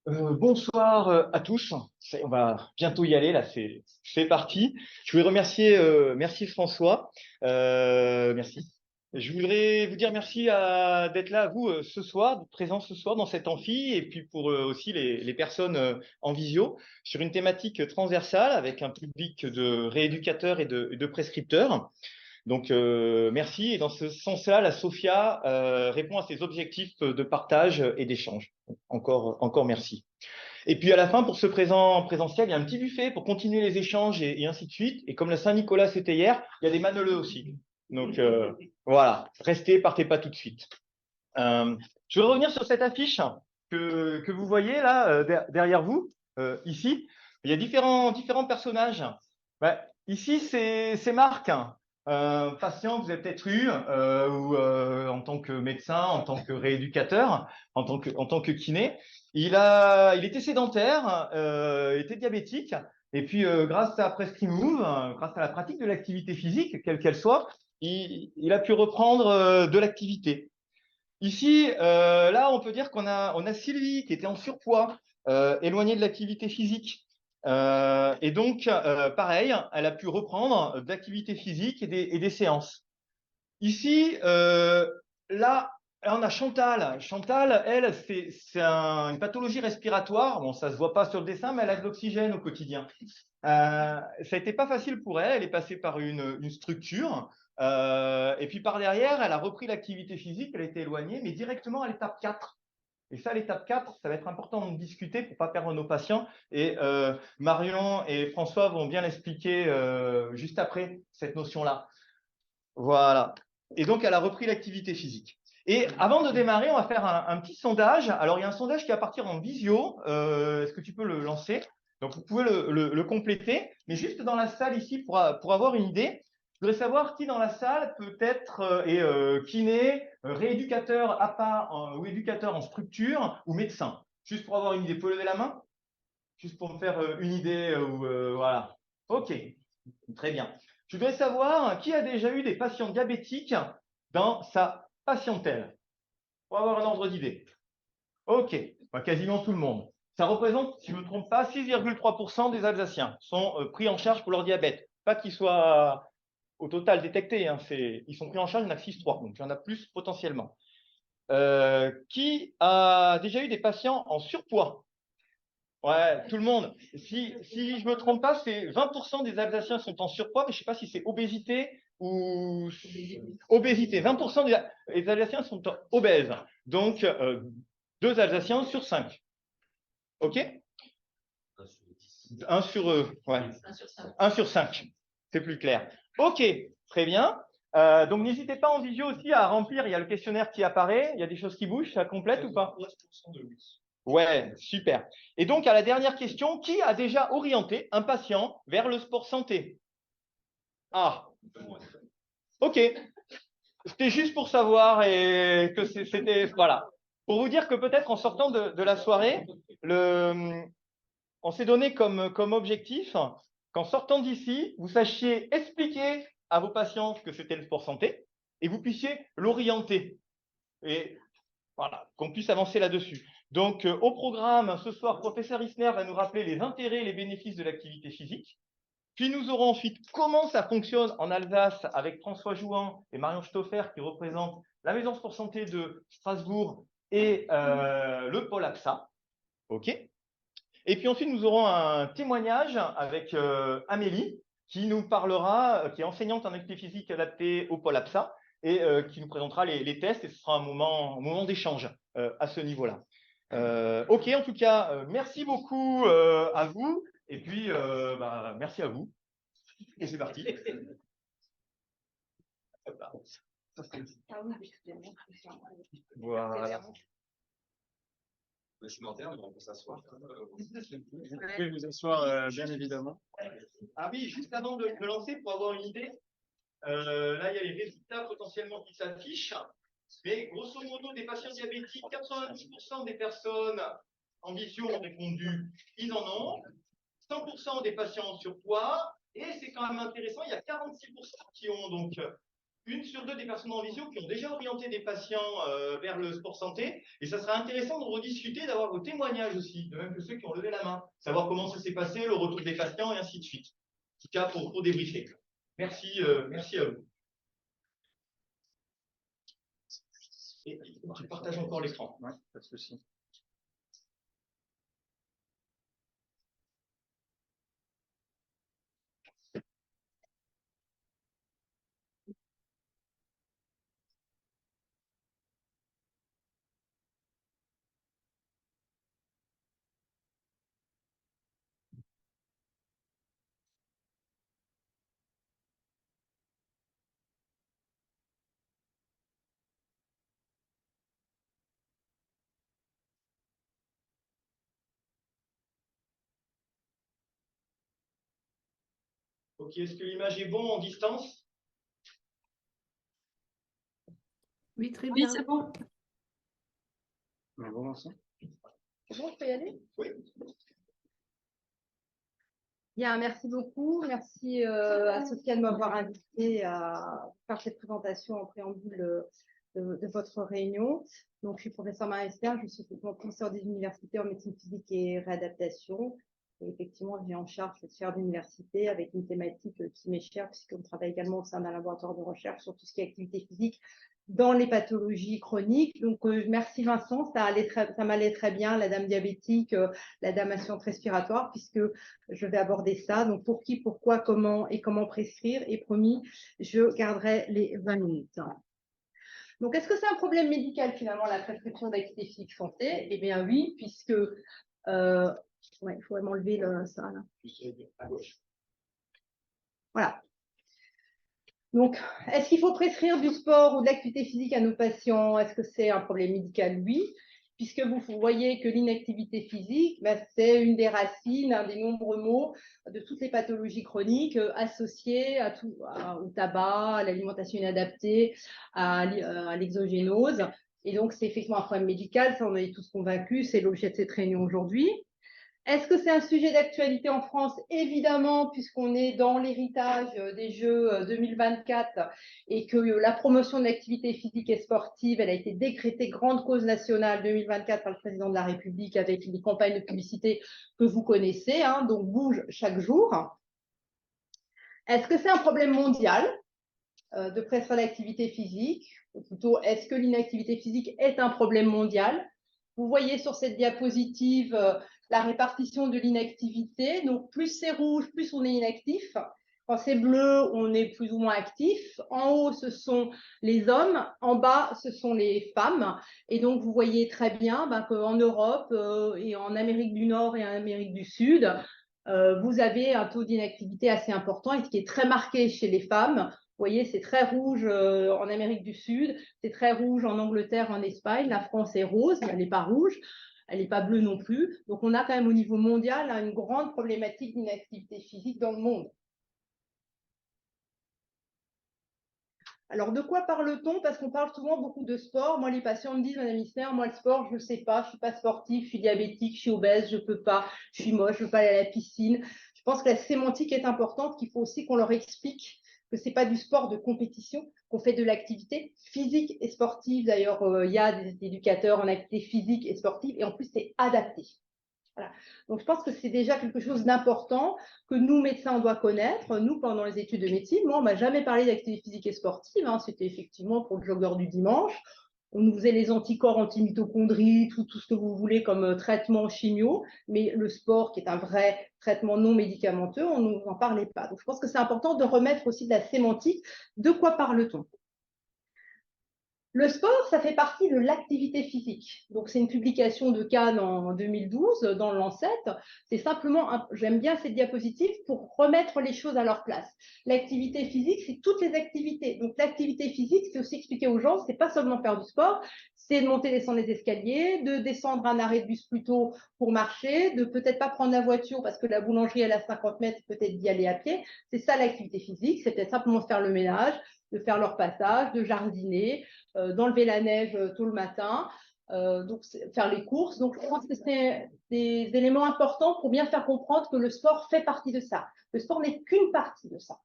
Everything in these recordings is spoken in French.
Bonsoir à tous. On va bientôt y aller, là, c'est parti. Je voulais remercier, merci François. Merci. Je voudrais vous dire merci d'être là, vous, ce soir, d'être présent ce soir dans cet amphi, et puis pour aussi les personnes en visio, sur une thématique transversale avec un public de rééducateurs et de prescripteurs. Donc, merci. Et dans ce sens-là, la SOFIA répond à ses objectifs de partage et d'échange. Encore merci. Et puis à la fin, pour ce présentiel, il y a un petit buffet pour continuer les échanges et ainsi de suite. Et comme le Saint-Nicolas c'était hier, il y a des manoleux aussi. Donc voilà, restez, partez pas tout de suite. Je vais revenir sur cette affiche que vous voyez là derrière vous, ici. Il y a différents personnages. Ici, c'est Marc, un patient que vous avez peut-être eu, ou en tant que médecin, en tant que rééducateur, en tant que kiné. Il était sédentaire, il était diabétique, et puis grâce à Prescrimove, grâce à la pratique de l'activité physique, quelle qu'elle soit, il a pu reprendre de l'activité. Ici, là, on peut dire qu'on a Sylvie qui était en surpoids, éloignée de l'activité physique. Et donc, pareil, elle a pu reprendre d'activité physique et des séances. Ici, là, on a Chantal. Chantal, elle, c'est une pathologie respiratoire. Bon, ça se voit pas sur le dessin, mais elle a de l'oxygène au quotidien. Ça a été pas facile pour elle. Elle est passée par une structure. Et puis par derrière, elle a repris l'activité physique. Elle a été éloignée, mais directement à l'étape 4. Et ça, l'étape 4, ça va être important de discuter pour pas perdre nos patients. Et Marion et François vont bien l'expliquer juste après cette notion-là. Voilà. Et donc, elle a repris l'activité physique. Et avant de démarrer, on va faire un petit sondage. Alors, il y a un sondage qui va partir en visio. Est-ce que tu peux le lancer? Donc, vous pouvez le compléter. Mais juste dans la salle ici, pour avoir une idée, je voudrais savoir qui dans la salle peut être est kiné, rééducateur APA ou éducateur en structure ou médecin. Juste pour avoir une idée. Vous pouvez lever la main? Juste pour me faire une idée. Voilà. OK. Très bien. Je voudrais savoir qui a déjà eu des patients diabétiques dans sa patientèle, pour avoir un ordre d'idée. OK, quasiment tout le monde. Ça représente, si je ne me trompe pas, 6,3% des Alsaciens sont pris en charge pour leur diabète. Pas qu'ils soient au total détectés, hein, ils sont pris en charge, il y en a 6,3, donc il y en a plus potentiellement. Qui a déjà eu des patients en surpoids? Ouais, tout le monde. Si je me trompe pas, c'est 20% des Alsaciens sont en surpoids, mais je sais pas si c'est obésité ou obésité. 20% des Alsaciens sont obèses. Donc, 2 Alsaciens sur 5. OK? Un sur, ouais. 1 sur 5. C'est plus clair. OK, très bien. Donc, n'hésitez pas en visio aussi à remplir. Il y a le questionnaire qui apparaît. Il y a des choses qui bougent. Ça complète ou pas? 13% de oui. Ouais, super. Et donc, à la dernière question, qui a déjà orienté un patient vers le sport santé? Ah, OK. C'était juste pour savoir et que c'était, voilà. Pour vous dire que peut-être en sortant de la soirée, on s'est donné comme objectif qu'en sortant d'ici, vous sachiez expliquer à vos patients ce que c'était le sport santé et vous puissiez l'orienter. Et voilà, qu'on puisse avancer là-dessus. Donc, au programme, ce soir, professeur Isner va nous rappeler les intérêts et les bénéfices de l'activité physique. Puis nous aurons ensuite comment ça fonctionne en Alsace avec François Jouan et Marion Stoffer qui représentent la Maison Sport Santé de Strasbourg et le pôle AXA. OK. Et puis ensuite, nous aurons un témoignage avec Amélie qui nous parlera, qui est enseignante en activité physique adaptée au pôle APSA et qui nous présentera les tests et ce sera un moment d'échange à ce niveau-là. OK, en tout cas, merci beaucoup à vous et puis merci à vous. Et c'est parti. Voilà. On peut s'asseoir. Vous pouvez vous asseoir, bien évidemment. Ah oui, juste avant de lancer, pour avoir une idée, là, il y a les résultats potentiellement qui s'affichent. Mais grosso modo, des patients diabétiques, 90% des personnes en visio ont répondu, ils en ont. 100% des patients en surpoids. Et c'est quand même intéressant, il y a 46% qui ont donc 1 sur 2 des personnes en visio qui ont déjà orienté des patients vers le sport santé. Et ça sera intéressant de rediscuter, d'avoir vos témoignages aussi, de même que ceux qui ont levé la main, savoir comment ça s'est passé, le retour des patients et ainsi de suite. En tout cas, pour débriefer. Merci, merci à vous. Et tu partages encore l'écran. Ouais, pas de souci. Ok, est-ce que l'image est bonne en distance? Oui, très bien. Oui, c'est bon. Bon, Vincent. C'est bon, je peux y aller? Oui. Bien, merci beaucoup. Merci à Sophia de m'avoir invité à faire cette présentation en préambule de votre réunion. Donc, je suis professeure Marie-Esther, je suis professeure des universités en médecine physique et réadaptation. Et effectivement, j'ai en charge cette chaire d'université avec une thématique qui m'est chère, puisqu'on travaille également au sein d'un laboratoire de recherche sur tout ce qui est activité physique dans les pathologies chroniques. Donc, merci Vincent, ça m'allait très bien, la dame diabétique, la dame insuffisante respiratoire, puisque je vais aborder ça. Donc, pour qui, pourquoi, comment et comment prescrire. Et promis, je garderai les 20 minutes. Donc, est-ce que c'est un problème médical finalement, la prescription d'activité physique santé? Eh bien oui, puisque... ouais, il faudrait m'enlever ça là. À gauche. Voilà. Donc, est-ce qu'il faut prescrire du sport ou de l'activité physique à nos patients? Est-ce que c'est un problème médical? Oui, puisque vous voyez que l'inactivité physique, c'est une des racines, un des nombreux maux de toutes les pathologies chroniques associées au tabac, à l'alimentation inadaptée, à l'exogénose. Et donc, c'est effectivement un problème médical, ça on est tous convaincus, c'est l'objet de cette réunion aujourd'hui. Est-ce que c'est un sujet d'actualité en France? Évidemment, puisqu'on est dans l'héritage des Jeux 2024 et que la promotion de l'activité physique et sportive, elle a été décrétée grande cause nationale 2024 par le président de la République avec des campagnes de publicité que vous connaissez, hein, donc bouge chaque jour. Est-ce que c'est un problème mondial de pression d'activité physique? Ou plutôt, est-ce que l'inactivité physique est un problème mondial? Vous voyez sur cette diapositive la répartition de l'inactivité. Donc, plus c'est rouge, plus on est inactif. Quand c'est bleu, on est plus ou moins actif. En haut, ce sont les hommes. En bas, ce sont les femmes. Et donc, vous voyez très bien qu'en Europe et en Amérique du Nord et en Amérique du Sud, vous avez un taux d'inactivité assez important et ce qui est très marqué chez les femmes. Vous voyez, c'est très rouge en Amérique du Sud, c'est très rouge en Angleterre, en Espagne. La France est rose, elle n'est pas rouge, elle n'est pas bleue non plus. Donc, on a quand même au niveau mondial une grande problématique d'inactivité physique dans le monde. Alors, de quoi parle-t-on? Parce qu'on parle souvent beaucoup de sport. Moi, les patients me disent, Madame Isner, moi, le sport, je ne sais pas, je ne suis pas sportive, je suis diabétique, je suis obèse, je ne peux pas, je suis moche, je ne veux pas aller à la piscine. Je pense que la sémantique est importante, qu'il faut aussi qu'on leur explique que ce n'est pas du sport de compétition, qu'on fait de l'activité physique et sportive. D'ailleurs, il y a des éducateurs en activité physique et sportive, et en plus, c'est adapté. Voilà. Donc, je pense que c'est déjà quelque chose d'important que nous, médecins, on doit connaître. Nous, pendant les études de médecine, moi, on ne m'a jamais parlé d'activité physique et sportive. Hein. C'était effectivement pour le joggeur du dimanche. On nous faisait les anticorps anti-mitochondrie, tout ce que vous voulez comme traitement chimio. Mais le sport, qui est un vrai traitement non médicamenteux, on ne nous en parlait pas. Donc, je pense que c'est important de remettre aussi de la sémantique. De quoi parle-t-on? Le sport, ça fait partie de l'activité physique. Donc, c'est une publication de Cannes en 2012 dans le Lancet. C'est simplement, j'aime bien cette diapositive pour remettre les choses à leur place. L'activité physique, c'est toutes les activités. Donc, l'activité physique, c'est aussi expliquer aux gens, c'est pas seulement faire du sport, c'est de monter, descendre les escaliers, de descendre un arrêt de bus plutôt pour marcher, de peut-être pas prendre la voiture parce que la boulangerie, elle a 50 mètres, peut-être d'y aller à pied. C'est ça l'activité physique, c'est peut-être simplement de faire le ménage, de faire leur passage, de jardiner, d'enlever la neige tôt le matin, donc faire les courses. Donc, je pense que c'est des éléments importants pour bien faire comprendre que le sport fait partie de ça. Le sport n'est qu'une partie de ça.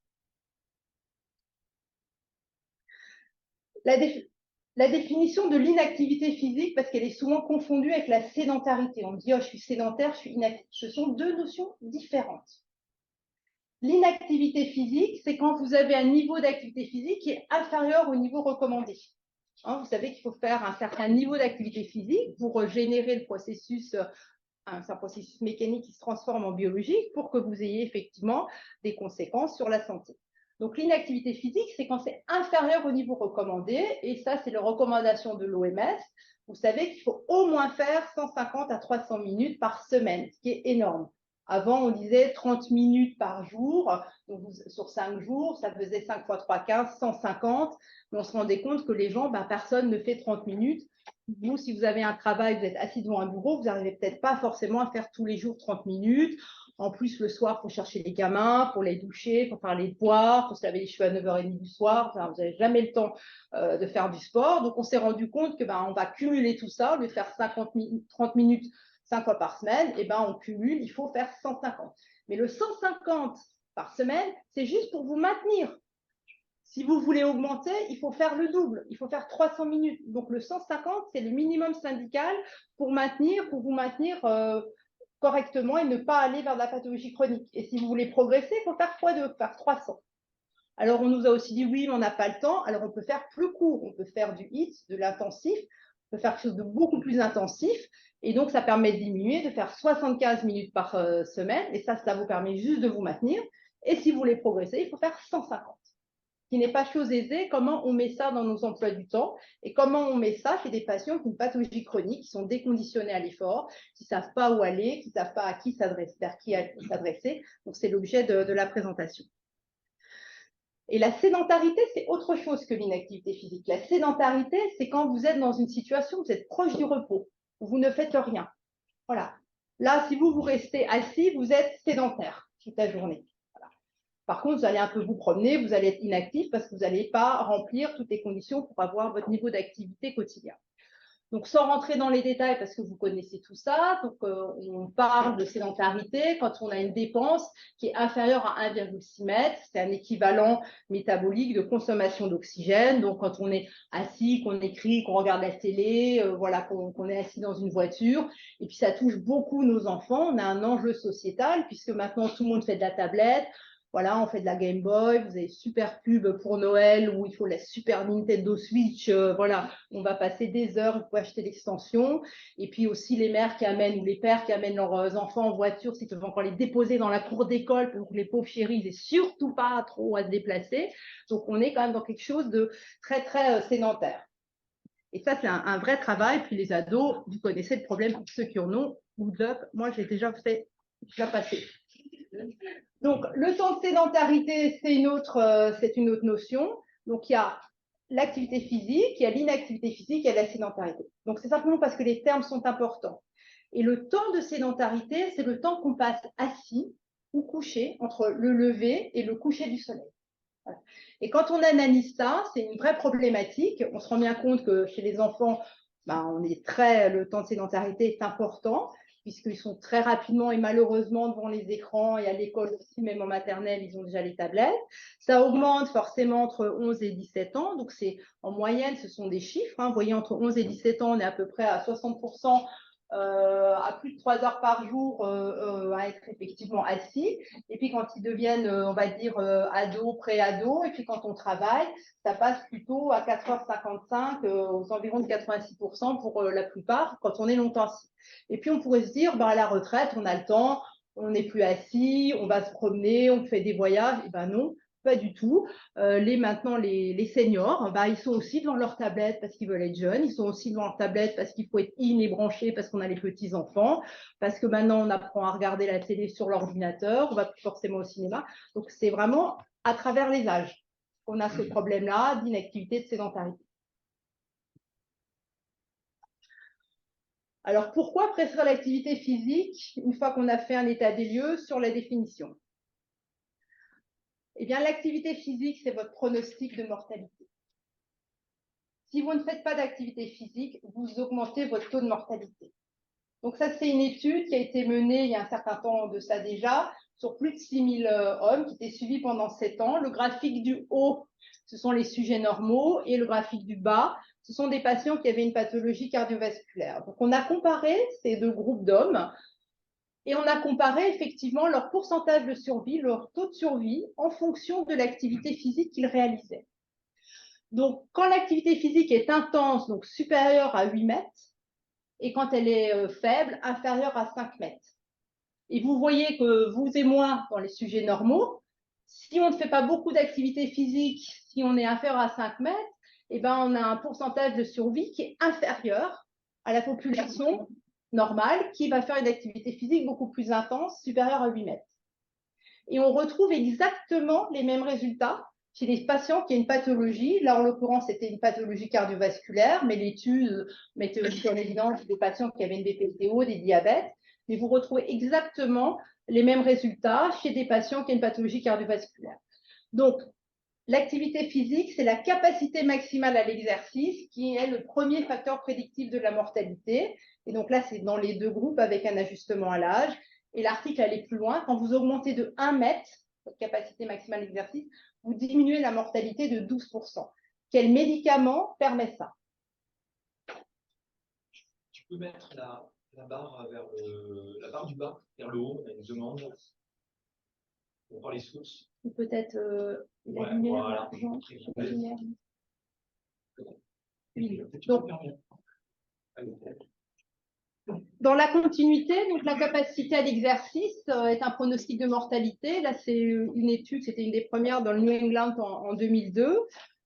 la définition de l'inactivité physique, parce qu'elle est souvent confondue avec la sédentarité. On dit, oh, je suis sédentaire, je suis inactif. Ce sont deux notions différentes. L'inactivité physique, c'est quand vous avez un niveau d'activité physique qui est inférieur au niveau recommandé. Hein, vous savez qu'il faut faire un certain niveau d'activité physique pour générer le processus, c'est un processus mécanique qui se transforme en biologique pour que vous ayez effectivement des conséquences sur la santé. Donc l'inactivité physique, c'est quand c'est inférieur au niveau recommandé, et ça, c'est la recommandation de l'OMS. Vous savez qu'il faut au moins faire 150 à 300 minutes par semaine, ce qui est énorme. Avant, on disait 30 minutes par jour, donc sur 5 jours, ça faisait 5 fois 3, 15, 150. Mais on se rendait compte que les gens, personne ne fait 30 minutes. Vous, si vous avez un travail, vous êtes assis devant un bureau, vous n'arrivez peut-être pas forcément à faire tous les jours 30 minutes. En plus, le soir, il faut chercher les gamins, pour les doucher, pour faire les devoirs, pour se laver les cheveux à 9h30 du soir. Enfin, vous n'avez jamais le temps de faire du sport. Donc, on s'est rendu compte que on va cumuler tout ça. Au lieu de faire 30 minutes 5 fois par semaine, on cumule, il faut faire 150. Mais le 150 par semaine, c'est juste pour vous maintenir. Si vous voulez augmenter, il faut faire le double, il faut faire 300 minutes. Donc le 150, c'est le minimum syndical pour vous maintenir correctement et ne pas aller vers de la pathologie chronique. Et si vous voulez progresser, il faut faire x2, faire 300. Alors on nous a aussi dit oui, mais on n'a pas le temps. Alors on peut faire plus court, on peut faire du HIIT, de l'intensif, on peut faire quelque chose de beaucoup plus intensif. Et donc ça permet de diminuer, de faire 75 minutes par semaine. Et ça vous permet juste de vous maintenir. Et si vous voulez progresser, il faut faire 150. Qui n'est pas chose aisée, comment on met ça dans nos emplois du temps et comment on met ça chez des patients qui ont une pathologie chronique, qui sont déconditionnés à l'effort, qui ne savent pas où aller, qui ne savent pas à qui s'adresser, vers qui s'adresser. Donc, c'est l'objet de la présentation. Et la sédentarité, c'est autre chose que l'inactivité physique. La sédentarité, c'est quand vous êtes dans une situation où vous êtes proche du repos, où vous ne faites rien. Voilà. Là, si vous restez assis, vous êtes sédentaire toute la journée. Par contre, vous allez un peu vous promener, vous allez être inactif parce que vous n'allez pas remplir toutes les conditions pour avoir votre niveau d'activité quotidien. Donc, sans rentrer dans les détails, parce que vous connaissez tout ça, donc on parle de sédentarité quand on a une dépense qui est inférieure à 1,6 mètre. C'est un équivalent métabolique de consommation d'oxygène. Donc, quand on est assis, qu'on écrit, qu'on regarde la télé, voilà, qu'on est assis dans une voiture. Et puis, ça touche beaucoup nos enfants. On a un enjeu sociétal puisque maintenant, tout le monde fait de la tablette. Voilà, on fait de la Game Boy, vous avez super pub pour Noël où il faut la super Nintendo Switch, voilà, on va passer des heures, il faut acheter l'extension. Et puis aussi les mères qui amènent ou les pères qui amènent leurs enfants en voiture, s'ils peuvent encore les déposer dans la cour d'école pour que les pauvres chéris n'aient surtout pas trop à se déplacer. Donc on est quand même dans quelque chose de très très sédentaire. Et ça, c'est un vrai travail. Puis les ados, vous connaissez le problème pour ceux qui en ont. Good luck, moi j'ai déjà passé. Donc, le temps de sédentarité, c'est une autre notion. Donc, il y a l'activité physique, il y a l'inactivité physique, il y a la sédentarité. Donc, c'est simplement parce que les termes sont importants. Et le temps de sédentarité, c'est le temps qu'on passe assis ou couché entre le lever et le coucher du soleil. Voilà. Et quand on analyse ça, c'est une vraie problématique. On se rend bien compte que chez les enfants, le temps de sédentarité est important puisqu'ils sont très rapidement et malheureusement devant les écrans et à l'école aussi, même en maternelle, ils ont déjà les tablettes. Ça augmente forcément entre 11 et 17 ans. Donc, en moyenne, ce sont des chiffres. Vous voyez, entre 11 et 17 ans, on est à peu près à 60% à plus de 3 heures par jour à être effectivement assis. Et puis quand ils deviennent, on va dire, ados, pré-ados, et puis quand on travaille, ça passe plutôt à 4h55, aux environs de 86% pour la plupart, quand on est longtemps assis. Et puis on pourrait se dire, à la retraite, on a le temps, on n'est plus assis, on va se promener, on fait des voyages. Et ben non, pas du tout. Maintenant, les seniors, ils sont aussi devant leur tablette parce qu'ils veulent être jeunes. Ils sont aussi devant leur tablette parce qu'il faut être in et branché parce qu'on a les petits-enfants. Parce que maintenant, on apprend à regarder la télé sur l'ordinateur. On va plus forcément au cinéma. Donc, c'est vraiment à travers les âges qu'on a ce problème-là d'inactivité, de sédentarité. Alors, pourquoi prescrire l'activité physique une fois qu'on a fait un état des lieux sur la définition? Eh bien, l'activité physique, c'est votre pronostic de mortalité. Si vous ne faites pas d'activité physique, vous augmentez votre taux de mortalité. Donc ça, c'est une étude qui a été menée il y a un certain temps de ça déjà, sur plus de 6000 hommes qui étaient suivis pendant 7 ans. Le graphique du haut, ce sont les sujets normaux, et le graphique du bas, ce sont des patients qui avaient une pathologie cardiovasculaire. Donc, on a comparé ces deux groupes d'hommes et on a comparé effectivement leur pourcentage de survie, leur taux de survie en fonction de l'activité physique qu'ils réalisaient. Donc, quand l'activité physique est intense, donc supérieure à 8 mètres, et quand elle est faible, inférieure à 5 mètres. Et vous voyez que vous et moi, dans les sujets normaux, si on ne fait pas beaucoup d'activité physique, si on est inférieur à 5 mètres, eh ben, on a un pourcentage de survie qui est inférieur à la population normale qui va faire une activité physique beaucoup plus intense, supérieure à 8 mètres. Et on retrouve exactement les mêmes résultats chez les patients qui ont une pathologie. Là, en l'occurrence, c'était une pathologie cardiovasculaire, mais l'étude mettait aussi en évidence des patients qui avaient une BPCO, des diabètes. Mais vous retrouvez exactement les mêmes résultats chez des patients qui ont une pathologie cardiovasculaire. Donc, l'activité physique, c'est la capacité maximale à l'exercice qui est le premier facteur prédictif de la mortalité. Et donc là, c'est dans les deux groupes avec un ajustement à l'âge. Et l'article allait plus loin. Quand vous augmentez de 1 mètre votre capacité maximale d'exercice, vous diminuez la mortalité de 12%. Quel médicament permet ça? Tu peux mettre la barre vers la barre du bas vers le haut, on a une demande. On voit les sources. Peut-être la Ouais, lumière, voilà. l'argent, la lumière. Donc, dans la continuité, donc la capacité à l'exercice est un pronostic de mortalité. Là, c'est une étude, c'était une des premières dans le New England en 2002,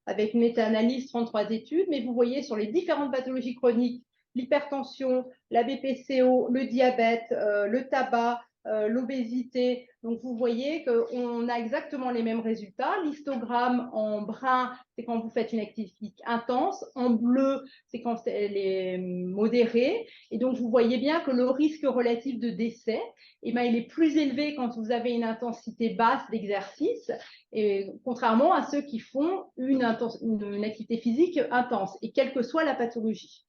avec une méta-analyse, 33 études. Mais vous voyez sur les différentes pathologies chroniques, l'hypertension, la BPCO, le diabète, le tabac, l'obésité. Donc, vous voyez qu'on a exactement les mêmes résultats. L'histogramme en brun, c'est quand vous faites une activité intense. En bleu, c'est quand elle est modérée. Et donc, vous voyez bien que le risque relatif de décès, eh ben, il est plus élevé quand vous avez une intensité basse d'exercice, et contrairement à ceux qui font une activité physique intense, et quelle que soit la pathologie.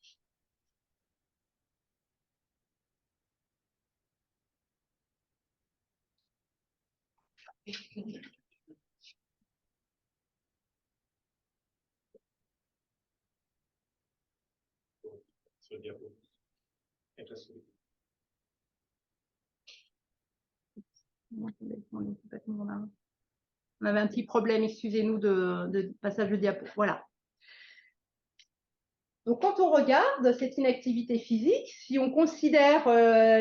sur le diapo. On avait un petit problème, excusez-nous, de passage de diapo. Voilà. Donc, quand on regarde cette inactivité physique, si on considère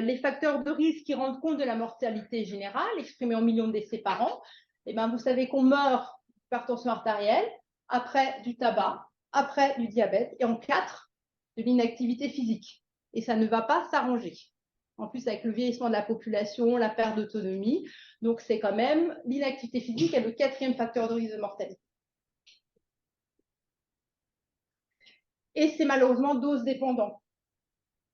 les facteurs de risque qui rendent compte de la mortalité générale, exprimée en millions de décès par an, eh ben, vous savez qu'on meurt d'hypertension artérielle, après du tabac, après du diabète, et en 4, de l'inactivité physique. Et ça ne va pas s'arranger. En plus, avec le vieillissement de la population, la perte d'autonomie. Donc, c'est quand même l'inactivité physique est le 4e facteur de risque de mortalité. Et c'est malheureusement dose dépendant.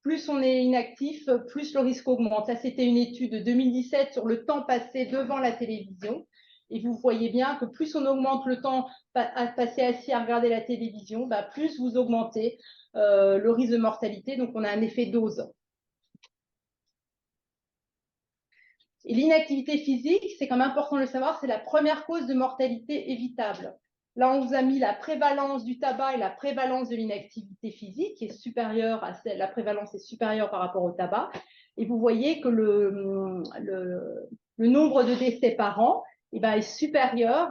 Plus on est inactif, plus le risque augmente. Ça, c'était une étude de 2017 sur le temps passé devant la télévision. Et vous voyez bien que plus on augmente le temps à passer assis à regarder la télévision, bah, plus vous augmentez le risque de mortalité. Donc, on a un effet dose. Et l'inactivité physique, c'est quand même important de le savoir, c'est la première cause de mortalité évitable. Là, on vous a mis la prévalence du tabac et la prévalence de l'inactivité physique, qui est supérieure à celle, la prévalence est supérieure par rapport au tabac. Et vous voyez que le nombre de décès par an est supérieur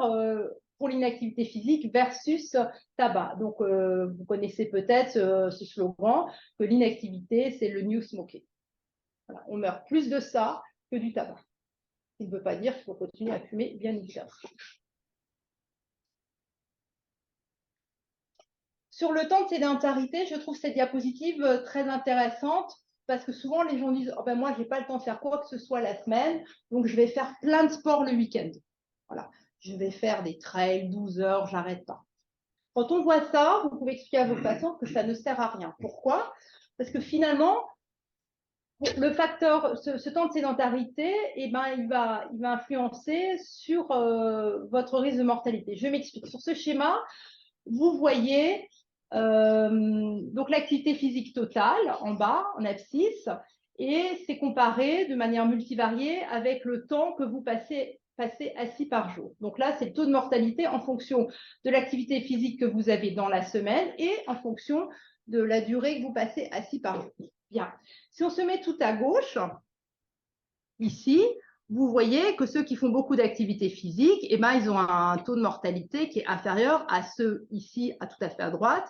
pour l'inactivité physique versus tabac. Donc, vous connaissez peut-être ce slogan que l'inactivité, c'est le new smoking. Voilà, on meurt plus de ça que du tabac. Ce qui ne veut pas dire qu'il faut continuer à fumer, bien évidemment. Sur le temps de sédentarité, je trouve cette diapositive très intéressante parce que souvent les gens disent oh ben moi, je n'ai pas le temps de faire quoi que ce soit la semaine, donc je vais faire plein de sport le week-end. Voilà. Je vais faire des trails, 12 heures, j'arrête pas. Quand on voit ça, vous pouvez expliquer à vos patients que ça ne sert à rien. Pourquoi? Parce que finalement, le facteur, ce temps de sédentarité, il va influencer sur votre risque de mortalité. Je m'explique. Sur ce schéma, vous voyez donc l'activité physique totale en bas, en abscisse, et c'est comparé de manière multivariée avec le temps que vous passez passez assis par jour. Donc là, c'est le taux de mortalité en fonction de l'activité physique que vous avez dans la semaine et en fonction de la durée que vous passez assis par jour. Bien. Si on se met tout à gauche, ici, vous voyez que ceux qui font beaucoup d'activité physique, eh ben, ils ont un taux de mortalité qui est inférieur à ceux ici, à tout à fait à droite,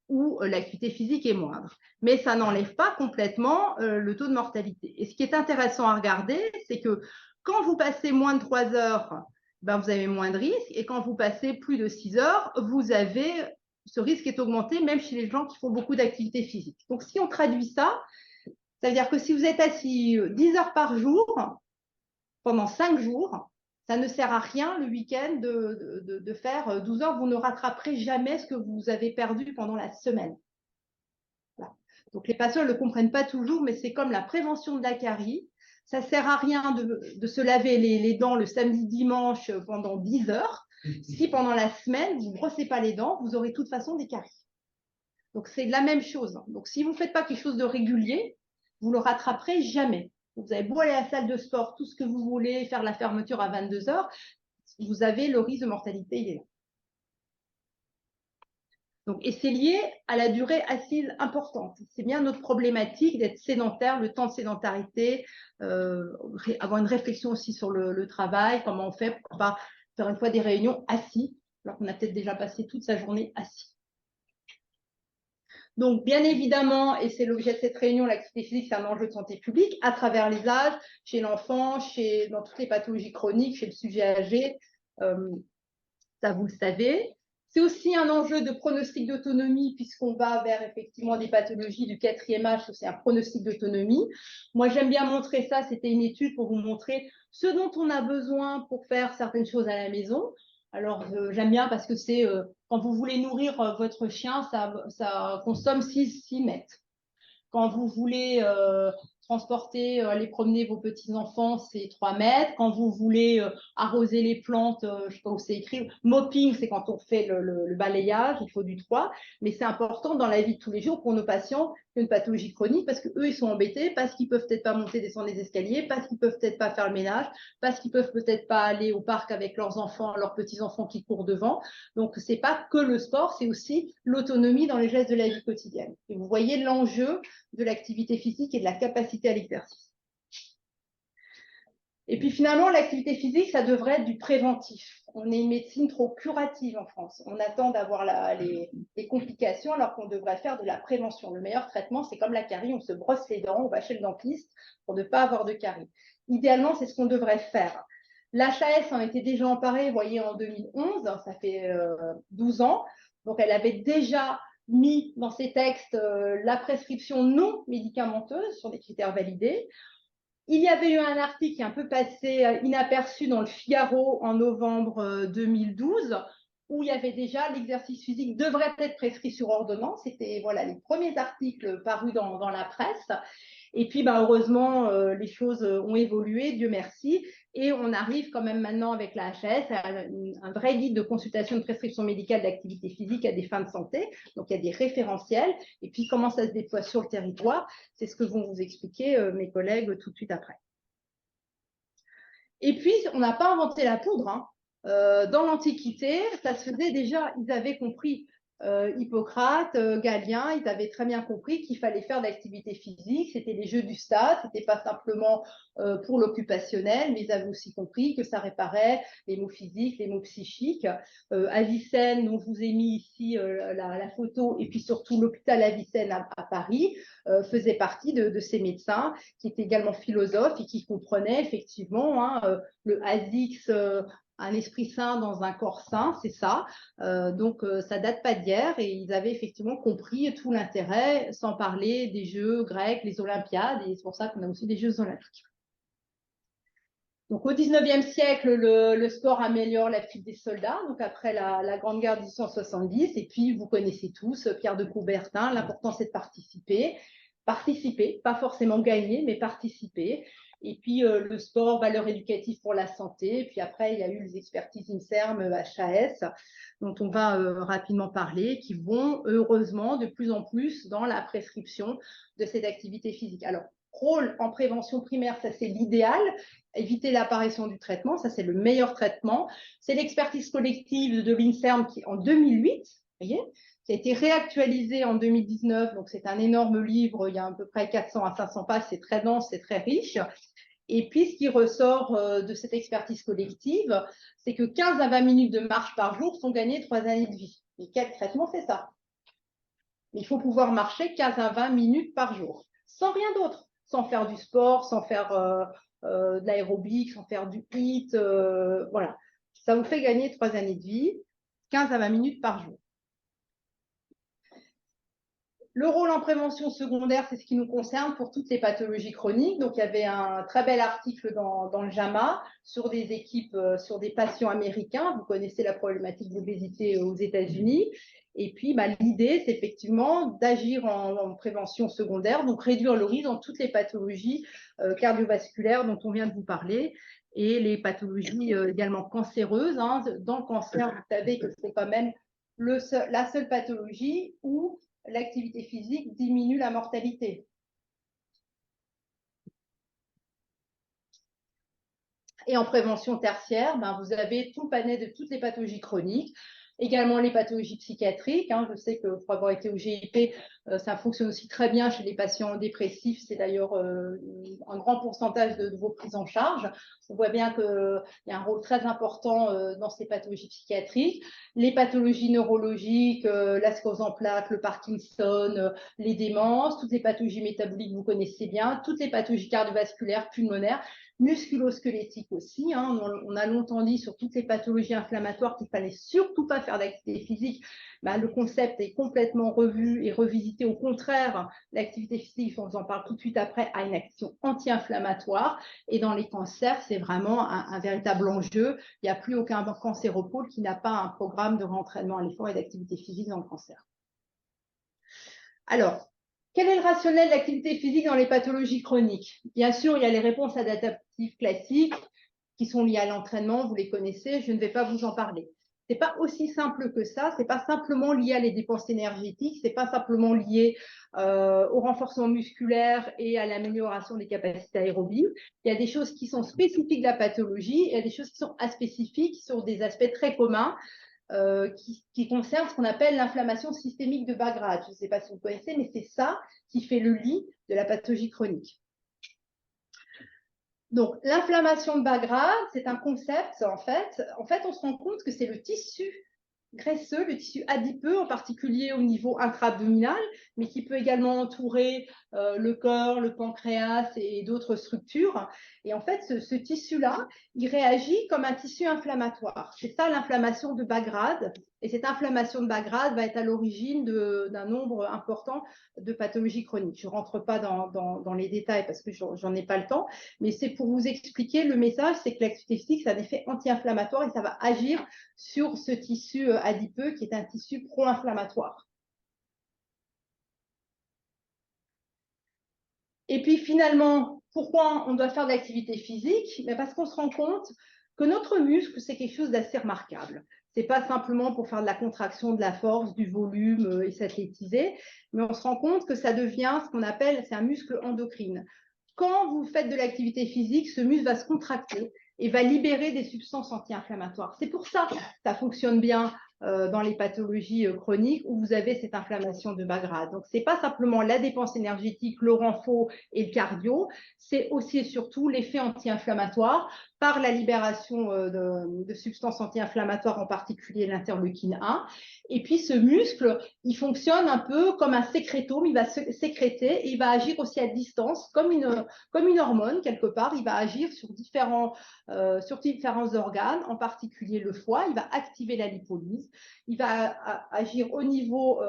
où l'activité physique est moindre. Mais ça n'enlève pas complètement le taux de mortalité. Et ce qui est intéressant à regarder, c'est que quand vous passez moins de 3 heures, ben, vous avez moins de risque. Et quand vous passez plus de 6 heures, vous avez ce risque est augmenté même chez les gens qui font beaucoup d'activité physique. Donc, si on traduit ça, ça veut dire que si vous êtes assis 10 heures par jour, pendant 5 jours, ça ne sert à rien le week-end de faire 12 heures. Vous ne rattraperez jamais ce que vous avez perdu pendant la semaine. Voilà. Donc, les patients ne le comprennent pas toujours, mais c'est comme la prévention de la carie. Ça ne sert à rien de se laver les dents le samedi, dimanche pendant 10 heures. Si pendant la semaine, vous ne brossez pas les dents, vous aurez de toute façon des caries. Donc, c'est la même chose. Donc, si vous ne faites pas quelque chose de régulier, vous ne le rattraperez jamais. Vous avez beau aller à la salle de sport, tout ce que vous voulez, faire la fermeture à 22 heures, vous avez le risque de mortalité, il est là. Donc, et c'est lié à la durée assise importante. C'est bien notre problématique d'être sédentaire, le temps de sédentarité, avoir une réflexion aussi sur le travail, comment on fait pour ne pas faire une fois des réunions assis, alors qu'on a peut-être déjà passé toute sa journée assis. Donc, bien évidemment, et c'est l'objet de cette réunion, l'activité physique, c'est un enjeu de santé publique à travers les âges, chez l'enfant, dans toutes les pathologies chroniques, chez le sujet âgé, ça vous le savez. C'est aussi un enjeu de pronostic d'autonomie puisqu'on va vers effectivement des pathologies du 4e âge, c'est un pronostic d'autonomie. Moi, j'aime bien montrer ça, c'était une étude pour vous montrer ce dont on a besoin pour faire certaines choses à la maison. Alors, j'aime bien parce que c'est quand vous voulez nourrir votre chien, ça consomme 6 mètres. Quand vous voulez transporter, aller promener vos petits-enfants, c'est 3 mètres. Quand vous voulez arroser les plantes, je ne sais pas où c'est écrit, mopping, c'est quand on fait le balayage, il faut du 3. Mais c'est important dans la vie de tous les jours pour nos patients qui ont une pathologie chronique parce qu'eux, ils sont embêtés, parce qu'ils ne peuvent peut-être pas monter, descendre les escaliers, parce qu'ils ne peuvent peut-être pas faire le ménage, parce qu'ils ne peuvent peut-être pas aller au parc avec leurs enfants, leurs petits-enfants qui courent devant. Donc, ce n'est pas que le sport, c'est aussi l'autonomie dans les gestes de la vie quotidienne. Et vous voyez l'enjeu de l'activité physique et de la capacité à l'exercice. Et puis finalement, l'activité physique, ça devrait être du préventif. On est une médecine trop curative en France. On attend d'avoir les complications alors qu'on devrait faire de la prévention. Le meilleur traitement, c'est comme la carie, on se brosse les dents, on va chez le dentiste pour ne pas avoir de carie. Idéalement, c'est ce qu'on devrait faire. L'HAS en était déjà emparée, vous voyez, en 2011, ça fait 12 ans. Donc, elle avait déjà mis dans ses textes la prescription non médicamenteuse sur des critères validés. Il y avait eu un article qui est un peu passé inaperçu dans le Figaro en novembre 2012 où il y avait déjà l'exercice physique devrait être prescrit sur ordonnance. C'était voilà, les premiers articles parus dans la presse. Et puis, heureusement, les choses ont évolué, Dieu merci. Et on arrive quand même maintenant avec la HAS à un vrai guide de consultation de prescription médicale d'activité physique à des fins de santé. Donc, il y a des référentiels. Et puis, comment ça se déploie sur le territoire, c'est ce que vont vous expliquer mes collègues tout de suite après. Et puis, on n'a pas inventé la poudre. Dans l'Antiquité, ça se faisait déjà, ils avaient compris. Hippocrate, Galien, ils avaient très bien compris qu'il fallait faire de l'activité physique, c'était les jeux du stade, c'était pas simplement pour l'occupationnel, mais ils avaient aussi compris que ça réparait les maux physiques, les maux psychiques. Avicenne, dont je vous ai mis ici la photo, et puis surtout l'hôpital Avicenne à Paris, faisait partie de ces médecins qui étaient également philosophes et qui comprenaient effectivement le ASIX, un esprit sain dans un corps sain, c'est ça. Donc, ça date pas d'hier et ils avaient effectivement compris tout l'intérêt, sans parler des Jeux grecs, les Olympiades, et c'est pour ça qu'on a aussi des Jeux olympiques. Donc, au 19e siècle, le sport améliore la vie des soldats, donc après la Grande Guerre de 1870, et puis vous connaissez tous Pierre de Coubertin, l'important c'est de participer, pas forcément gagner, mais participer. Et puis, le sport, valeur éducative pour la santé. Et puis après, il y a eu les expertises INSERM, HAS, dont on va rapidement parler, qui vont heureusement de plus en plus dans la prescription de cette activité physique. Alors, rôle en prévention primaire, ça c'est l'idéal, éviter l'apparition du traitement, ça c'est le meilleur traitement. C'est l'expertise collective de l'INSERM qui en 2008, vous voyez, qui a été réactualisé en 2019, donc c'est un énorme livre, il y a à peu près 400 à 500 pages, c'est très dense, c'est très riche. Et puis, ce qui ressort de cette expertise collective, c'est que 15 à 20 minutes de marche par jour sont gagnées 3 années de vie. Et quel traitement fait ça? Il faut pouvoir marcher 15 à 20 minutes par jour, sans rien d'autre, sans faire du sport, sans faire de l'aérobic, sans faire du HIIT, voilà. Ça vous fait gagner 3 années de vie, 15 à 20 minutes par jour. Le rôle en prévention secondaire, c'est ce qui nous concerne pour toutes les pathologies chroniques. Donc, il y avait un très bel article dans le JAMA sur des équipes, sur des patients américains. Vous connaissez la problématique de l'obésité aux États-Unis. Et puis, l'idée, c'est effectivement d'agir en prévention secondaire, donc réduire le risque dans toutes les pathologies cardiovasculaires dont on vient de vous parler et les pathologies également cancéreuses. Hein. Dans le cancer, vous savez que c'est quand même la seule pathologie où l'activité physique diminue la mortalité. Et en prévention tertiaire, vous avez tout le panel de toutes les pathologies chroniques, également les pathologies psychiatriques. Hein. Je sais que pour avoir été au GIP, ça fonctionne aussi très bien chez les patients dépressifs. C'est d'ailleurs un grand pourcentage de vos prises en charge. On voit bien qu'il y a un rôle très important dans ces pathologies psychiatriques. Les pathologies neurologiques, la sclérose en plaques, le Parkinson, les démences, toutes les pathologies métaboliques, vous connaissez bien, toutes les pathologies cardiovasculaires, pulmonaires, musculo-squelettique aussi. Hein. On a longtemps dit sur toutes les pathologies inflammatoires qu'il ne fallait surtout pas faire d'activité physique. Le concept est complètement revu et revisité. Au contraire, l'activité physique, on vous en parle tout de suite après, a une action anti-inflammatoire. Et dans les cancers, c'est vraiment un véritable enjeu. Il n'y a plus aucun cancéropôle qui n'a pas un programme de rentraînement à l'effort et d'activité physique dans le cancer. Alors, quel est le rationnel de l'activité physique dans les pathologies chroniques? Bien sûr, il y a les réponses adaptatives classiques qui sont liées à l'entraînement, vous les connaissez, je ne vais pas vous en parler. Ce n'est pas aussi simple que ça, ce n'est pas simplement lié à les dépenses énergétiques, ce n'est pas simplement lié au renforcement musculaire et à l'amélioration des capacités aérobies. Il y a des choses qui sont spécifiques de la pathologie, et il y a des choses qui sont aspécifiques sur des aspects très communs. Qui concerne ce qu'on appelle l'inflammation systémique de bas grade. Je ne sais pas si vous connaissez, mais c'est ça qui fait le lit de la pathologie chronique. Donc, l'inflammation de bas grade, c'est un concept, en fait, on se rend compte que c'est le tissu graisseux, le tissu adipeux, en particulier au niveau intra-abdominal, mais qui peut également entourer le cœur, le pancréas et d'autres structures. Et en fait, ce tissu-là, il réagit comme un tissu inflammatoire. C'est ça l'inflammation de bas grade. Et cette inflammation de bas grade va être à l'origine d'un nombre important de pathologies chroniques. Je ne rentre pas dans les détails parce que j'en ai pas le temps, mais c'est pour vous expliquer le message, c'est que l'activité physique, ça a un effet anti-inflammatoire et ça va agir sur ce tissu adipeux qui est un tissu pro-inflammatoire. Et puis finalement, pourquoi on doit faire de l'activité physique? Parce qu'on se rend compte que notre muscle, c'est quelque chose d'assez remarquable. Ce n'est pas simplement pour faire de la contraction, de la force, du volume et s'athlétiser, mais on se rend compte que ça devient ce qu'on appelle, c'est un muscle endocrine. Quand vous faites de l'activité physique, ce muscle va se contracter et va libérer des substances anti-inflammatoires. C'est pour ça que ça fonctionne bien dans les pathologies chroniques où vous avez cette inflammation de bas grade. Donc, ce n'est pas simplement la dépense énergétique, le renfort et le cardio, c'est aussi et surtout l'effet anti-inflammatoire par la libération de substances anti-inflammatoires, en particulier l'interleukine 1. Et puis, ce muscle, il fonctionne un peu comme un sécrétome, il va sécréter et il va agir aussi à distance, comme une hormone, quelque part. Il va agir sur différents organes, en particulier le foie. Il va activer la lipolyse. Il va agir au niveau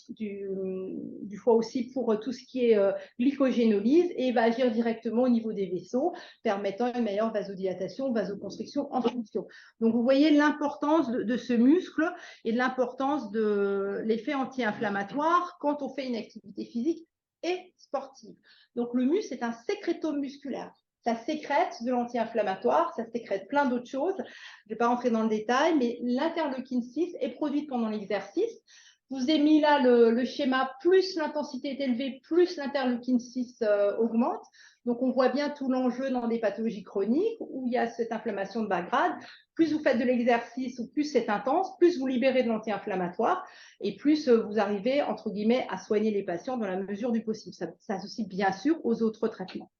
du foie aussi pour tout ce qui est glycogénolyse et il va agir directement au niveau des vaisseaux, permettant une meilleure vasodilatation, vasoconstriction en fonction. Donc, vous voyez l'importance de ce muscle et de l'importance de l'effet anti-inflammatoire quand on fait une activité physique et sportive. Donc, le muscle, c'est un sécrétome musculaire. Ça sécrète de l'anti-inflammatoire, ça sécrète plein d'autres choses. Je ne vais pas rentrer dans le détail, mais l'interleukine 6 est produite pendant l'exercice Je vous ai mis là le schéma, plus l'intensité est élevée, plus l'interleukine 6 augmente. Donc, on voit bien tout l'enjeu dans des pathologies chroniques où il y a cette inflammation de bas grade. Plus vous faites de l'exercice ou plus c'est intense, plus vous libérez de l'anti-inflammatoire et plus vous arrivez, entre guillemets, à soigner les patients dans la mesure du possible. Ça s'associe bien sûr aux autres traitements.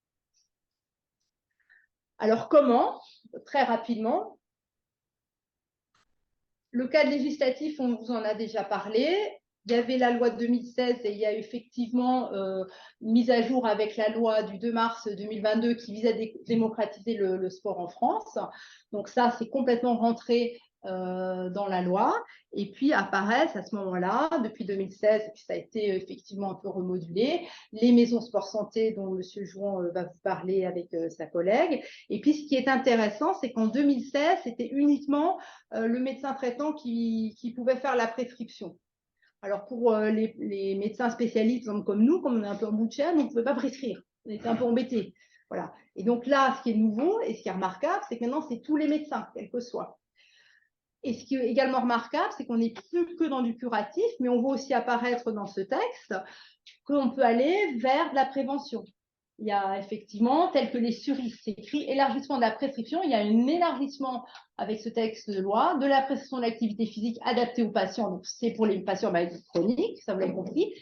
Alors, comment? Très rapidement. Le cadre législatif, on vous en a déjà parlé. Il y avait la loi de 2016 et il y a effectivement une mise à jour avec la loi du 2 mars 2022 qui vise à démocratiser le sport en France. Donc ça, c'est complètement rentré dans la loi. Et puis apparaissent à ce moment-là, depuis 2016, et puis ça a été effectivement un peu remodulé, les maisons sport santé dont M. Jouan va vous parler avec sa collègue. Et puis ce qui est intéressant, c'est qu'en 2016, c'était uniquement le médecin traitant qui pouvait faire la prescription. Alors, pour les médecins spécialistes comme nous, comme on est un peu en bout de chaîne, on ne pouvait pas prescrire. On était un peu embêtés. Voilà. Et donc là, ce qui est nouveau et ce qui est remarquable, c'est que maintenant, c'est tous les médecins, quels que soient. Et ce qui est également remarquable, c'est qu'on n'est plus que dans du curatif, mais on voit aussi apparaître dans ce texte qu'on peut aller vers de la prévention. Il y a effectivement, tel que les cerises, c'est écrit élargissement de la prescription. Il y a un élargissement avec ce texte de loi de la prescription de l'activité physique adaptée aux patients. Donc, c'est pour les patients maladies chroniques, ça vous l'avez compris,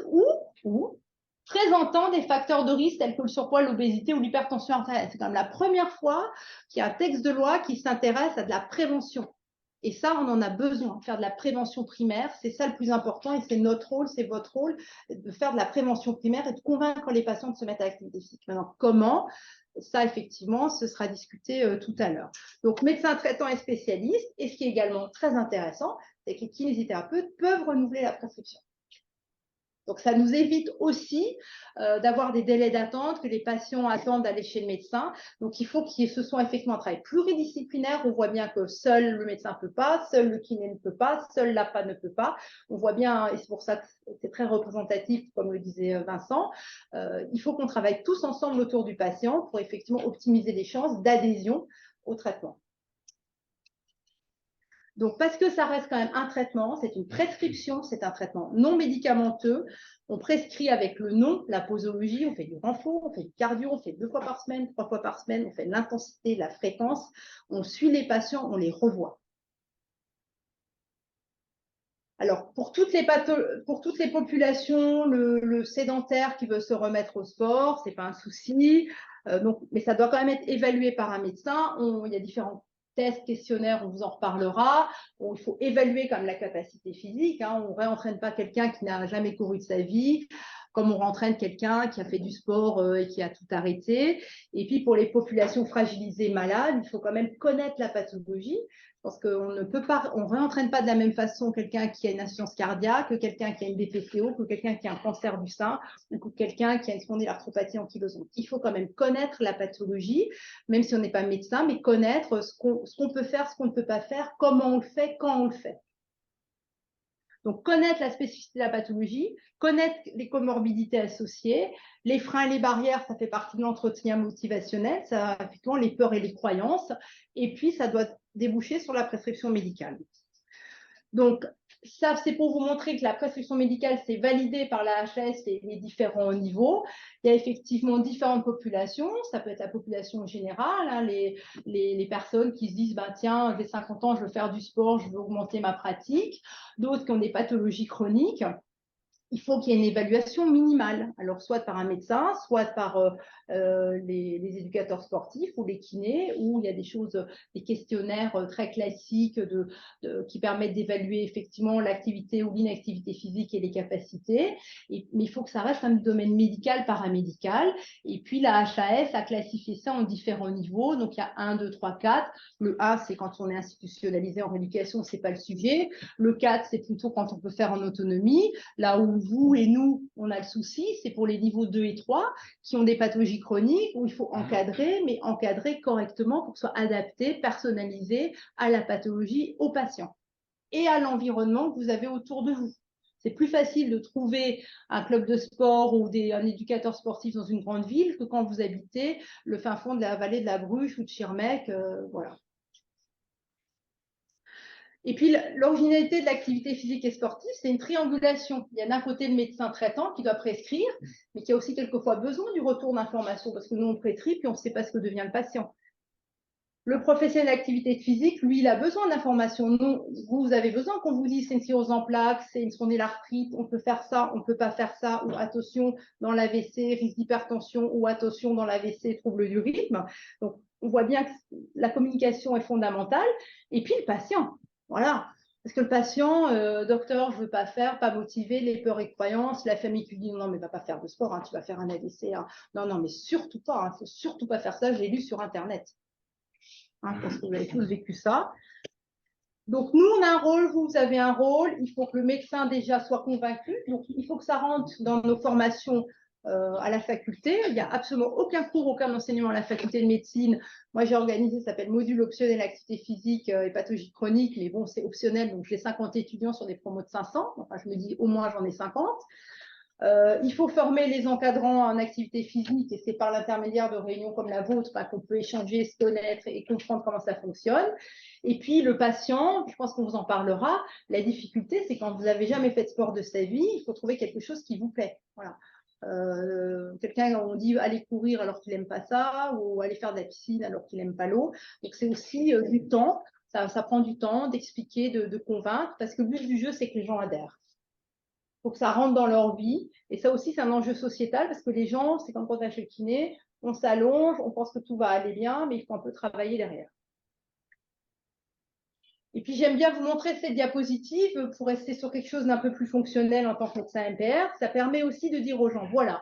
ou présentant des facteurs de risque tels que le surpoids, l'obésité ou l'hypertension artérielle. C'est quand même la première fois qu'il y a un texte de loi qui s'intéresse à de la prévention. Et ça, on en a besoin, faire de la prévention primaire, c'est ça le plus important et c'est notre rôle, c'est votre rôle de faire de la prévention primaire et de convaincre les patients de se mettre à l'activité physique. Maintenant, comment? Ça, effectivement, ce sera discuté tout à l'heure. Donc, médecins traitants et spécialistes, et ce qui est également très intéressant, c'est que les kinésithérapeutes peuvent renouveler la prescription. Donc, ça nous évite aussi d'avoir des délais d'attente, que les patients attendent d'aller chez le médecin. Donc, il faut que ce soit effectivement un travail pluridisciplinaire. On voit bien que seul le médecin ne peut pas, seul le kiné ne peut pas, seul l'APA ne peut pas. On voit bien, et c'est pour ça que c'est très représentatif, comme le disait Vincent, il faut qu'on travaille tous ensemble autour du patient pour effectivement optimiser les chances d'adhésion au traitement. Donc, parce que ça reste quand même un traitement, c'est une prescription, c'est un traitement non médicamenteux. On prescrit avec le nom, la posologie, on fait du renfort, on fait du cardio, on fait 2 fois par semaine, 3 fois par semaine, on fait l'intensité, la fréquence, on suit les patients, on les revoit. Alors, pour toutes les populations, le sédentaire qui veut se remettre au sport, ce n'est pas un souci, mais ça doit quand même être évalué par un médecin. Il y a différents tests, questionnaires, on vous en reparlera. Bon, il faut évaluer quand même la capacité physique. On ne réentraîne pas quelqu'un qui n'a jamais couru de sa vie, comme on rentraîne quelqu'un qui a fait du sport et qui a tout arrêté. Et puis, pour les populations fragilisées, malades, il faut quand même connaître la pathologie. Parce qu'on ne peut pas, on réentraîne pas de la même façon quelqu'un qui a une insuffisance cardiaque, que quelqu'un qui a une BPCO, que quelqu'un qui a un cancer du sein, ou que quelqu'un qui a une spondylarthropathie ankylosante. Il faut quand même connaître la pathologie, même si on n'est pas médecin, mais connaître ce qu'on peut faire, ce qu'on ne peut pas faire, comment on le fait, quand on le fait. Donc, connaître la spécificité de la pathologie, connaître les comorbidités associées, les freins et les barrières, ça fait partie de l'entretien motivationnel, ça, effectivement, les peurs et les croyances, et puis ça doit déboucher sur la prescription médicale. Donc, ça, c'est pour vous montrer que la prescription médicale, c'est validé par la HAS et les différents niveaux. Il y a effectivement différentes populations. Ça peut être la population générale, les personnes qui se disent, tiens, j'ai 50 ans, je veux faire du sport, je veux augmenter ma pratique. D'autres qui ont des pathologies chroniques. Il faut qu'il y ait une évaluation minimale, alors soit par un médecin, soit par les éducateurs sportifs ou les kinés, où il y a des choses, des questionnaires très classiques qui permettent d'évaluer effectivement l'activité ou l'inactivité physique et les capacités. Mais il faut que ça reste un domaine médical, paramédical. Et puis la HAS a classifié ça en différents niveaux. Donc il y a 1, 2, 3, 4. Le A, c'est quand on est institutionnalisé en rééducation, c'est pas le sujet. Le 4, c'est plutôt quand on peut faire en autonomie. Là où vous et nous, on a le souci, c'est pour les niveaux 2 et 3 qui ont des pathologies chroniques où il faut encadrer, mais encadrer correctement pour que ce soit adapté, personnalisé à la pathologie, au patient et à l'environnement que vous avez autour de vous. C'est plus facile de trouver un club de sport ou un éducateur sportif dans une grande ville que quand vous habitez le fin fond de la vallée de la Bruche ou de Schirmeck. Voilà. Et puis, l'originalité de l'activité physique et sportive, c'est une triangulation. Il y a d'un côté le médecin traitant qui doit prescrire, mais qui a aussi quelquefois besoin du retour d'information, parce que nous, on prescrit, puis on ne sait pas ce que devient le patient. Le professionnel d'activité physique, lui, il a besoin d'informations. Vous avez besoin qu'on vous dise c'est une cirrhose en plaques, c'est une spondylarthrite, on peut faire ça, on ne peut pas faire ça, ou attention dans l'AVC, risque d'hypertension, ou attention dans l'AVC, trouble du rythme. Donc, on voit bien que la communication est fondamentale. Et puis, le patient, voilà. Parce que le patient, docteur, je ne veux pas faire, pas motivé, les peurs et croyances, la famille qui dit non, mais va pas faire de sport, hein, tu vas faire un AVC. Hein. Non, non, mais surtout pas, il ne faut surtout pas faire ça, j'ai lu sur Internet. Parce que vous avez tous vécu ça. Donc, nous, on a un rôle, vous avez un rôle. Il faut que le médecin déjà soit convaincu. Donc, il faut que ça rentre dans nos formations à la faculté. Il n'y a absolument aucun cours, aucun enseignement à la faculté de médecine. Moi, j'ai organisé, ça s'appelle module optionnel activité physique et pathologie chronique. Mais bon, c'est optionnel. Donc, j'ai 50 étudiants sur des promos de 500. Enfin, je me dis, au moins, j'en ai 50. Il faut former les encadrants en activité physique et c'est par l'intermédiaire de réunions comme la vôtre qu'on peut échanger, se connaître et comprendre comment ça fonctionne. Et puis le patient, je pense qu'on vous en parlera, la difficulté c'est quand vous n'avez jamais fait de sport de sa vie, il faut trouver quelque chose qui vous plaît. Voilà. Quelqu'un, on dit aller courir alors qu'il n'aime pas ça ou aller faire de la piscine alors qu'il n'aime pas l'eau. Donc c'est aussi du temps, ça prend du temps d'expliquer, de convaincre parce que le but du jeu c'est que les gens adhèrent. Il faut que ça rentre dans leur vie. Et ça aussi, c'est un enjeu sociétal parce que les gens, c'est comme quand on va chez le kiné, on s'allonge, on pense que tout va aller bien, mais il faut un peu travailler derrière. Et puis, j'aime bien vous montrer cette diapositive pour rester sur quelque chose d'un peu plus fonctionnel en tant que médecin MPR. Ça permet aussi de dire aux gens, voilà,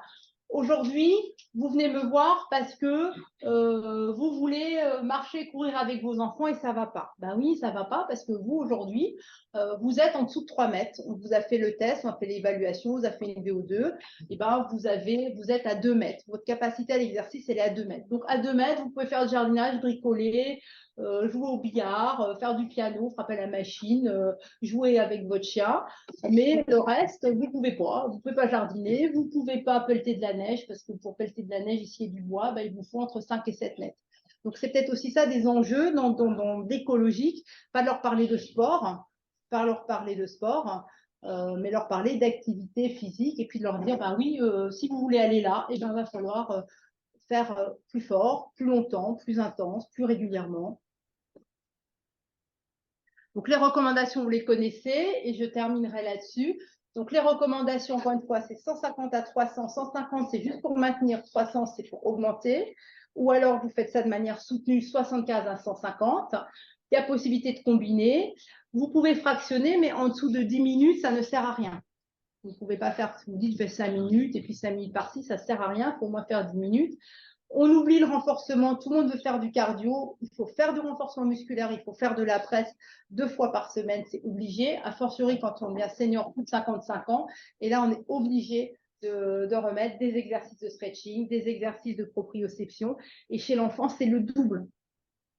aujourd'hui, vous venez me voir parce que vous voulez marcher, courir avec vos enfants et ça ne va pas. Ben oui, ça ne va pas parce que vous, aujourd'hui, vous êtes en dessous de 3 mètres. On vous a fait le test, on a fait l'évaluation, on vous a fait une VO2. Et ben, vous êtes à 2 mètres. Votre capacité à l'exercice, elle est à 2 mètres. Donc, à 2 mètres, vous pouvez faire du jardinage, bricoler, jouer au billard, faire du piano, frapper à la machine, jouer avec votre chien. Mais le reste, vous ne pouvez pas. Vous ne pouvez pas jardiner, vous ne pouvez pas pelleter de la neige, parce que pour pelleter de la neige, ici, et du bois, ben, il vous faut entre 5 et 7 mètres. Donc, c'est peut-être aussi ça des enjeux d'écologique, pas de leur parler de sport, mais leur parler d'activité physique et puis de leur dire, ben oui, si vous voulez aller là, il va falloir faire plus fort, plus longtemps, plus intense, plus régulièrement. Donc, les recommandations, vous les connaissez et je terminerai là-dessus. Donc, les recommandations, encore une fois, c'est 150 à 300. 150, c'est juste pour maintenir. 300, c'est pour augmenter. Ou alors, vous faites ça de manière soutenue, 75 à 150. Il y a possibilité de combiner. Vous pouvez fractionner, mais en dessous de 10 minutes, ça ne sert à rien. Vous ne pouvez pas faire, vous dites, je fais 5 minutes et puis 5 minutes par-ci, ça ne sert à rien. Il faut au moins faire 10 minutes. On oublie le renforcement, tout le monde veut faire du cardio, il faut faire du renforcement musculaire, il faut faire de la presse 2 fois par semaine, c'est obligé, a fortiori quand on devient senior plus de 55 ans, et là on est obligé de remettre des exercices de stretching, des exercices de proprioception, et chez l'enfant c'est le double.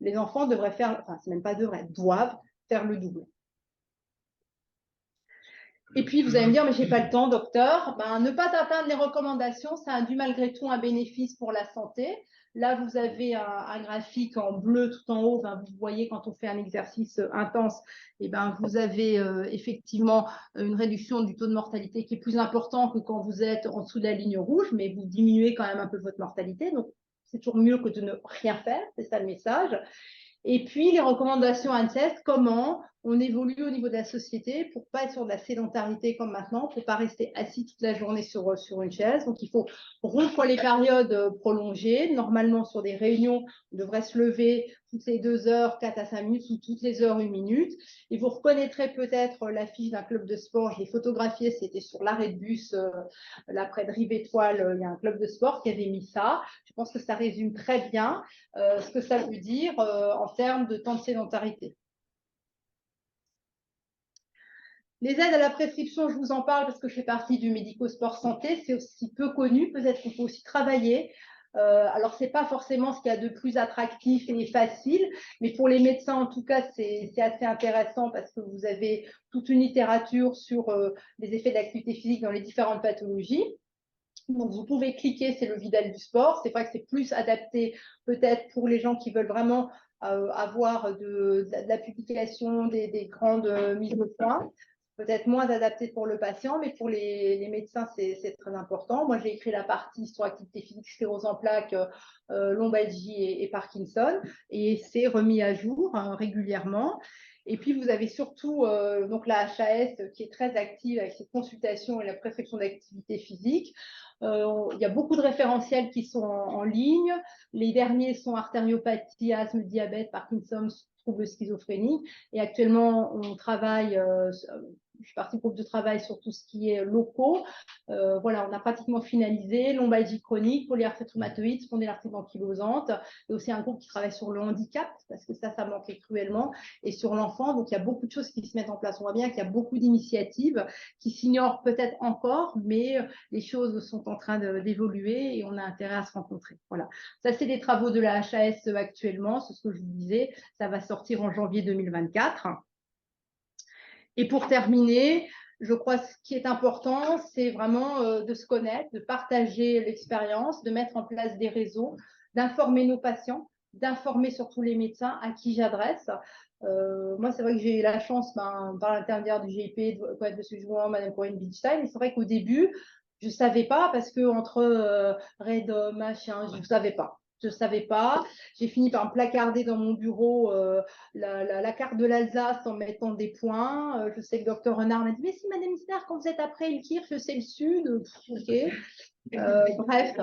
Les enfants devraient faire, enfin c'est même pas devraient, doivent faire le double. Et puis, vous allez me dire, mais je n'ai pas le temps, docteur. Ben, ne pas atteindre les recommandations, ça induit malgré tout un bénéfice pour la santé. Là, vous avez un graphique en bleu tout en haut. Ben, vous voyez, quand on fait un exercice intense, et ben, vous avez effectivement une réduction du taux de mortalité qui est plus important que quand vous êtes en dessous de la ligne rouge, mais vous diminuez quand même un peu votre mortalité. Donc, c'est toujours mieux que de ne rien faire. C'est ça le message. Et puis, les recommandations ANSES, comment on évolue au niveau de la société pour ne pas être sur de la sédentarité comme maintenant, pour ne pas rester assis toute la journée sur une chaise. Donc, il faut rompre les périodes prolongées. Normalement, sur des réunions, on devrait se lever toutes les 2 heures, 4 à 5 minutes, ou toutes les heures, 1 minute. Et vous reconnaîtrez peut-être l'affiche d'un club de sport. Je l'ai photographié, c'était sur l'arrêt de bus, là près de Rive-Étoile, il y a un club de sport qui avait mis ça. Je pense que ça résume très bien ce que ça veut dire en termes de temps de sédentarité. Les aides à la prescription, je vous en parle parce que je fais partie du médico-sport santé, c'est aussi peu connu, peut-être qu'il faut aussi travailler. Alors, ce n'est pas forcément ce qu'il y a de plus attractif et facile, mais pour les médecins, en tout cas, c'est assez intéressant parce que vous avez toute une littérature sur les effets de l'activité physique dans les différentes pathologies. Donc, vous pouvez cliquer, c'est le Vidal du sport. C'est vrai que c'est plus adapté peut-être pour les gens qui veulent vraiment avoir de la publication des grandes mises au point. Peut-être moins adapté pour le patient, mais pour les médecins, c'est très important. Moi, j'ai écrit la partie sur activité physique, sclérose en plaques, lombalgie et Parkinson, et c'est remis à jour régulièrement. Et puis, vous avez surtout donc la HAS qui est très active avec ses consultations et la prescription d'activité physique. Il y a beaucoup de référentiels qui sont en ligne. Les derniers sont artériopathie, asthme, diabète, Parkinson, troubles schizophréniques. Et actuellement, on travaille je suis partie du groupe de travail sur tout ce qui est locaux. Voilà, on a pratiquement finalisé lombalgie chronique, polyarthrite rhumatoïde, spondylarthrite ankylosante, et aussi un groupe qui travaille sur le handicap, parce que ça manquait cruellement, et sur l'enfant. Donc, il y a beaucoup de choses qui se mettent en place. On voit bien qu'il y a beaucoup d'initiatives qui s'ignorent peut-être encore, mais les choses sont en train d'évoluer et on a intérêt à se rencontrer. Voilà. Ça, c'est des travaux de la HAS actuellement. C'est ce que je vous disais. Ça va sortir en janvier 2024. Et pour terminer, je crois que ce qui est important, c'est vraiment de se connaître, de partager l'expérience, de mettre en place des réseaux, d'informer nos patients, d'informer surtout les médecins à qui j'adresse. Moi, c'est vrai que j'ai eu la chance, par l'intermédiaire du GIP, de connaître M. Jouan, Mme Corinne Bichstein. Et c'est vrai qu'au début, je ne savais pas parce que entre Redom, machin, je ne savais pas. Je ne savais pas. J'ai fini par me placarder dans mon bureau la carte de l'Alsace en mettant des points. Je sais que Dr Renard m'a dit, mais si, Madame Isner, quand vous êtes après le Kirch, c'est le sud. Ok. Bref.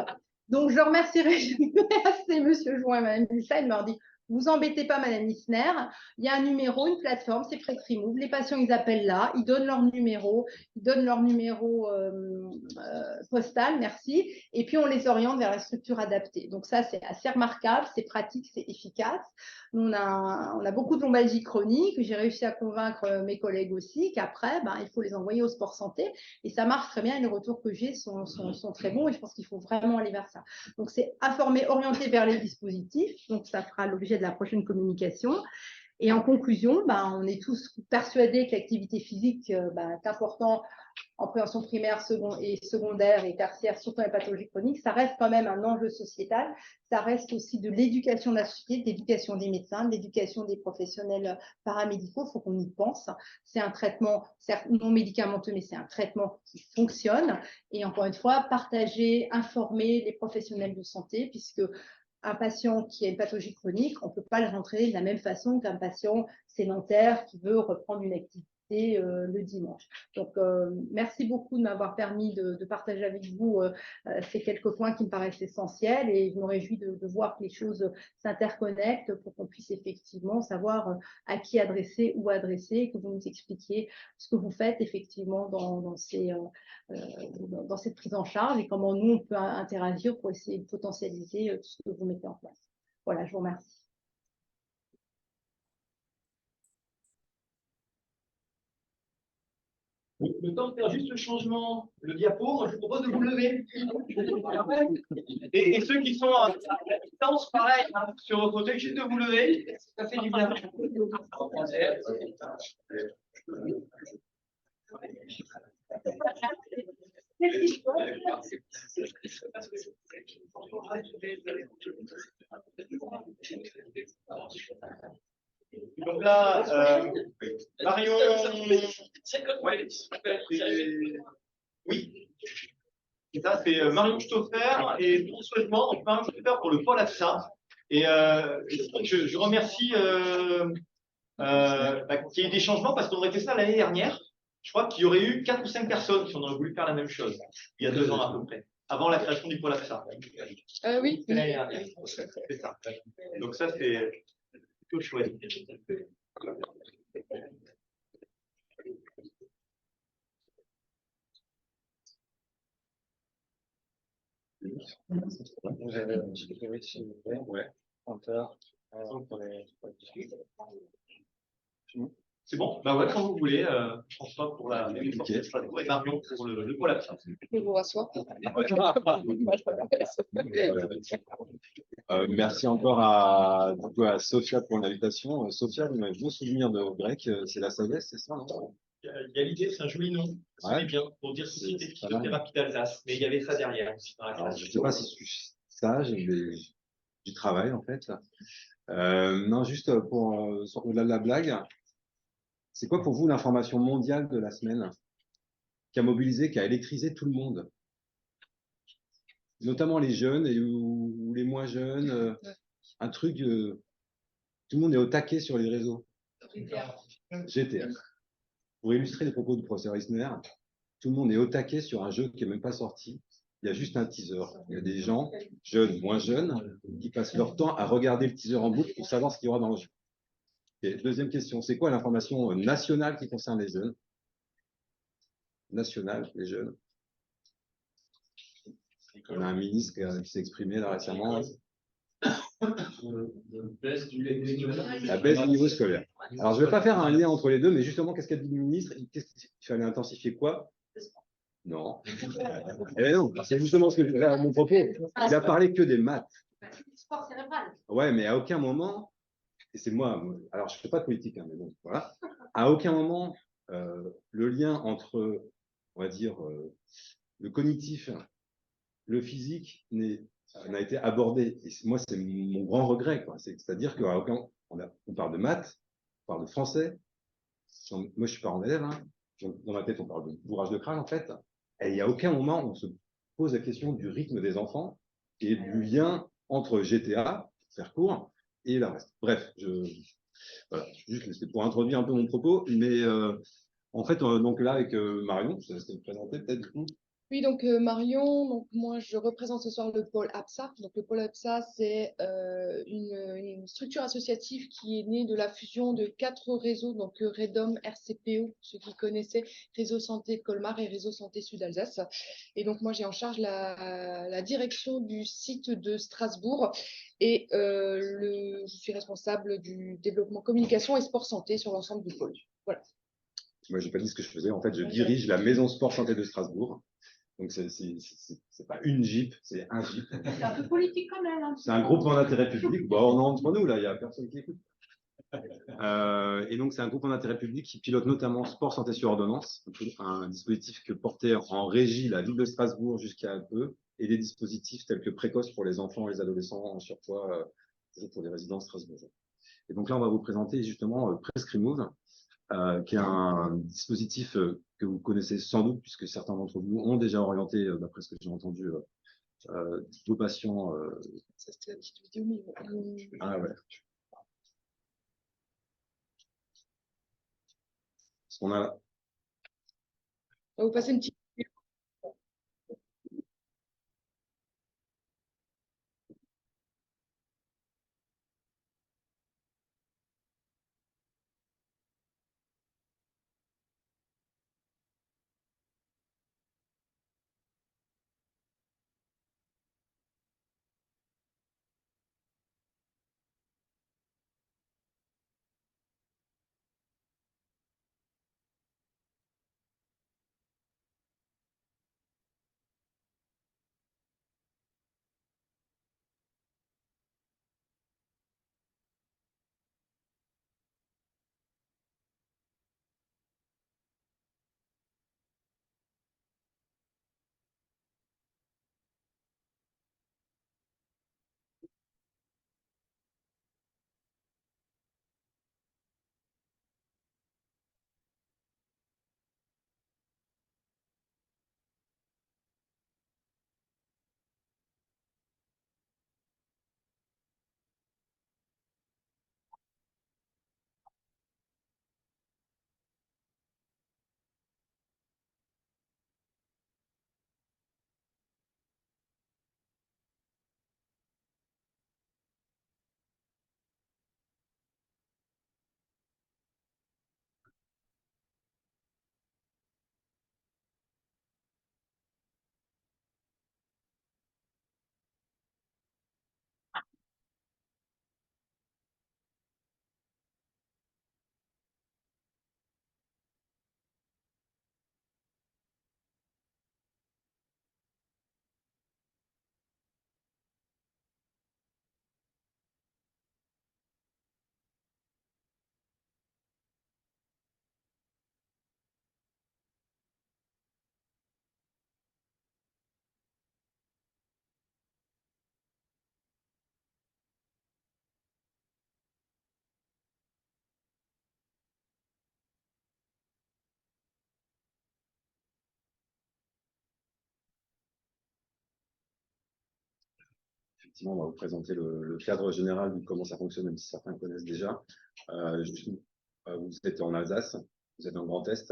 Donc, je remercierai assez Monsieur Jouin et Madame Isner. Il m'a dit, vous embêtez pas, Madame Isner. Il y a un numéro, une plateforme, c'est PressRemove. Les patients, ils appellent là, ils donnent leur numéro, postal, merci. Et puis, on les oriente vers la structure adaptée. Donc, ça, c'est assez remarquable, c'est pratique, c'est efficace. On a beaucoup de lombalgie chronique. J'ai réussi à convaincre mes collègues aussi qu'après, il faut les envoyer au sport santé. Et ça marche très bien. Et les retours que j'ai sont très bons. Et je pense qu'il faut vraiment aller vers ça. Donc, c'est informer, orienter vers les dispositifs. Donc, ça fera l'objet de la prochaine communication. Et en conclusion, on est tous persuadés que l'activité physique est important en prévention primaire et secondaire et tertiaire, surtout dans les pathologies chroniques. Ça reste quand même un enjeu sociétal. Ça reste aussi de l'éducation de la société, de l'éducation des médecins, de l'éducation des professionnels paramédicaux. Il faut qu'on y pense. C'est un traitement, certes non médicamenteux, mais c'est un traitement qui fonctionne. Et encore une fois, partager, informer les professionnels de santé, puisque un patient qui a une pathologie chronique, on ne peut pas le rentrer de la même façon qu'un patient sédentaire qui veut reprendre une activité le dimanche. Donc, merci beaucoup de m'avoir permis de partager avec vous ces quelques points qui me paraissent essentiels et je me réjouis de voir que les choses s'interconnectent pour qu'on puisse effectivement savoir à qui adresser, où adresser, que vous nous expliquiez ce que vous faites effectivement dans cette prise en charge et comment nous, on peut interagir pour essayer de potentialiser tout ce que vous mettez en place. Voilà, je vous remercie. Le temps de faire juste le changement, le diapo, moi je vous propose de vous lever. Et ceux qui sont à distance, pareil, sur votre côté, juste de vous lever. Ça fait du bien. Donc là, Marion, oui, ça c'est Marion Stoffer et François Jouan, donc Marion Stoffer pour le pôle AXA. Et je remercie qu'il y ait eu des changements parce qu'on aurait fait ça l'année dernière. Je crois qu'il y aurait eu 4 ou 5 personnes qui auraient voulu faire la même chose, il y a 2 ans à peu près, avant la création du pôle AXA. Oui. L'année dernière. C'est ça. Donc ça c'est plutôt chouette. Vous avez un petit peu s'il vous plaît. Ouais. C'est bon? Bah ouais, quand vous voulez, François pour la et Marion pour le pôle AXA. Je vous rassois. Merci encore à Sophia pour l'invitation. Sophia, vous m'avez bon souvenir de grec, c'est la sagesse, c'est ça, non? Il y a l'idée, c'est un joli nom, c'est bien, pour dire Société de physiothérapie d'Alsace, mais il y avait ça derrière aussi. Alors, je ne sais pas si je suis sage, mais j'y travaille en fait. Non, juste pour au-delà de la blague, c'est quoi pour vous l'information mondiale de la semaine qui a mobilisé, qui a électrisé tout le monde, notamment les jeunes ou les moins jeunes, un truc, tout le monde est au taquet sur les réseaux. GTA. Pour illustrer les propos du professeur Eisner, tout le monde est au taquet sur un jeu qui est même pas sorti. Il y a juste un teaser. Il y a des gens, jeunes, moins jeunes, qui passent leur temps à regarder le teaser en boucle pour savoir ce qu'il y aura dans le jeu. Et deuxième question, c'est quoi l'information nationale qui concerne les jeunes? Nationale, les jeunes. On a un ministre qui s'est exprimé là récemment. La baisse du niveau scolaire. Alors, je ne vais pas faire un lien entre les deux, mais justement, qu'est-ce qu'a dit le ministre? Qu'est-ce qu'il fallait intensifier quoi? Non. Eh non, c'est justement ce que mon propos. Il a parlé que des maths. Sport cérébral. Ouais, mais à aucun moment, et c'est moi, alors je ne fais pas de politique, hein, mais bon, voilà. À aucun moment, le lien entre, on va dire, le cognitif, le physique n'a été abordé. Et moi, c'est mon grand regret, quoi. C'est-à-dire qu'à aucun, on parle de maths, on parle de français. Moi, je suis parent d'élève, hein. Dans ma tête, on parle de bourrage de crâne, en fait. Et il n'y a aucun moment où on se pose la question du rythme des enfants et du lien entre GTA, faire court, et la reste. Bref, voilà, juste c'était pour introduire un peu mon propos, mais en fait, donc là, avec Marion, je vais te présenter peut-être du coup. Oui, donc Marion, donc moi je représente ce soir le pôle APSA. Donc le pôle APSA, c'est une structure associative qui est née de la fusion de 4 réseaux, donc REDOM, RCPO, ceux qui connaissaient, Réseau Santé de Colmar et Réseau Santé Sud-Alsace. Et donc moi j'ai en charge la direction du site de Strasbourg et je suis responsable du développement communication et sport santé sur l'ensemble du pôle. Voilà. Moi, j'ai pas dit ce que je faisais. En fait, je dirige la maison sport santé de Strasbourg. Donc, c'est pas une Jeep, c'est un Jeep. C'est un peu politique quand même. Hein. C'est un groupement d'intérêt public. Bon, on est entre nous, là, il y a personne qui écoute. Et donc, c'est un groupement d'intérêt public qui pilote notamment Sport Santé sur ordonnance, un dispositif que portait en régie la ville de Strasbourg jusqu'à peu, et des dispositifs tels que Précoce pour les enfants et les adolescents en surpoids, toujours pour des résidents strasbourgeois. Et donc là, on va vous présenter justement Prescrimove, qui est un dispositif que vous connaissez sans doute, puisque certains d'entre vous ont déjà orienté, d'après ce que j'ai entendu, vos patients. Ça, c'était la petite vidéo, mais Ah ouais. Parce qu'on a on va vous passer une petite. effectivement, on va vous présenter le cadre général de comment ça fonctionne, même si certains connaissent déjà. Vous êtes en Alsace, vous êtes en Grand Est.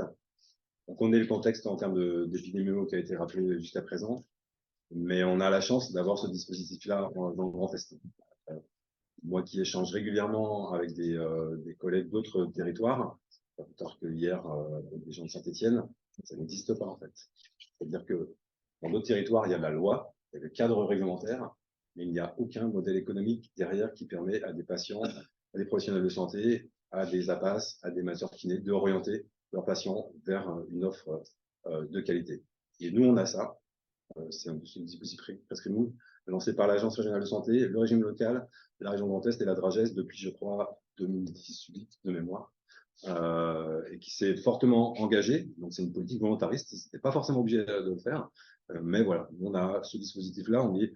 On connaît le contexte en termes d'épidémie qui a été rappelé jusqu'à présent, mais on a la chance d'avoir ce dispositif-là dans le Grand Est. Moi qui échange régulièrement avec des collègues d'autres territoires, pas plus tard que hier avec des gens de Saint-Étienne, ça n'existe pas en fait. C'est-à-dire que dans d'autres territoires, il y a la loi, il y a le cadre réglementaire, mais il n'y a aucun modèle économique derrière qui permet à des patients, à des professionnels de santé, à des APAS, à des masseurs kinés d'orienter leurs patients vers une offre de qualité. Et nous, on a ça. C'est un dispositif PrescriMove lancé par l'Agence régionale de santé, le régime local, la région Grand Est et la Dragès depuis, je crois, 2018 de mémoire, et qui s'est fortement engagé. Donc, c'est une politique volontariste. Ils n'étaient pas forcément obligés de le faire, mais voilà, on a ce dispositif-là. On est,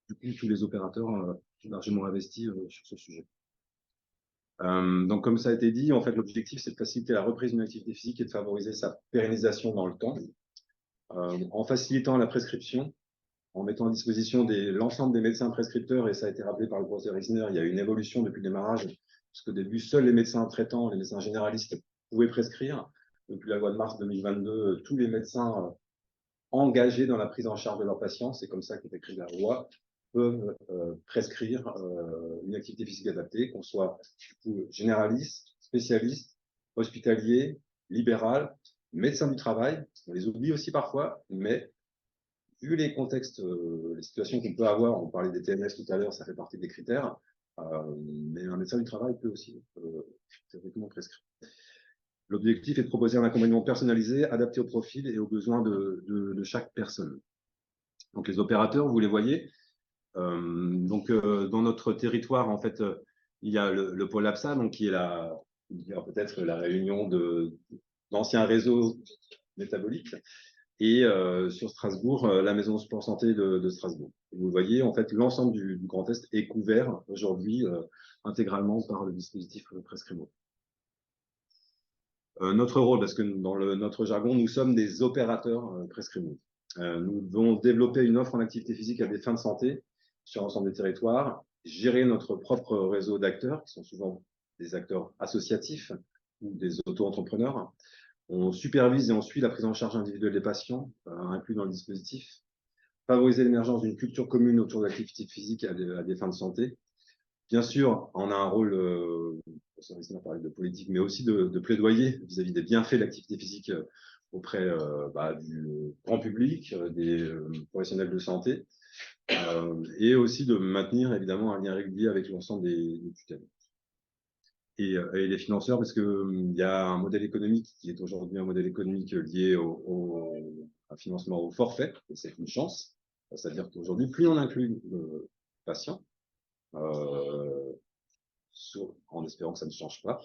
du coup, tous les opérateurs largement investis sur ce sujet. Donc, comme ça a été dit, en fait, l'objectif, c'est de faciliter la reprise d'une activité physique et de favoriser sa pérennisation dans le temps, en facilitant la prescription, en mettant à disposition l'ensemble des médecins prescripteurs, et ça a été rappelé par le professeur Isner, il y a eu une évolution depuis le démarrage, puisqu'au début, seuls les médecins traitants, les médecins généralistes pouvaient prescrire. Depuis la loi de mars 2022, tous les médecins engagés dans la prise en charge de leurs patients, c'est comme ça qu'est écrit la loi, peuvent prescrire une activité physique adaptée, qu'on soit du coup généraliste, spécialiste, hospitalier, libéral, médecin du travail. On les oublie aussi parfois, mais vu les contextes, les situations qu'on peut avoir, on parlait des TMS tout à l'heure, ça fait partie des critères, mais un médecin du travail peut aussi théoriquement prescrire. L'objectif est de proposer un accompagnement personnalisé, adapté au profil et aux besoins de chaque personne. Donc les opérateurs, vous les voyez. Dans notre territoire, en fait, il y a le pôle APSA, donc qui est peut-être la réunion d'anciens réseaux métaboliques. Et sur Strasbourg, la maison sport santé de Strasbourg. Vous voyez, en fait, l'ensemble du Grand Est est couvert aujourd'hui intégralement par le dispositif PrescriMove. Notre rôle, parce que dans notre jargon, nous sommes des opérateurs PrescriMove. Nous devons développer une offre en activité physique à des fins de santé sur l'ensemble des territoires, gérer notre propre réseau d'acteurs, qui sont souvent des acteurs associatifs ou des auto-entrepreneurs. On supervise et on suit la prise en charge individuelle des patients, inclus dans le dispositif. Favoriser l'émergence d'une culture commune autour de l'activité physique à des fins de santé. Bien sûr, on a un rôle, on parler de politique, mais aussi de plaidoyer vis-à-vis des bienfaits de l'activité physique auprès du grand public, des professionnels de santé, et aussi de maintenir évidemment un lien régulier avec l'ensemble des tutelles. Et les financeurs, parce qu'il y a un modèle économique qui est aujourd'hui un modèle économique lié au financement au forfait, et c'est une chance. C'est-à-dire qu'aujourd'hui, plus on inclut le patient, en espérant que ça ne change pas,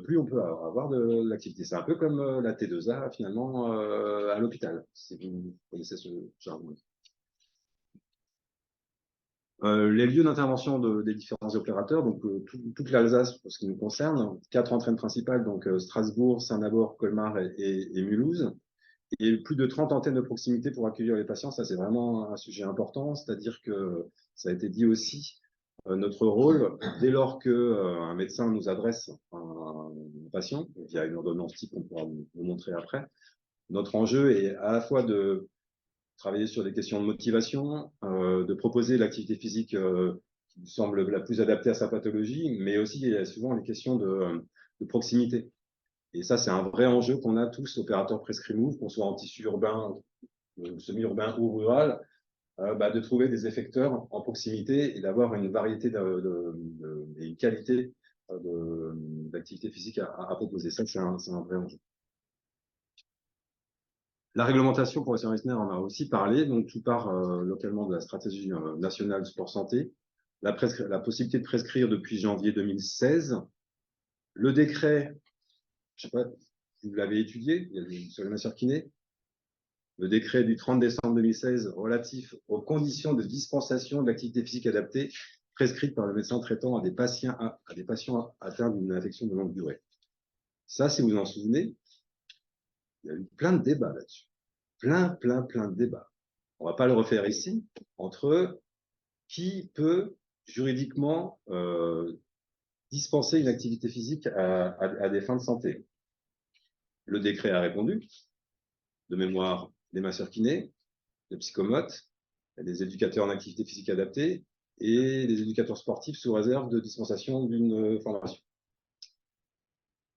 plus on peut avoir de l'activité. C'est un peu comme la T2A finalement à l'hôpital, si vous connaissez ce jargon. Les lieux d'intervention des différents opérateurs, donc toute l'Alsace pour ce qui nous concerne, 4 antennes principales, donc Strasbourg, Saint-Nabord, Colmar et Mulhouse, et plus de 30 antennes de proximité pour accueillir les patients. Ça, c'est vraiment un sujet important, c'est-à-dire que ça a été dit aussi, notre rôle, dès lors qu'un médecin nous adresse un patient, via une ordonnance type qu'on pourra vous montrer après, notre enjeu est à la fois de travailler sur des questions de motivation, de proposer l'activité physique qui nous semble la plus adaptée à sa pathologie, mais aussi il y a souvent les questions de proximité. Et ça, c'est un vrai enjeu qu'on a tous, opérateurs PrescriMove, qu'on soit en tissu urbain, semi-urbain ou rural, de trouver des effecteurs en proximité et d'avoir une variété et une qualité d'activité physique à proposer. Ça, c'est un vrai enjeu. La réglementation, professeur Eisner en a aussi parlé, donc tout part localement de la stratégie nationale sport santé, la possibilité de prescrire depuis janvier 2016, le décret, je ne sais pas, vous l'avez étudié, sur les masseurs kinés, le décret du 30 décembre 2016 relatif aux conditions de dispensation de l'activité physique adaptée prescrite par le médecin traitant à des patients atteints d'une infection de longue durée. Ça, si vous vous en souvenez, il y a eu plein de débats là-dessus. Plein de débats. on ne va pas le refaire ici, entre qui peut juridiquement dispenser une activité physique à des fins de santé. Le décret a répondu, de mémoire, des masseurs kinés, des psychomotes, des éducateurs en activité physique adaptée et des éducateurs sportifs sous réserve de dispensation d'une formation.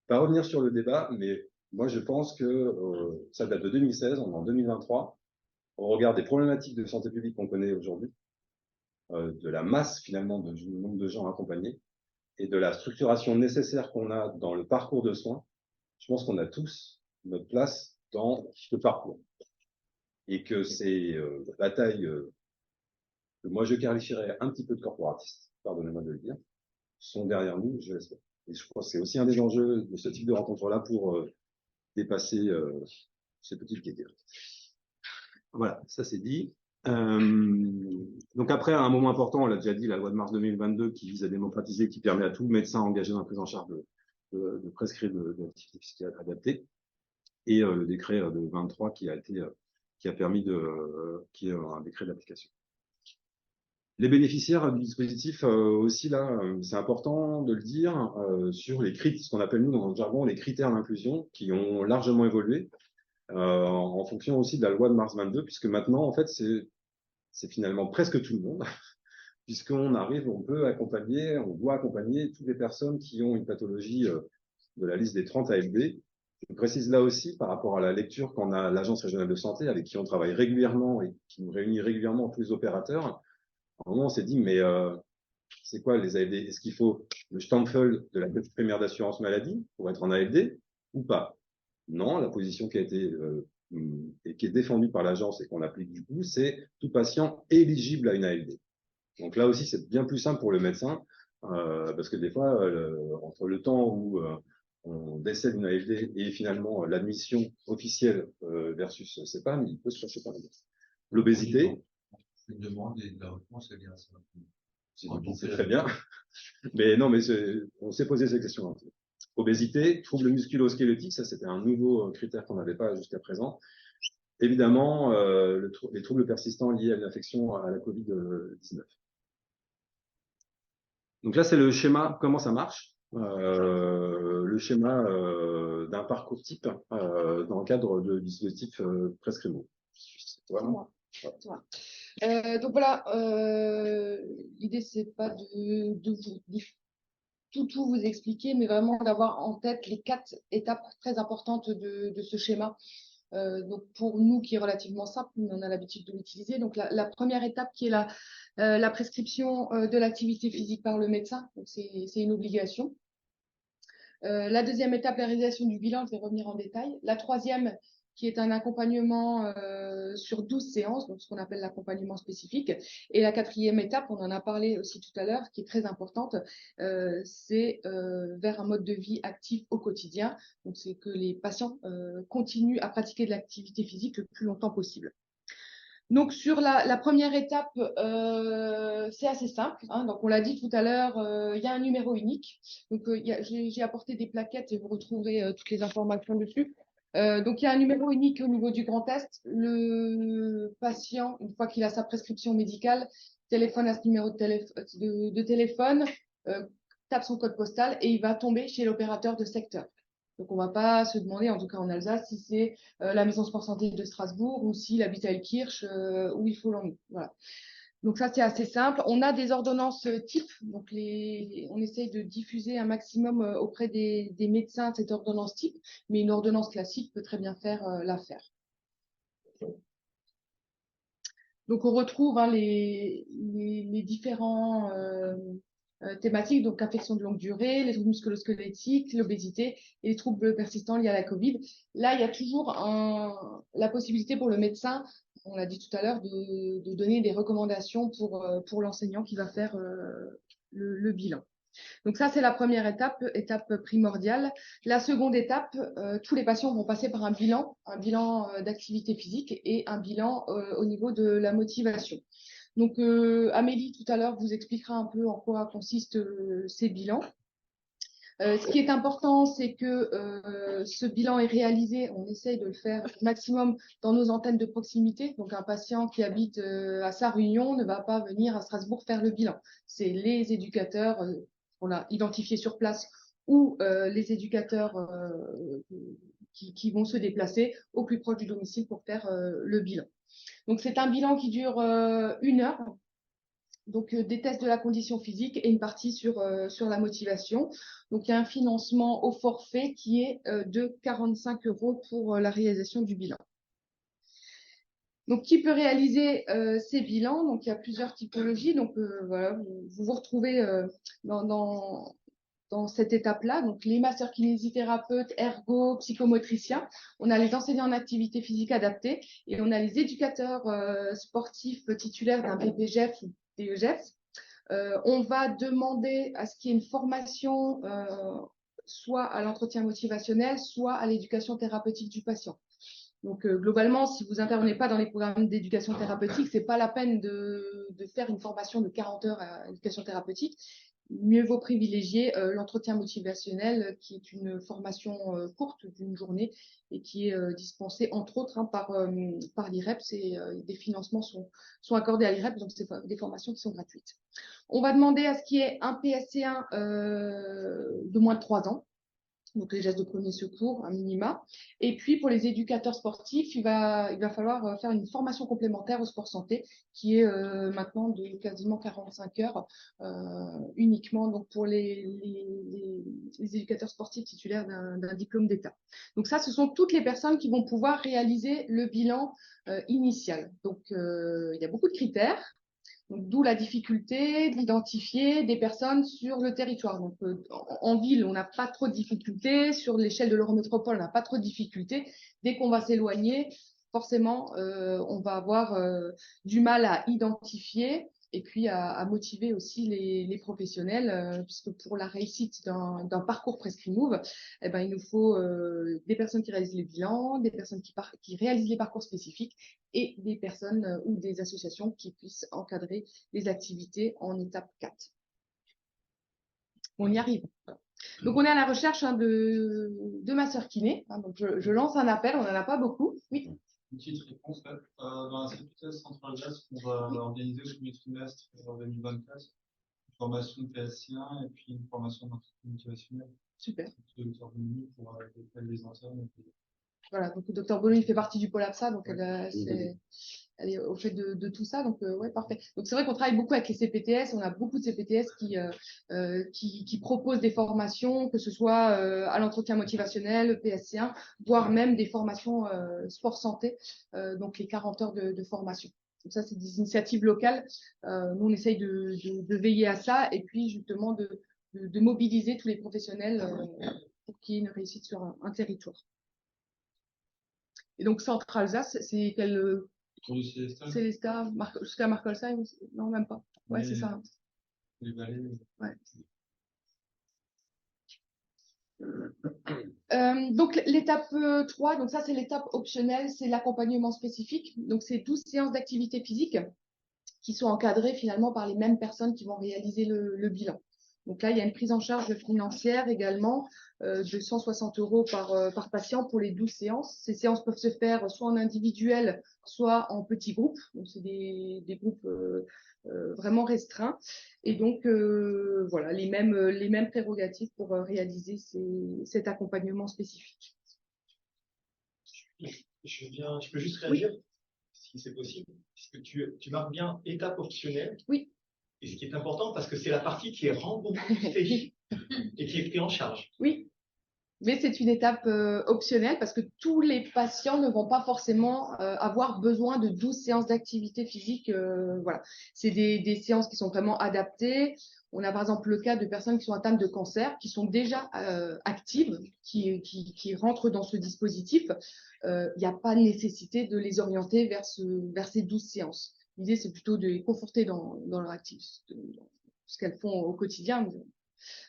Pas revenir sur le débat, mais moi je pense que ça date de 2016, on est en 2023. Au regard des problématiques de santé publique qu'on connaît aujourd'hui, de la masse finalement du nombre de gens accompagnés et de la structuration nécessaire qu'on a dans le parcours de soins, je pense qu'on a tous notre place dans ce parcours. Et que ces batailles que moi je qualifierais un petit peu de corporatistes, pardonnez-moi de le dire, sont derrière nous, je l'espère. Et je crois que c'est aussi un des enjeux de ce type de rencontre-là pour dépasser ces petites guéguerres. Voilà, ça c'est dit. Donc après, à un moment important, on l'a déjà dit, la loi de mars 2022 qui vise à démocratiser, qui permet à tout médecin engagé dans la prise en charge de prescrire de l'activité physique adaptée, et le décret de 23 qui a permis qui est un décret d'application. Les bénéficiaires du dispositif aussi là, c'est important de le dire, sur les critères, ce qu'on appelle nous dans notre jargon les critères d'inclusion, qui ont largement évolué en fonction aussi de la loi de mars 22, puisque maintenant en fait c'est finalement presque tout le monde, puisqu'on arrive, on peut accompagner, on doit accompagner toutes les personnes qui ont une pathologie de la liste des 30 ALD. Je précise là aussi, par rapport à la lecture qu'on a l'Agence régionale de santé, avec qui on travaille régulièrement et qui nous réunit régulièrement tous les opérateurs, à un moment on s'est dit, mais c'est quoi les ALD? Est-ce qu'il faut le Stampfel de la petite primaire d'assurance maladie pour être en ALD ou pas? Non, la position qui a été et qui est défendue par l'agence et qu'on applique du coup, c'est tout patient éligible à une ALD. Donc là aussi, c'est bien plus simple pour le médecin, parce que des fois, entre le temps où on décède une ALD et finalement l'admission officielle versus CEPAM, il peut se passer par exemple. L'obésité. C'est une demande et la réponse est bien ça. C'est très bien. Mais non, mais on s'est posé ces questions. Obésité, troubles musculo-squelettiques, ça c'était un nouveau critère qu'on n'avait pas jusqu'à présent. Évidemment, les troubles persistants liés à l'infection à la Covid-19. Donc là, c'est le schéma, comment ça marche. Le schéma d'un parcours type dans le cadre de dispositifs prescrimo. Voilà. Donc voilà, l'idée c'est pas de tout vous expliquer, mais vraiment d'avoir en tête les 4 étapes très importantes de ce schéma. Donc pour nous qui est relativement simple, mais on a l'habitude de l'utiliser. Donc la première étape qui est la prescription de l'activité physique par le médecin, donc c'est une obligation. La deuxième étape, la réalisation du bilan, je vais revenir en détail. La troisième, qui est un accompagnement sur 12 séances, donc ce qu'on appelle l'accompagnement spécifique. Et la quatrième étape, on en a parlé aussi tout à l'heure, qui est très importante, c'est vers un mode de vie actif au quotidien. Donc c'est que les patients continuent à pratiquer de l'activité physique le plus longtemps possible. Donc sur la première étape, c'est assez simple. Hein, donc on l'a dit tout à l'heure, il y a un numéro unique. Donc j'ai apporté des plaquettes et vous retrouverez toutes les informations dessus. Donc il y a un numéro unique au niveau du Grand Est. Le patient, une fois qu'il a sa prescription médicale, téléphone à ce numéro de téléphone, tape son code postal et il va tomber chez l'opérateur de secteur. Donc, on ne va pas se demander, en tout cas en Alsace, si c'est la Maison Sport Santé de Strasbourg ou s'il habite à Elkirch, où il faut l'emmener. Voilà. Donc, ça, c'est assez simple. On a des ordonnances types. Donc, on essaye de diffuser un maximum auprès des médecins cette ordonnance type, mais une ordonnance classique peut très bien faire l'affaire. Donc, on retrouve hein, les différents thématiques, donc affections de longue durée, les troubles musculo-squelettiques, l'obésité et les troubles persistants liés à la Covid. Là, il y a toujours la possibilité pour le médecin, on l'a dit tout à l'heure, de donner des recommandations pour l'enseignant qui va faire le bilan. Donc ça, c'est la première étape primordiale. La seconde étape, tous les patients vont passer par un bilan d'activité physique et un bilan au niveau de la motivation. Donc Amélie, tout à l'heure, vous expliquera un peu en quoi consistent ces bilans. Ce qui est important, c'est que ce bilan est réalisé, on essaye de le faire au maximum dans nos antennes de proximité. Donc, un patient qui habite à Sarre-Union ne va pas venir à Strasbourg faire le bilan. C'est les éducateurs qu'on a identifiés sur place ou les éducateurs qui vont se déplacer au plus proche du domicile pour faire le bilan. Donc, c'est un bilan qui dure 1 heure. Donc, des tests de la condition physique et une partie sur la motivation. Donc, il y a un financement au forfait qui est de 45 € pour la réalisation du bilan. Donc, qui peut réaliser ces bilans? Donc, il y a plusieurs typologies. Donc, voilà, vous vous retrouvez dans cette étape-là. Donc, les masseurs kinésithérapeutes, ergo, psychomotriciens. On a les enseignants en activité physique adaptée et on a les éducateurs sportifs titulaires d'un BPGEF ou DEGEF. On va demander à ce qu'il y ait une formation soit à l'entretien motivationnel, soit à l'éducation thérapeutique du patient. Donc, globalement, si vous intervenez pas dans les programmes d'éducation thérapeutique, c'est pas la peine de faire une formation de 40 heures à l'éducation thérapeutique. Mieux vaut privilégier l'entretien motivationnel, qui est une formation courte d'une journée et qui est dispensée entre autres par l'IREPS, et des financements sont accordés à l'IREPS, donc c'est des formations qui sont gratuites. On va demander à ce qu'il y ait un PSC1 de moins de 3 ans. Donc les gestes de premier secours, un minima. Et puis pour les éducateurs sportifs, il va falloir faire une formation complémentaire au sport santé, qui est maintenant de quasiment 45 heures uniquement, donc pour les éducateurs sportifs titulaires d'un diplôme d'État. Donc ça, ce sont toutes les personnes qui vont pouvoir réaliser le bilan initial. Donc il y a beaucoup de critères. D'où la difficulté d'identifier des personnes sur le territoire. Donc, en ville, on n'a pas trop de difficultés. Sur l'échelle de l'Eurométropole, on n'a pas trop de difficultés. Dès qu'on va s'éloigner, forcément, on va avoir du mal à identifier et puis à motiver aussi les professionnels, puisque pour la réussite d'un parcours Prescreen Move, eh ben, il nous faut des personnes qui réalisent les bilans, des personnes qui réalisent les parcours spécifiques et des personnes ou des associations qui puissent encadrer les activités en étape 4. On y arrive. Donc, on est à la recherche de masseurs kinés. Donc, je lance un appel, on n'en a pas beaucoup. Oui. Une petite réponse. Dans la CPTS Centrale Gaz, on va organiser au premier trimestre 2024 une formation de PSC1 et puis une formation d'entretien motivationnel. Super. Le docteur Bonny pour les internes. Voilà, donc le docteur Bonny fait partie du pôle APSA, donc elle est au fait de tout ça, donc ouais, parfait. Donc c'est vrai qu'on travaille beaucoup avec les CPTS, on a beaucoup de CPTS qui proposent des formations, que ce soit à l'entretien motivationnel, le PSC1, voire même des formations sport santé, donc les 40 heures de formation. Donc ça, c'est des initiatives locales. Nous, on essaye de veiller à ça et puis justement de mobiliser tous les professionnels pour qu'il y ait une réussite sur un territoire. Et donc, Centre-Alsace, c'est quel Célestat, jusqu'à Markolsheim? Non, même pas. Ouais, c'est ça. Les vallées. Ouais. Donc, l'étape 3, donc ça, c'est l'étape optionnelle, c'est l'accompagnement spécifique. Donc, c'est 12 séances d'activité physique qui sont encadrées finalement par les mêmes personnes qui vont réaliser le bilan. Donc là, il y a une prise en charge financière également de 160 € par patient pour les 12 séances. Ces séances peuvent se faire soit en individuel, soit en petits groupes. Donc, c'est des groupes vraiment restreints. Et donc, voilà, les mêmes prérogatives pour réaliser cet accompagnement spécifique. Je peux juste réagir, si c'est possible, puisque tu marques bien étape optionnelle. Oui. Et ce qui est important, parce que c'est la partie qui est remboursée et qui est prise en charge. Oui, mais c'est une étape optionnelle parce que tous les patients ne vont pas forcément avoir besoin de 12 séances d'activité physique. Voilà, c'est des séances qui sont vraiment adaptées. On a par exemple le cas de personnes qui sont atteintes de cancer, qui sont déjà actives, qui rentrent dans ce dispositif. Il n'y a pas nécessité de les orienter vers ces 12 séances. L'idée, c'est plutôt de les conforter dans leur activité, ce qu'elles font au quotidien.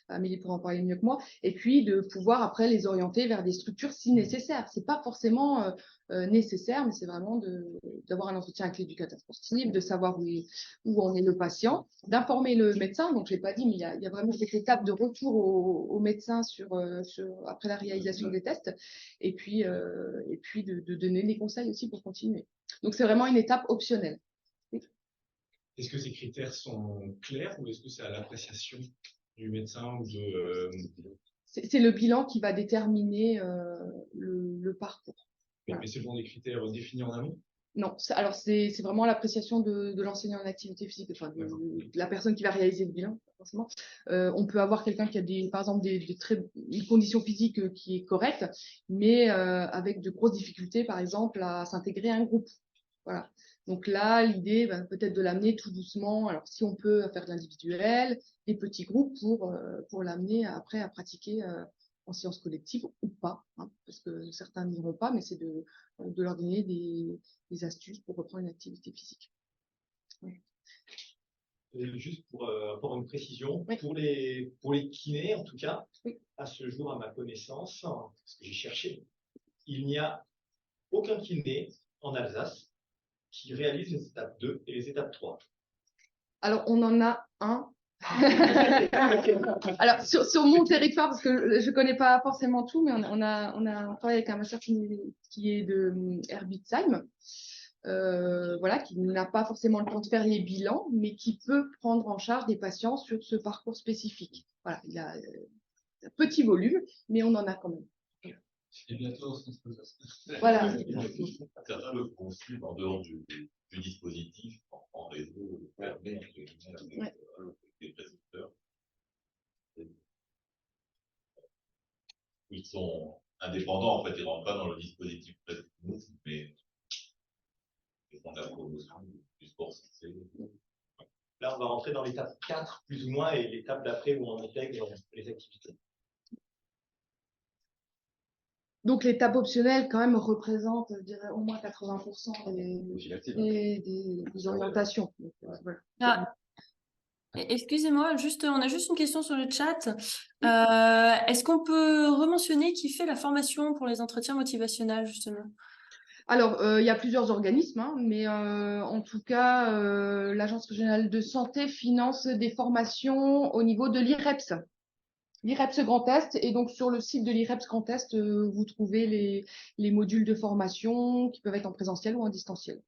Amélie pourra en parler mieux que moi, et puis de pouvoir après les orienter vers des structures si nécessaire. C'est pas forcément nécessaire, mais c'est vraiment d'avoir un entretien avec l'éducateur sportif, de savoir où en est le patient, d'informer le médecin. Donc, je l'ai pas dit, mais il y a vraiment cette étape de retour au médecin après la réalisation des tests, et puis de donner des conseils aussi pour continuer. Donc, c'est vraiment une étape optionnelle. Est-ce que ces critères sont clairs ou est-ce que c'est à l'appréciation du médecin ou de... C'est le bilan qui va déterminer le parcours. Mais c'est bon des critères définis en amont? Non, alors c'est vraiment l'appréciation de l'enseignant en activité physique, enfin de la personne qui va réaliser le bilan, forcément. On peut avoir quelqu'un qui a par exemple une condition physique qui est correcte, mais avec de grosses difficultés, par exemple, à s'intégrer à un groupe. Voilà. Donc là, l'idée, peut-être de l'amener tout doucement. Alors, si on peut faire de l'individuel, des petits groupes pour l'amener après à pratiquer en séance collective ou pas, hein, parce que certains n'iront pas, mais c'est de leur donner des astuces pour reprendre une activité physique. Ouais. Juste pour avoir une précision, oui. pour les kinés, en tout cas, oui. À ce jour, à ma connaissance, parce que j'ai cherché, il n'y a aucun kiné en Alsace qui réalise les étapes 2 et les étapes 3. Alors, on en a un. Alors, sur mon territoire, parce que je ne connais pas forcément tout, mais on travaille avec un master qui est de Herbitsheim, voilà, qui n'a pas forcément le temps de faire les bilans, mais qui peut prendre en charge des patients sur ce parcours spécifique. Voilà, il a un petit volume, mais on en a quand même. Et bientôt, voilà. Certains le font suivre en dehors du dispositif en réseau fermé avec les prescripteurs. Ils sont indépendants, en fait, ils ne rentrent pas dans le dispositif prescriptif, mais ils font de la promotion du sport sensé. Là, on va rentrer dans l'étape 4, plus ou moins, et l'étape d'après où on intègre les activités. Donc, l'étape optionnelle, quand même, représente, je dirais, au moins 80% des orientations. Donc, voilà. Ah. Excusez-moi, on a juste une question sur le chat. Est-ce qu'on peut rementionner qui fait la formation pour les entretiens motivationnels, justement? Alors, il y a plusieurs organismes, hein, mais en tout cas, l'Agence régionale de santé finance des formations au niveau de l'IREPS. L'IREPS Grand Est, et donc sur le site de l'IREPS Grand Est, vous trouvez les modules de formation qui peuvent être en présentiel ou en distanciel.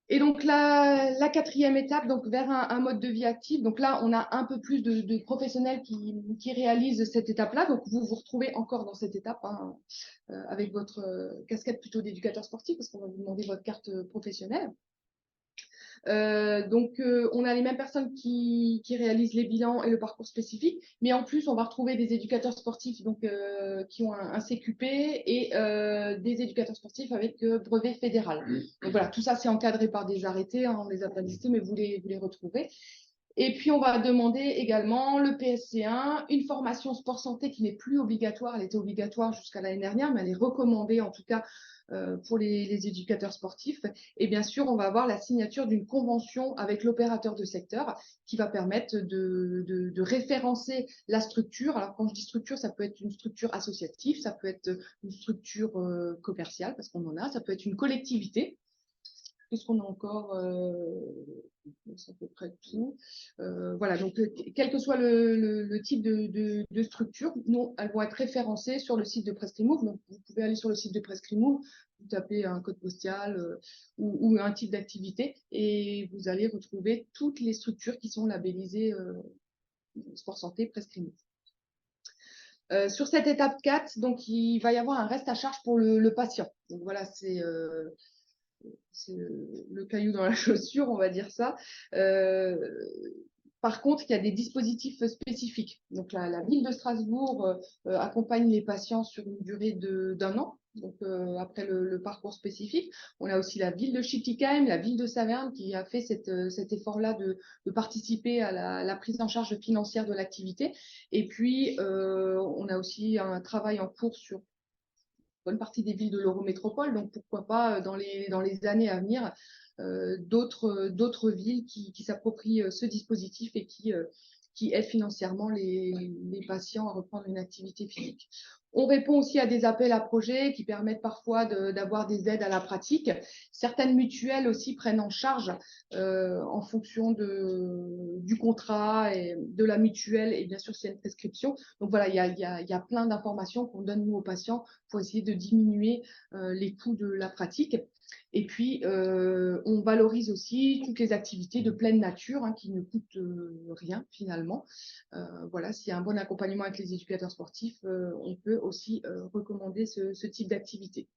Et donc la quatrième étape, donc vers un mode de vie actif. Donc là, on a un peu plus de professionnels qui réalisent cette étape-là. Donc vous vous retrouvez encore dans cette étape, hein, avec votre casquette plutôt d'éducateur sportif, parce qu'on va vous demander votre carte professionnelle. Donc, on a les mêmes personnes qui réalisent les bilans et le parcours spécifique, mais en plus, on va retrouver des éducateurs sportifs donc, qui ont un CQP et des éducateurs sportifs avec brevet fédéral. Donc voilà, tout ça, c'est encadré par des arrêtés, hein, on les a pas listés, mais vous les retrouvez. Et puis, on va demander également le PSC1, une formation sport santé qui n'est plus obligatoire. Elle était obligatoire jusqu'à l'année dernière, mais elle est recommandée en tout cas pour les éducateurs sportifs. Et bien sûr, on va avoir la signature d'une convention avec l'opérateur de secteur qui va permettre de référencer la structure. Alors, quand je dis structure, ça peut être une structure associative, ça peut être une structure commerciale, parce qu'on en a, ça peut être une collectivité. Qu'est-ce qu'on a encore c'est à peu près tout. Voilà, donc quel que soit le type de structure, nous, elles vont être référencées sur le site de Prescrimove. Donc, vous pouvez aller sur le site de Prescrimove, vous tapez un code postal ou un type d'activité et vous allez retrouver toutes les structures qui sont labellisées Sport Santé Prescrimove. Sur cette étape 4, donc, il va y avoir un reste à charge pour le patient. Donc voilà, c'est le caillou dans la chaussure, on va dire ça. Par contre, il y a des dispositifs spécifiques. Donc, la ville de Strasbourg accompagne les patients sur une durée d'un an. Donc, après le parcours spécifique, on a aussi la ville de Schiltigheim, la ville de Saverne qui a fait cet effort-là de participer à la prise en charge financière de l'activité. Et puis, on a aussi un travail en cours sur bonne partie des villes de l'Eurométropole. Donc, pourquoi pas dans les années à venir, d'autres villes qui s'approprient ce dispositif et qui aident financièrement les patients à reprendre une activité physique. On répond aussi à des appels à projets qui permettent parfois d'avoir des aides à la pratique. Certaines mutuelles aussi prennent en charge en fonction du contrat et de la mutuelle et bien sûr s'il y a une prescription. Donc voilà, il y a plein d'informations qu'on donne nous aux patients pour essayer de diminuer les coûts de la pratique. Et puis, on valorise aussi toutes les activités de pleine nature qui ne coûtent rien finalement. Voilà, s'il y a un bon accompagnement avec les éducateurs sportifs, on peut aussi recommander ce type d'activité.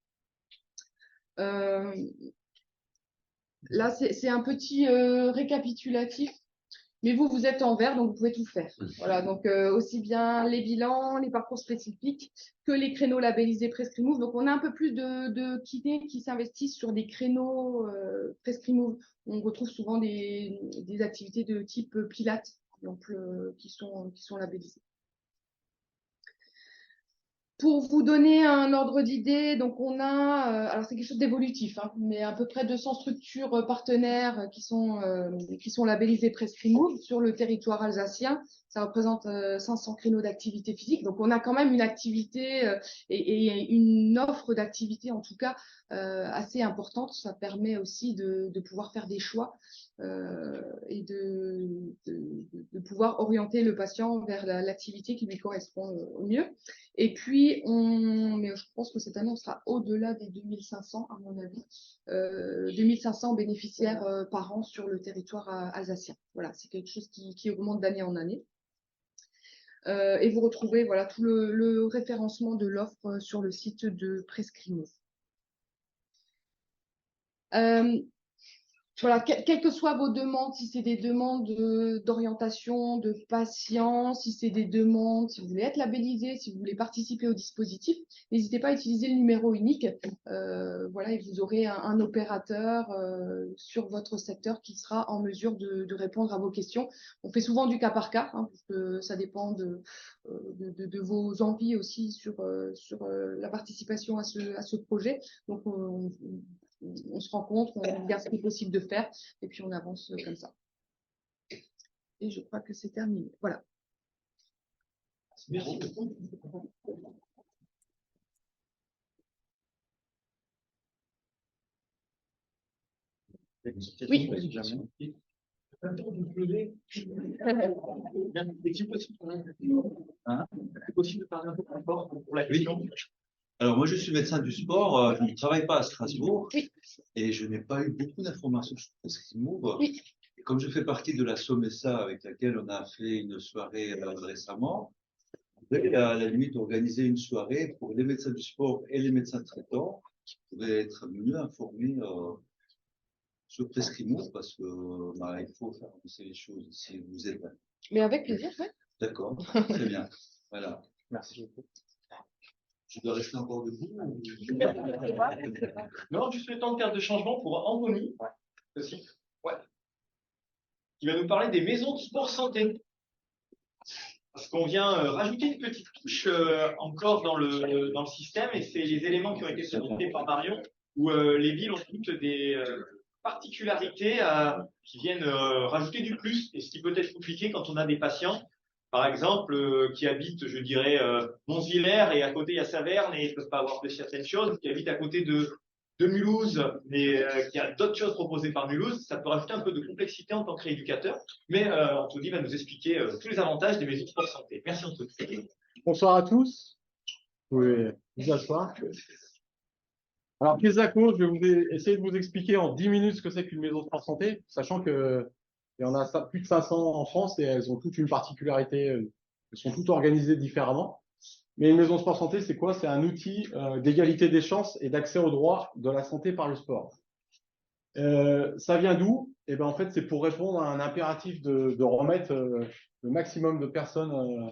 Là, c'est un petit récapitulatif. Mais vous êtes en vert, donc vous pouvez tout faire. Voilà, donc aussi bien les bilans, les parcours spécifiques que les créneaux labellisés Prescrimove. Donc on a un peu plus de kinés qui s'investissent sur des créneaux Prescrimove. On retrouve souvent des activités de type Pilates, donc, qui sont labellisées. Pour vous donner un ordre d'idée, donc on a, alors c'est quelque chose d'évolutif, mais à peu près 200 structures partenaires qui sont labellisées Prescrimove sur le territoire alsacien. Ça représente 500 créneaux d'activité physique. Donc on a quand même une activité et une offre d'activité en tout cas assez importante. Ça permet aussi de pouvoir faire des choix et de pouvoir orienter le patient vers l'activité qui lui correspond au mieux. Et puis, mais je pense que cette année, on sera au-delà des 2500, à mon avis, 2500 bénéficiaires par an sur le territoire alsacien. Voilà, c'est quelque chose qui augmente d'année en année. Et vous retrouvez voilà, tout le référencement de l'offre sur le site de Prescrimove. Voilà, quelles que soient vos demandes, si c'est des demandes d'orientation, de patients, si c'est des demandes, si vous voulez être labellisé, si vous voulez participer au dispositif, n'hésitez pas à utiliser le numéro unique. Voilà, et vous aurez un opérateur sur votre secteur qui sera en mesure de répondre à vos questions. On fait souvent du cas par cas, parce que ça dépend de vos envies aussi sur la participation à ce projet. Donc, on se rencontre, on regarde ce qui est possible de faire et puis on avance comme ça. Et je crois que c'est terminé. Voilà. Merci beaucoup. Oui. C'est possible de parler un peu plus fort pour la question? Alors, moi, je suis médecin du sport, je ne travaille pas à Strasbourg et je n'ai pas eu beaucoup d'informations sur Prescrimove. Et comme je fais partie de la SOMESA avec laquelle on a fait une soirée récemment, on pourrait à la limite organiser une soirée pour les médecins du sport et les médecins traitants qui pourraient être mieux informés sur Prescrimove parce que il faut faire avancer les choses si vous êtes là. Mais avec plaisir, oui. D'accord, très bien. Voilà. Merci beaucoup. Je dois rester encore debout Non, juste le temps de faire de changement pour Anthony. Aussi. Ouais. Qui va nous parler des maisons de sport santé. Parce qu'on vient rajouter une petite touche encore dans le système et c'est les éléments qui ont été présentés par Marion où les villes ont toutes des particularités qui viennent rajouter du plus et ce qui peut être compliqué quand on a des patients. Par exemple, qui habitent, je dirais, Montvillers et à côté il y a Saverne et ils ne peuvent pas avoir de certaines choses, qui habitent à côté de Mulhouse, mais qui a d'autres choses proposées par Mulhouse, ça peut rajouter un peu de complexité en tant que rééducateur. Mais Anthony va nous expliquer tous les avantages des maisons de sport santé. Merci Anthony. Bonsoir à tous. Vous pouvez vous asseoir. Alors, Piesacco, je vais essayer de vous expliquer en 10 minutes ce que c'est qu'une maison de sport santé, sachant que il y en a plus de 500 en France et elles ont toutes une particularité, elles sont toutes organisées différemment. Mais une maison de sport santé, c'est quoi? C'est un outil d'égalité des chances et d'accès aux droits de la santé par le sport. Ça vient d'où? Eh ben, en fait, c'est pour répondre à un impératif de remettre le maximum de personnes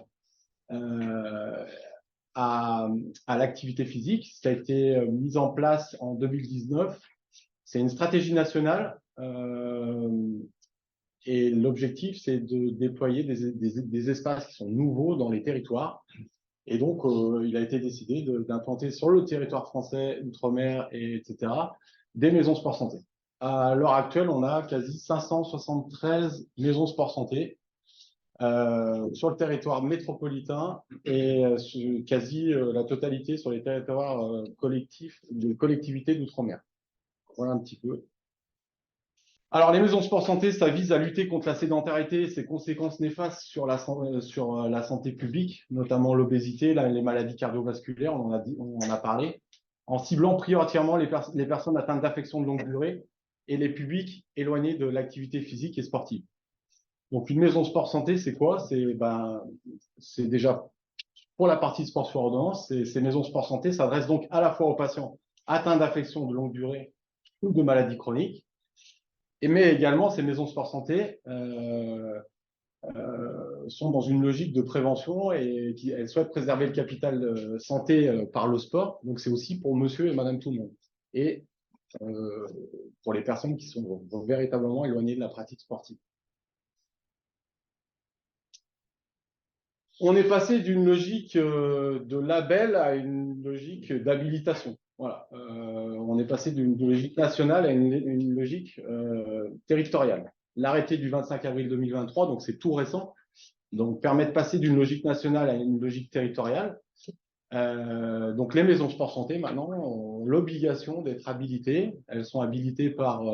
à l'activité physique. Ça a été mis en place en 2019. C'est une stratégie nationale. Et l'objectif, c'est de déployer des espaces qui sont nouveaux dans les territoires Et donc, il a été décidé d'implanter sur le territoire français, outre-mer, etc., des maisons sport santé. À l'heure actuelle, on a quasi 573 maisons sport santé sur le territoire métropolitain et quasi la totalité sur les territoires collectifs de collectivités d'outre-mer. Voilà un petit peu. Alors, les maisons sport santé, ça vise à lutter contre la sédentarité et ses conséquences néfastes sur la santé publique, notamment l'obésité, les maladies cardiovasculaires, on en a parlé, en ciblant prioritairement les personnes atteintes d'affections de longue durée et les publics éloignés de l'activité physique et sportive. Donc, une maison sport santé, c'est quoi? C'est déjà pour la partie sport sur ordonnance. Ces maisons sport santé s'adressent donc à la fois aux patients atteints d'affections de longue durée ou de maladies chroniques, mais également ces maisons sport santé sont dans une logique de prévention et elles souhaitent préserver le capital santé par le sport. Donc, c'est aussi pour monsieur et madame tout le monde. Et pour les personnes qui sont véritablement éloignées de la pratique sportive. On est passé d'une logique de label à une logique d'habilitation. Voilà. On est passé d'une logique nationale à une logique territoriale. L'arrêté du 25 avril 2023, donc c'est tout récent, donc permet de passer d'une logique nationale à une logique territoriale. Donc les maisons sport santé maintenant ont l'obligation d'être habilitées. Elles sont habilitées par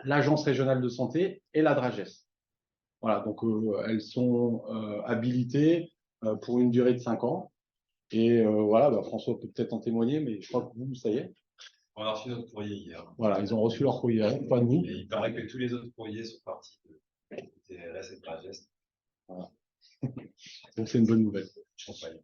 l'Agence régionale de santé et la DRAGES. Voilà, donc elles sont habilitées pour une durée de 5 ans. Et voilà, François peut peut-être en témoigner, mais je crois que vous, ça y est. On a reçu notre courrier hier. Voilà, ils ont reçu leur courrier hier, pas nous. Et il paraît que tous les autres courriers sont partis de TRS et de Ragest. Voilà. Donc c'est une bonne nouvelle. Je compagne.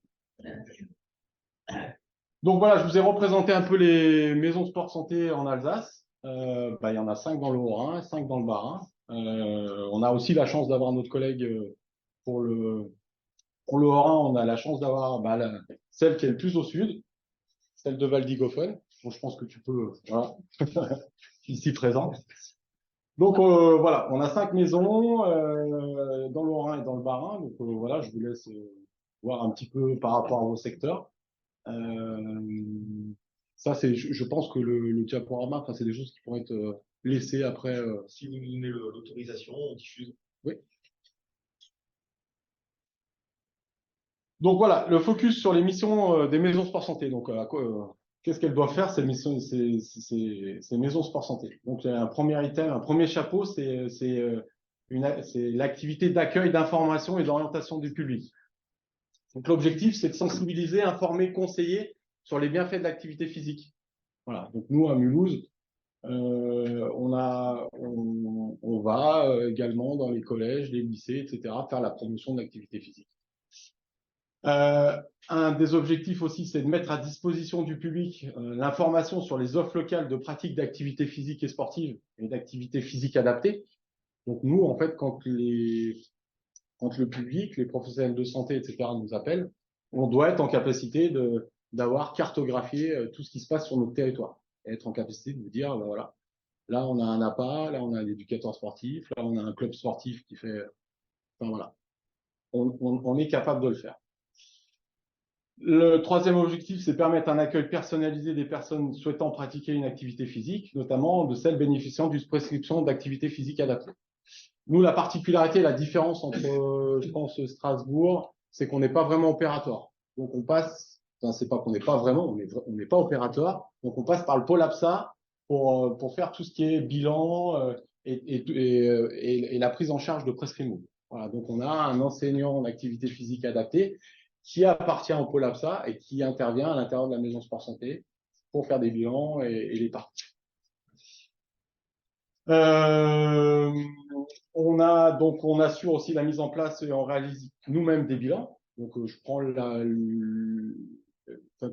Donc voilà, je vous ai représenté un peu les maisons sport santé en Alsace. Il y en a 5 dans le Haut-Rhin, 5 dans le Bas-Rhin. On a aussi la chance d'avoir notre collègue pour le Haut-Rhin, on a la chance d'avoir celle qui est le plus au sud, celle de Valdigofen. Donc je pense que tu peux, voilà, ici présent. Donc voilà, on a 5 maisons dans le Haut-Rhin et dans le Bas-Rhin. Donc voilà, je vous laisse voir un petit peu par rapport à vos secteurs. Ça, je pense que le diaporama, c'est des choses qui pourraient être laissées après. Si vous nous donnez l'autorisation, on diffuse. Oui. Donc voilà, le focus sur les missions des maisons sport santé. Donc qu'est-ce qu'elles doivent faire ces maisons sport santé? Donc un premier item, un premier chapeau, c'est l'activité d'accueil, d'information et d'orientation du public. Donc l'objectif, c'est de sensibiliser, informer, conseiller sur les bienfaits de l'activité physique. Voilà. Donc nous à Mulhouse, on va également dans les collèges, les lycées, etc., faire la promotion de l'activité physique. Un des objectifs aussi, c'est de mettre à disposition du public l'information sur les offres locales de pratique d'activité physique et sportive et d'activité physique adaptée. Donc nous, en fait, quand le public, les professionnels de santé, etc., nous appellent, on doit être en capacité d'avoir cartographié tout ce qui se passe sur notre territoire. Et être en capacité de vous dire, voilà, là on a un APA, là on a un éducateur sportif, là on a un club sportif qui fait... Enfin voilà, on est capable de le faire. Le troisième objectif, c'est permettre un accueil personnalisé des personnes souhaitant pratiquer une activité physique, notamment de celles bénéficiant d'une prescription d'activité physique adaptée. Nous, la particularité, la différence entre, je pense, Strasbourg, c'est qu'on n'est pas vraiment opératoire. Donc, on passe, c'est pas qu'on n'est pas vraiment, on n'est pas opératoire. Donc, on passe par le pôle APSA pour faire tout ce qui est bilan et la prise en charge de prescription. Voilà. Donc, on a un enseignant en activité physique adaptée qui appartient au pôle APSA et qui intervient à l'intérieur de la maison sport santé pour faire des bilans et les parties. On assure aussi la mise en place et on réalise nous-mêmes des bilans. Donc, je prends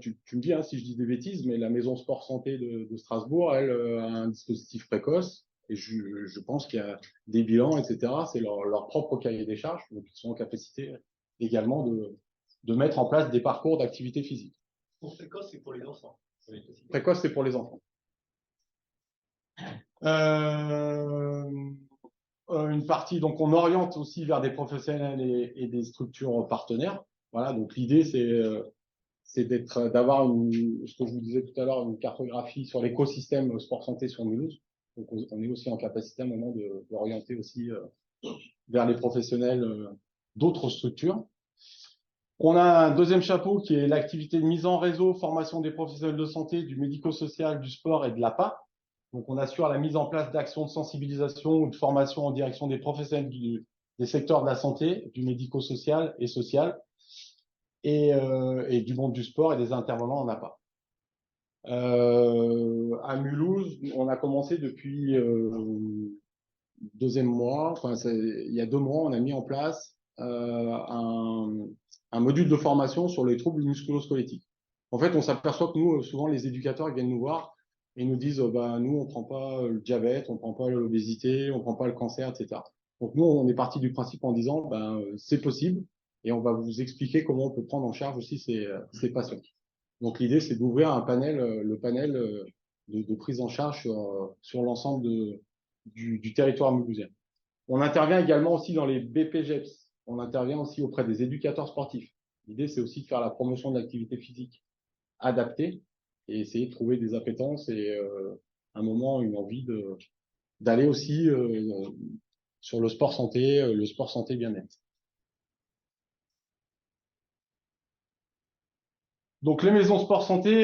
tu me dis si je dis des bêtises, mais la maison sport santé de Strasbourg, elle a un dispositif précoce et je pense qu'il y a des bilans, etc. C'est leur propre cahier des charges, donc ils sont en capacité également de mettre en place des parcours d'activité physique. Pour précoce, c'est pour les enfants. Précoce, c'est pour les enfants. Une partie, donc on oriente aussi vers des professionnels et des structures partenaires. Voilà, donc l'idée, c'est d'avoir ce que je vous disais tout à l'heure, une cartographie sur l'écosystème sport santé sur Mulhouse. Donc, on est aussi en capacité à un moment d'orienter aussi vers les professionnels d'autres structures. On a un deuxième chapeau qui est l'activité de mise en réseau, formation des professionnels de santé, du médico-social, du sport et de l'APA. Donc, on assure la mise en place d'actions de sensibilisation ou de formation en direction des professionnels des secteurs de la santé, du médico-social et social, et du monde du sport et des intervenants en APA. À Mulhouse, on a commencé depuis deuxième mois, enfin, il y a 2 mois, on a mis en place un module de formation sur les troubles musculo-squelettiques. En fait, on s'aperçoit que nous, souvent, les éducateurs ils viennent nous voir et nous disent bah, nous, on prend pas le diabète, on prend pas l'obésité, on prend pas le cancer, etc. Donc, nous, on est parti du principe en disant ben, c'est possible et on va vous expliquer comment on peut prendre en charge aussi ces patients. Donc, l'idée, c'est d'ouvrir un panel, le panel de prise en charge sur l'ensemble du territoire mulhousien. On intervient également aussi dans les BPGEPS. On intervient aussi auprès des éducateurs sportifs. L'idée, c'est aussi de faire la promotion de l'activité physique adaptée et essayer de trouver des appétences et un moment, une envie d'aller aussi sur le sport santé bien-être. Donc les maisons sport santé,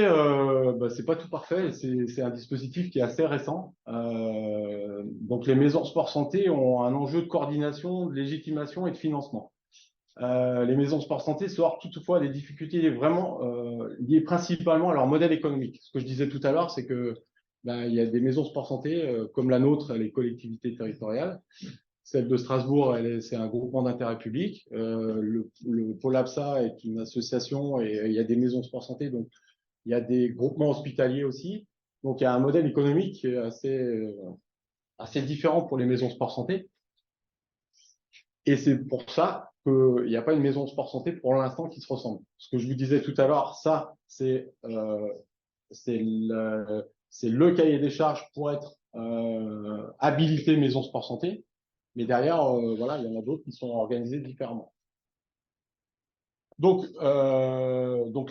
c'est pas tout parfait. C'est un dispositif qui est assez récent. Donc les maisons sport santé ont un enjeu de coordination, de légitimation et de financement. Les maisons sport santé sortent toutefois des difficultés vraiment liées principalement à leur modèle économique. Ce que je disais tout à l'heure, c'est que il y a des maisons sport santé comme la nôtre, les collectivités territoriales. Celle de Strasbourg, c'est un groupement d'intérêt public. Le Pôle APSA est une association et il y a des maisons sport santé, donc il y a des groupements hospitaliers aussi. Donc il y a un modèle économique qui est assez différent pour les maisons sport santé. Et c'est pour ça qu'il n'y a pas une maison sport santé pour l'instant qui se ressemble. Ce que je vous disais tout à l'heure, ça, c'est le cahier des charges pour être habilité maison sport santé. Mais derrière, voilà, il y en a d'autres qui sont organisés différemment. Donc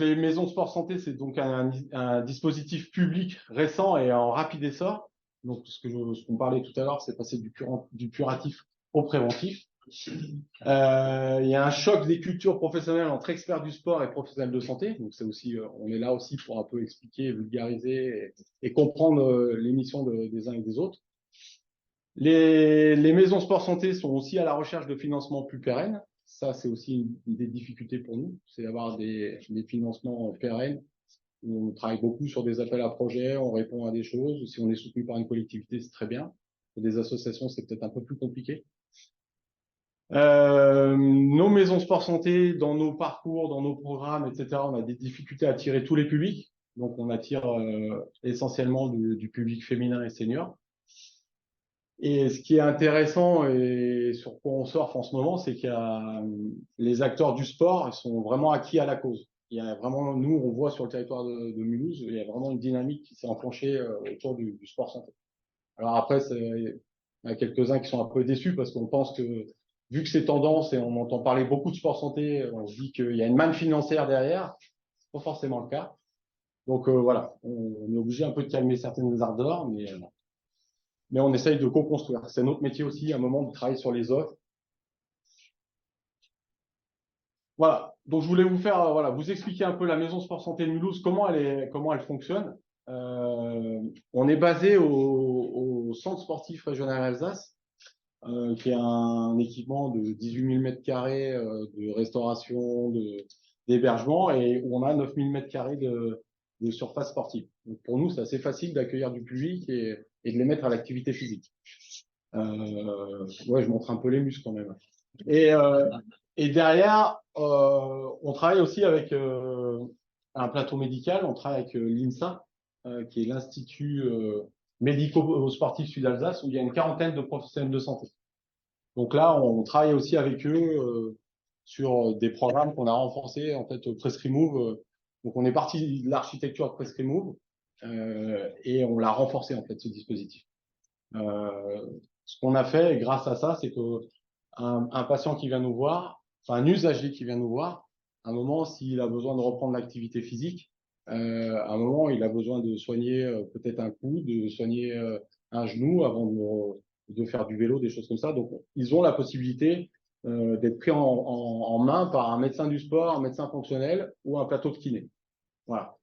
les maisons sport santé, c'est donc un dispositif public récent et en rapide essor. Donc ce qu'on parlait tout à l'heure, c'est passer du curatif au préventif. Il y a un choc des cultures professionnelles entre experts du sport et professionnels de santé. Donc c'est aussi, on est là aussi pour un peu expliquer, vulgariser et comprendre les missions des uns et des autres. Les maisons sport santé sont aussi à la recherche de financements plus pérennes. Ça, c'est aussi une des difficultés pour nous, c'est d'avoir des financements pérennes. On travaille beaucoup sur des appels à projets, on répond à des choses. Si on est soutenu par une collectivité, c'est très bien. Pour des associations, c'est peut-être un peu plus compliqué. Nos maisons sport santé, dans nos parcours, dans nos programmes, etc., on a des difficultés à attirer tous les publics. Donc, on attire essentiellement du public féminin et senior. Et ce qui est intéressant et sur quoi on surfe en ce moment, c'est qu'il y a les acteurs du sport, ils sont vraiment acquis à la cause. Il y a vraiment, nous, on voit sur le territoire de Mulhouse, il y a vraiment une dynamique qui s'est enclenchée autour du sport santé. Alors après, il y a quelques-uns qui sont un peu déçus parce qu'on pense que, vu que c'est tendance et on entend parler beaucoup de sport santé, on se dit qu'il y a une manne financière derrière. C'est pas forcément le cas. Donc voilà, on est obligé un peu de calmer certaines ardeurs, mais on essaye de co-construire. C'est notre métier aussi, à un moment, de travailler sur les offres. Voilà. Donc, je voulais vous faire, vous expliquer un peu la maison sport santé de Mulhouse, comment elle fonctionne. On est basé au centre sportif régional Alsace, qui est un équipement de 18 000 m² de restauration, d'hébergement, et où on a 9 000 m² de surface sportive. Donc, pour nous, c'est assez facile d'accueillir du public et de les mettre à l'activité physique. Je montre un peu les muscles quand même. Et derrière, on travaille aussi avec un plateau médical. On travaille avec l'INSA, qui est l'Institut médico-sportif Sud-Alsace, où il y a une 40aine de professionnels de santé. Donc là, on travaille aussi avec eux sur des programmes qu'on a renforcés, en fait, PressRemove. Donc on est parti de l'architecture de PressRemove et on l'a renforcé, en fait, ce dispositif. Ce qu'on a fait grâce à ça, c'est que un patient qui vient nous voir, enfin un usager qui vient nous voir, un moment, s'il a besoin de reprendre l'activité physique, à un moment, il a besoin de soigner peut-être un coude, de soigner un genou avant de faire du vélo, des choses comme ça. Donc, ils ont la possibilité d'être pris en main par un médecin du sport, un médecin fonctionnel ou un plateau de kiné. Voilà.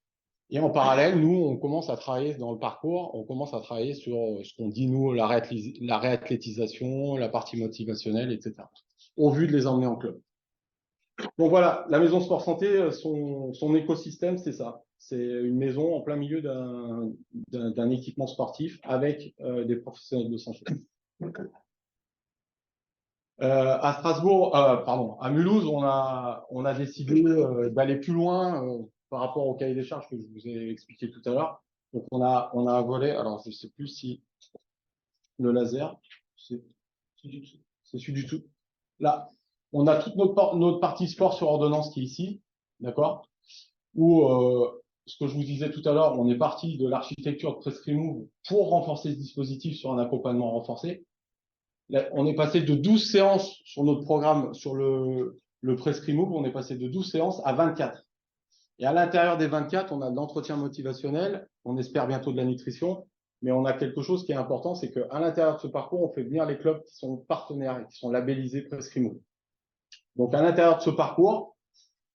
Et en parallèle, nous, on commence à travailler dans le parcours, on commence à travailler sur ce qu'on dit, nous, la réathlétisation, la partie motivationnelle, etc. Au vu de les emmener en club. Donc voilà, la maison Sport Santé, son écosystème, c'est ça. C'est une maison en plein milieu d'un équipement sportif avec des professionnels de santé. À Strasbourg, pardon, à Mulhouse, on a décidé d'aller plus loin par rapport au cahier des charges que je vous ai expliqué tout à l'heure. Donc on a un volet, alors je ne sais plus si le laser, c'est celui du tout. Là, on a toute notre partie sport sur ordonnance qui est ici, d'accord? Où ce que je vous disais tout à l'heure, on est parti de l'architecture de Prescrimove pour renforcer ce dispositif sur un accompagnement renforcé. Là, on est passé de 12 séances sur notre programme, sur le Prescrimove, on est passé de 12 séances à 24. Et à l'intérieur des 24, on a de l'entretien motivationnel, on espère bientôt de la nutrition, mais on a quelque chose qui est important, c'est qu'à l'intérieur de ce parcours, on fait venir les clubs qui sont partenaires et qui sont labellisés Prescrimove. Donc à l'intérieur de ce parcours,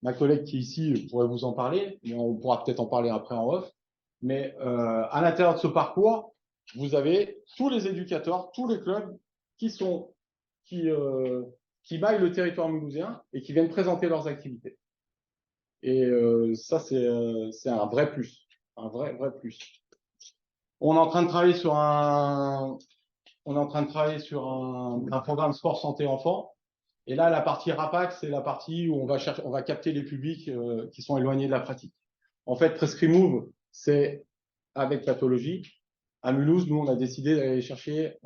ma collègue qui est ici pourrait vous en parler, mais on pourra peut-être en parler après en off. Mais à l'intérieur de ce parcours, vous avez tous les éducateurs, tous les clubs qui maillent le territoire mulhousien et qui viennent présenter leurs activités. Et ça, c'est un vrai plus, un vrai plus. On est en train de travailler sur un programme sport santé enfant. Et là, la partie RAPAC, c'est la partie où on va capter les publics qui sont éloignés de la pratique. En fait, Prescrimove, c'est avec pathologie. À Mulhouse, nous, on a décidé d'aller chercher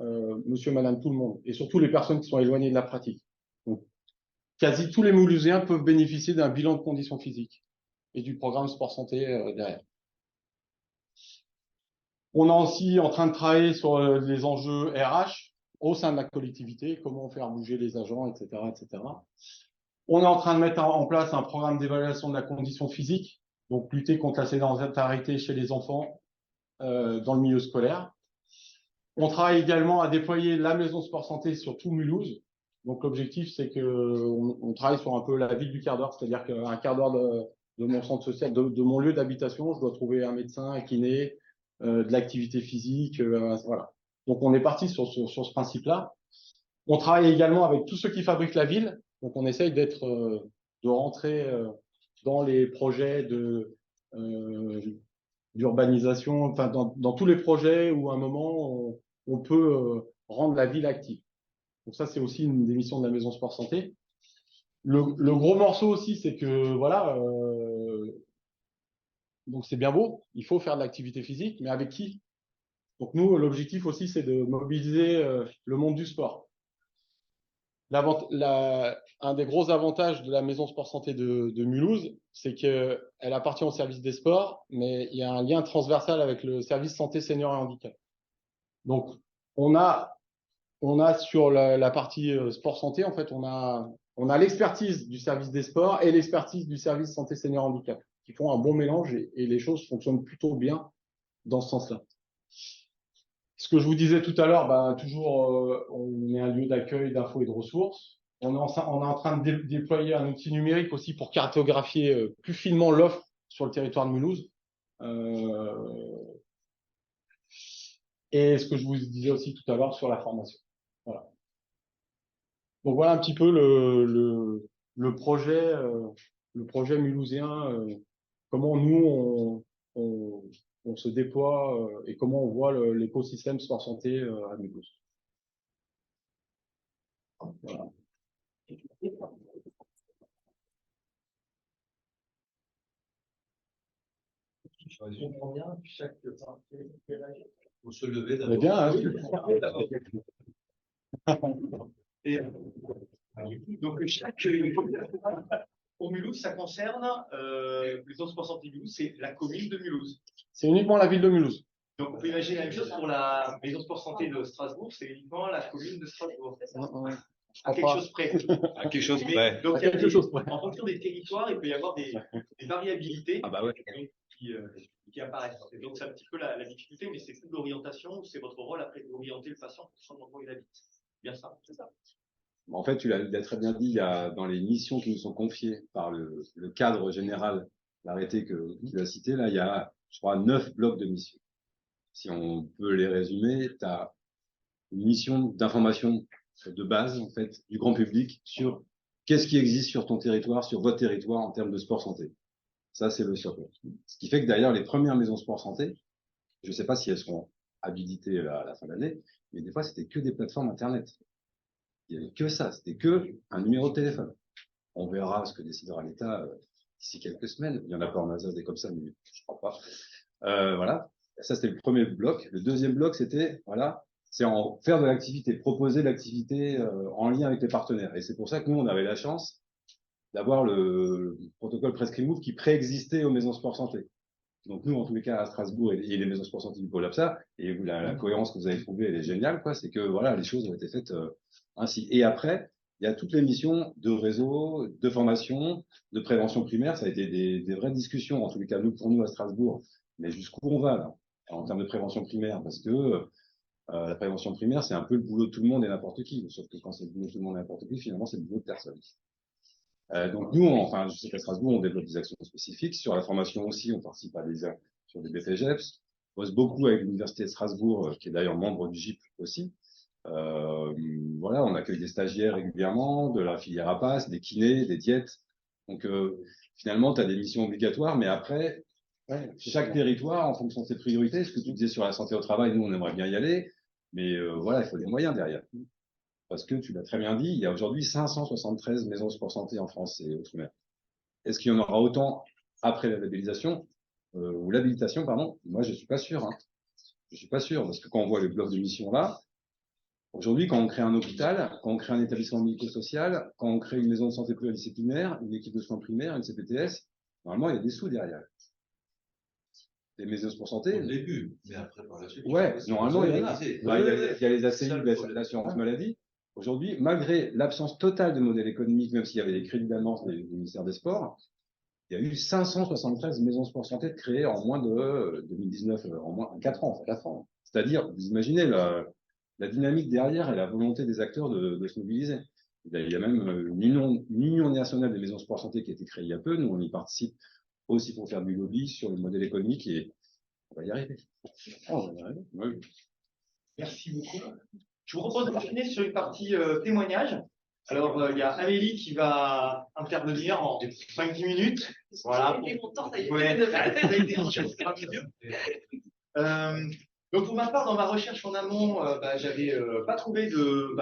monsieur, madame, tout le monde, et surtout les personnes qui sont éloignées de la pratique. Donc, quasi tous les Mulhousiens peuvent bénéficier d'un bilan de conditions physiques et du programme sport santé derrière. On est aussi en train de travailler sur les enjeux RH au sein de la collectivité, comment faire bouger les agents, etc., etc. On est en train de mettre en place un programme d'évaluation de la condition physique, donc lutter contre la sédentarité chez les enfants dans le milieu scolaire. On travaille également à déployer la maison sport santé sur tout Mulhouse. Donc l'objectif, c'est qu'on travaille sur un peu la ville du quart d'heure, c'est-à-dire qu'un quart d'heure de mon centre social, de mon lieu d'habitation, je dois trouver un médecin, un kiné, de l'activité physique, voilà. Donc on est parti sur ce principe-là. On travaille également avec tous ceux qui fabriquent la ville. Donc on essaye de rentrer dans les projets d'urbanisation, enfin dans tous les projets où à un moment on peut rendre la ville active. Donc ça, c'est aussi une des missions de la maison sport santé. Le gros morceau aussi, c'est que voilà, donc c'est bien beau, il faut faire de l'activité physique, mais avec qui? Donc nous, l'objectif aussi, c'est de mobiliser le monde du sport. Un des gros avantages de la maison sport santé de Mulhouse, c'est qu'elle appartient au service des sports, mais il y a un lien transversal avec le service santé senior et handicap. Donc, on a sur la partie sport santé, en fait, on a l'expertise du service des sports et l'expertise du service santé senior handicap, qui font un bon mélange et les choses fonctionnent plutôt bien dans ce sens-là. Ce que je vous disais tout à l'heure, toujours, on est un lieu d'accueil, d'infos et de ressources. On est en train de déployer un outil numérique aussi pour cartographier plus finement l'offre sur le territoire de Mulhouse. Et ce que je vous disais aussi tout à l'heure sur la formation. Voilà. Donc voilà un petit peu le projet mulhousien, comment nous on se déploie et comment on voit l'écosystème sport santé à Mulhouse. Voilà. Je comprends bien, chaque faut se lever d'abord. Bien, hein, Et, donc chaque pour Mulhouse, ça concerne les autres sport santé Mulhouse, c'est la commune de Mulhouse. C'est uniquement la ville de Mulhouse. Donc on peut imaginer la même chose pour la maison sport santé de Strasbourg, c'est uniquement la commune de Strasbourg. à quelque chose près. À quelque chose Mais, près. donc, À il y a quelque chose près. en fonction des territoires, il peut y avoir des variabilités Ah bah ouais. qui apparaissent. Et donc, c'est un petit peu la difficulté, mais c'est plus de l'orientation, c'est votre rôle après d'orienter le patient pour son endroit où il habite. Bien ça, c'est ça. En fait, tu l'as très bien dit, il y a dans les missions qui nous sont confiées par le cadre général, l'arrêté que tu as cité, là, il y a, je crois, 9 blocs de missions. Si on peut les résumer, tu as une mission d'information de base, en fait, du grand public sur qu'est-ce qui existe sur ton territoire, sur votre territoire en termes de sport santé. Ça, c'est le socle. Ce qui fait que d'ailleurs, les premières maisons sport santé, je ne sais pas si elles seront habilitées à la fin de l'année, mais des fois, c'était que des plateformes Internet. Il n'y avait que ça, c'était que un numéro de téléphone. On verra ce que décidera l'État d'ici quelques semaines. Il y en a pas en Alsace des comme ça, mais je crois pas. Voilà. Ça, c'était le premier bloc. Le deuxième bloc, c'était, voilà, c'est en faire de l'activité, proposer de l'activité en lien avec les partenaires. Et c'est pour ça que nous, on avait la chance d'avoir le protocole Prescrimove qui préexistait aux maisons sport santé. Donc nous, en tous les cas, à Strasbourg et les maisons sport santé du pôle APSA, et la cohérence que vous avez trouvée, elle est géniale, quoi. C'est que voilà, les choses ont été faites ainsi. Et après, il y a toutes les missions de réseau, de formation, de prévention primaire. Ça a été des vraies discussions, en tous les cas, pour nous à Strasbourg. Mais jusqu'où on va là, en termes de prévention primaire, parce que la prévention primaire, c'est un peu le boulot de tout le monde et n'importe qui. Sauf que quand c'est le boulot de tout le monde et n'importe qui, finalement, c'est le boulot de personne. Donc nous, enfin, je sais qu'à Strasbourg, on développe des actions spécifiques. Sur la formation aussi, on participe à sur des BPGEPS. On bosse beaucoup avec l'Université de Strasbourg, qui est d'ailleurs membre du GIP aussi. Voilà, on accueille des stagiaires régulièrement, de la filière APAS, des kinés, des diètes. Donc finalement, tu as des missions obligatoires, mais après, chaque territoire, en fonction de ses priorités, ce que tu disais sur la santé au travail, nous, on aimerait bien y aller, mais voilà, il faut des moyens derrière. Parce que tu l'as très bien dit, il y a aujourd'hui 573 maisons sport santé en France et outre-mer. Est-ce qu'il y en aura autant après la labellisation ou l'habilitation, pardon? Moi, je suis pas sûr. Hein. Je suis pas sûr parce que quand on voit les blocs de mission là, aujourd'hui, quand on crée un hôpital, quand on crée un établissement médico-social, quand on crée une maison de santé pluridisciplinaire, une équipe de soins primaires, une CPTS, normalement, il y a des sous derrière. Les maisons sport santé. Au début, mais après, par la suite. Ouais, normalement, il y a les ACI, l'assurance maladie. Aujourd'hui, malgré l'absence totale de modèle économique, même s'il y avait des crédits d'annonce du ministère des Sports, il y a eu 573 maisons sport santé créées en moins de 2019, en moins 4 ans, 4 ans. C'est-à-dire, vous imaginez la dynamique derrière et la volonté des acteurs de se mobiliser. Il y a même une union nationale des maisons sport santé qui a été créée il y a peu. Nous, on y participe aussi pour faire du lobby sur le modèle économique et on va y arriver. On va y arriver. Oui. Merci beaucoup. Je vous propose d'enchaîner sur une partie témoignage. Alors, il y a Amélie qui va intervenir en 5-10 minutes. Voilà. Donc, pour ma part, dans ma recherche en amont, j'avais pas trouvé de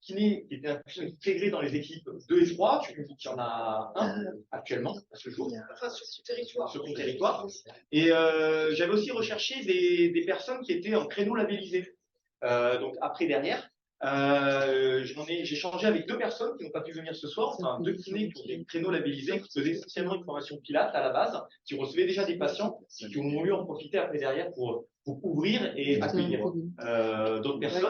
kiné qui était intégré dans les équipes 2 et 3. Tu me dis qu'il y en a un actuellement, à ce jour. Enfin, sur ce territoire. Sur ton territoire. Et j'avais aussi recherché des personnes qui étaient en créneau labellisé. Donc après dernière, j'ai échangé avec 2 personnes qui n'ont pas pu venir ce soir, enfin 2 kinés qui ont des créneaux labellisés, qui faisaient essentiellement une formation Pilates à la base, qui recevaient déjà des patients, qui ont voulu en profiter après derrière pour ouvrir et accueillir d'autres personnes.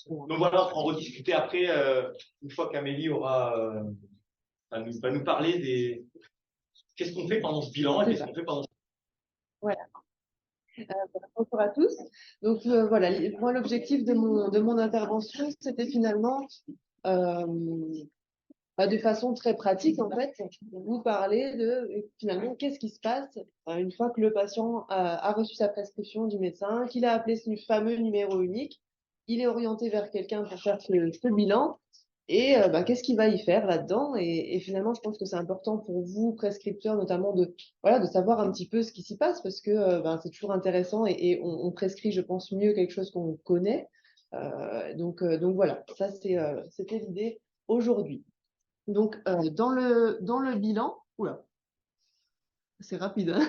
Donc voilà, on va en rediscuter après, une fois qu'Amélie aura va nous parler des qu'est-ce qu'on fait pendant ce bilan et qu'est-ce qu'on fait pendant. Voilà. Bonjour à tous. Donc voilà, moi l'objectif de mon intervention, c'était finalement de façon très pratique en fait, vous parler de finalement qu'est-ce qui se passe une fois que le patient a reçu sa prescription du médecin, qu'il a appelé ce fameux numéro unique, il est orienté vers quelqu'un pour faire ce bilan. Et qu'est-ce qu'il va y faire là-dedans et finalement, je pense que c'est important pour vous, prescripteurs, notamment de savoir un petit peu ce qui s'y passe parce que c'est toujours intéressant et on prescrit, je pense, mieux quelque chose qu'on connaît. Donc voilà, ça c'était l'idée aujourd'hui. Donc dans le bilan, oula, c'est rapide. Hein.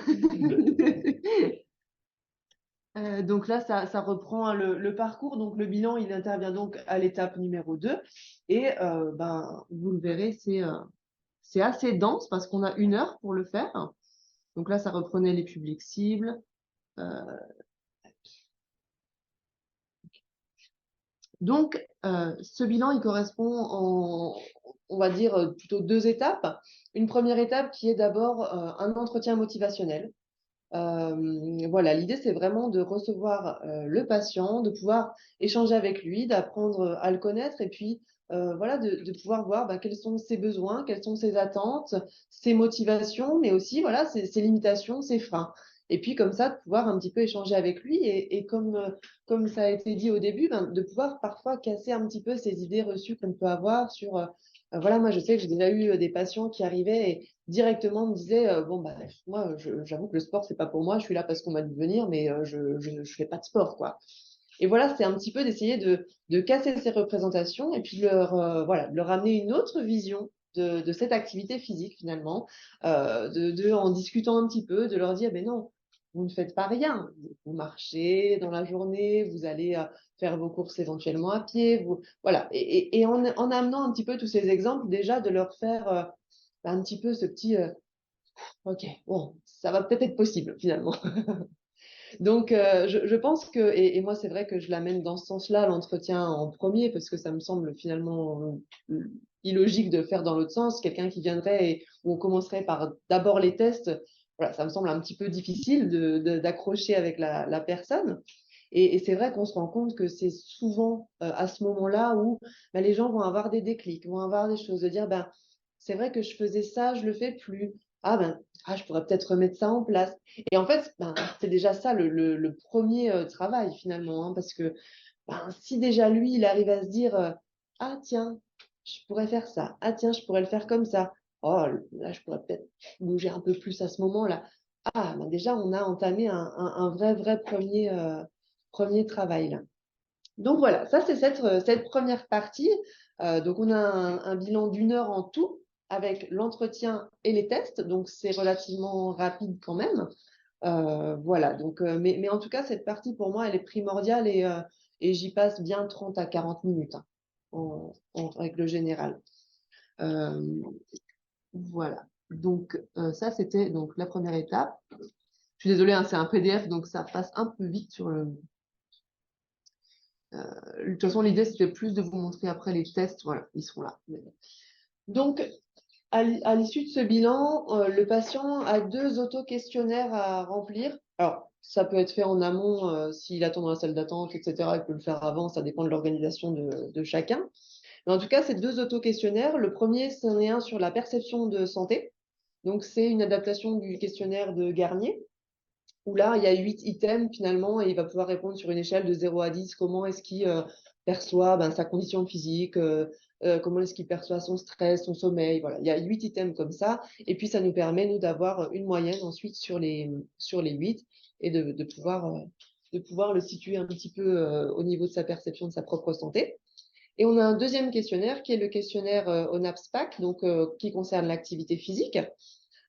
Donc là, ça reprend le parcours. Donc le bilan, il intervient donc à l'étape numéro 2. Et vous le verrez, c'est assez dense parce qu'on a 1 heure pour le faire. Donc là, ça reprenait les publics cibles. Donc, ce bilan, il correspond on va dire, plutôt 2 étapes. Une première étape qui est d'abord un entretien motivationnel. Voilà, l'idée, c'est vraiment de recevoir le patient, de pouvoir échanger avec lui, d'apprendre à le connaître et puis voilà, de pouvoir voir quels sont ses besoins, quelles sont ses attentes, ses motivations, mais aussi voilà, ses limitations, ses freins. Et puis comme ça, de pouvoir un petit peu échanger avec lui et comme ça a été dit au début, de pouvoir parfois casser un petit peu ces idées reçues qu'on peut avoir sur voilà, moi je sais que j'ai déjà eu des patients qui arrivaient et directement me disaient bon bah moi j'avoue que le sport c'est pas pour moi, je suis là parce qu'on m'a dit de venir, mais je fais pas de sport quoi. Et voilà, c'est un petit peu d'essayer de casser ces représentations et puis de voilà, de leur amener une autre vision de cette activité physique finalement, en discutant un petit peu, de leur dire, mais non, vous ne faites pas rien. Vous marchez dans la journée, vous allez faire vos courses éventuellement à pied, voilà. Et en amenant un petit peu tous ces exemples, déjà de leur faire un petit peu ce petit, ok, bon, ça va peut-être être possible finalement. Donc, je pense que, et moi, c'est vrai que je l'amène dans ce sens-là, l'entretien en premier, parce que ça me semble finalement illogique de faire dans l'autre sens. Quelqu'un qui viendrait et où on commencerait par d'abord les tests, voilà, ça me semble un petit peu difficile d'accrocher avec la personne. Et c'est vrai qu'on se rend compte que c'est souvent à ce moment-là où les gens vont avoir des déclics, vont avoir des choses, de dire, c'est vrai que je faisais ça, je le fais plus. Je pourrais peut-être remettre ça en place. Et en fait, c'est déjà ça le premier travail finalement, hein, parce que si déjà lui, il arrive à se dire ah tiens, je pourrais faire ça. Ah tiens, je pourrais le faire comme ça. Oh, là, je pourrais peut-être bouger un peu plus à ce moment-là. Déjà, on a entamé un vrai premier travail là. Donc voilà, ça c'est cette première partie. Donc on a un bilan d'1 heure en tout avec l'entretien et les tests, donc c'est relativement rapide quand même. Voilà, donc, mais en tout cas, cette partie pour moi, elle est primordiale et j'y passe bien 30 à 40 minutes hein, en règle générale. Voilà, donc ça c'était donc la première étape. Je suis désolée, hein, c'est un PDF, donc ça passe un peu vite sur le. De toute façon, l'idée, c'était plus de vous montrer après les tests. Voilà, ils seront là. Donc, à l'issue de ce bilan, le patient a 2 auto-questionnaires à remplir. Alors, ça peut être fait en amont s'il attend dans la salle d'attente, etc. Il peut le faire avant, ça dépend de l'organisation de chacun. Mais en tout cas, ces 2 auto-questionnaires, le premier, c'en est un sur la perception de santé. Donc, c'est une adaptation du questionnaire de Garnier, où là, il y a 8 items finalement, et il va pouvoir répondre sur une échelle de 0 à 10, comment est-ce qu'il perçoit sa condition physique, comment est-ce qu'il perçoit son stress, son sommeil, voilà. Il y a 8 items comme ça, et puis ça nous permet, nous, d'avoir une moyenne ensuite sur les 8, et de pouvoir le situer un petit peu au niveau de sa perception de sa propre santé. Et on a un deuxième questionnaire qui est le questionnaire ONAPS-PAC, donc qui concerne l'activité physique.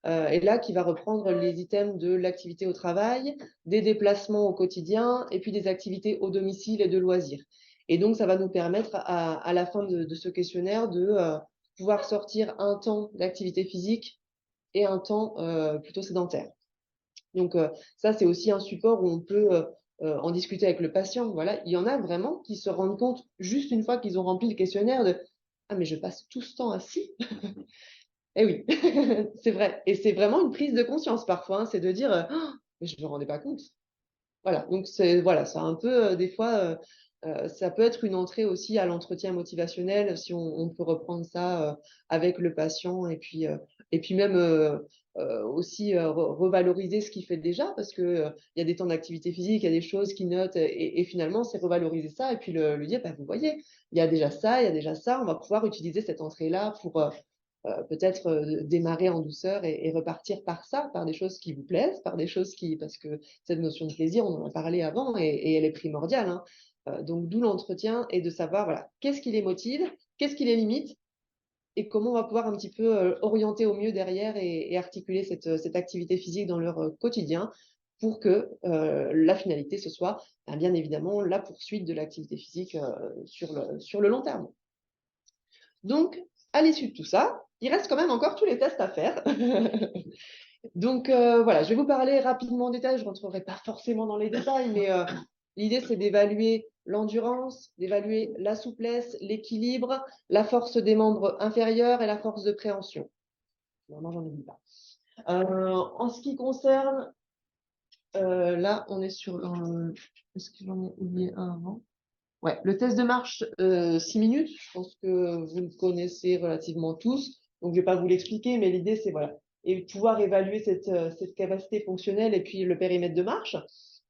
Et là, qui va reprendre les items de l'activité au travail, des déplacements au quotidien, et puis des activités au domicile et de loisirs. Et donc, ça va nous permettre à la fin de ce questionnaire de pouvoir sortir un temps d'activité physique et un temps plutôt sédentaire. Donc, ça, c'est aussi un support où on peut en discuter avec le patient. Voilà, il y en a vraiment qui se rendent compte juste une fois qu'ils ont rempli le questionnaire de « Ah, mais je passe tout ce temps assis !» Eh oui, c'est vrai. Et c'est vraiment une prise de conscience parfois, hein, c'est de dire mais je ne me rendais pas compte. Voilà, donc c'est un peu des fois, ça peut être une entrée aussi à l'entretien motivationnel si on peut reprendre ça avec le patient et puis même aussi revaloriser ce qu'il fait déjà parce que il y a des temps d'activité physique, il y a des choses qu'il note et finalement c'est revaloriser ça et puis lui dire vous voyez, il y a déjà ça, on va pouvoir utiliser cette entrée-là pour peut-être démarrer en douceur et repartir par des choses qui vous plaisent, par des choses parce que cette notion de plaisir, on en a parlé avant et elle est primordiale. Hein. Donc d'où l'entretien et de savoir voilà, qu'est-ce qui les motive, qu'est-ce qui les limite et comment on va pouvoir un petit peu orienter au mieux derrière et articuler cette activité physique dans leur quotidien pour que la finalité ce soit bien évidemment la poursuite de l'activité physique sur le long terme. Donc, à l'issue de tout ça, il reste quand même encore tous les tests à faire. Donc, voilà, je vais vous parler rapidement en détail. Je ne rentrerai pas forcément dans les détails, mais l'idée, c'est d'évaluer l'endurance, d'évaluer la souplesse, l'équilibre, la force des membres inférieurs et la force de préhension. Normalement, j'en oublie pas. En ce qui concerne, là, on est sur est-ce que j'en ai oublié un avant? Ouais, le test de marche 6 minutes, je pense que vous le connaissez relativement tous, donc je vais pas vous l'expliquer, mais l'idée c'est voilà, et pouvoir évaluer cette capacité fonctionnelle et puis le périmètre de marche.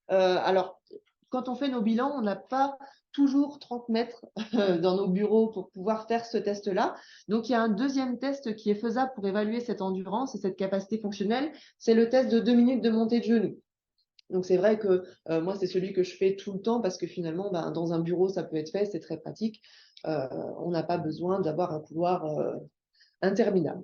Alors, quand on fait nos bilans, on n'a pas toujours 30 mètres dans nos bureaux pour pouvoir faire ce test-là. Donc, il y a un deuxième test qui est faisable pour évaluer cette endurance et cette capacité fonctionnelle, c'est le test de 2 minutes de montée de genoux. Donc, c'est vrai que moi, c'est celui que je fais tout le temps parce que finalement, ben, dans un bureau, ça peut être fait, c'est très pratique. On n'a pas besoin d'avoir un couloir interminable.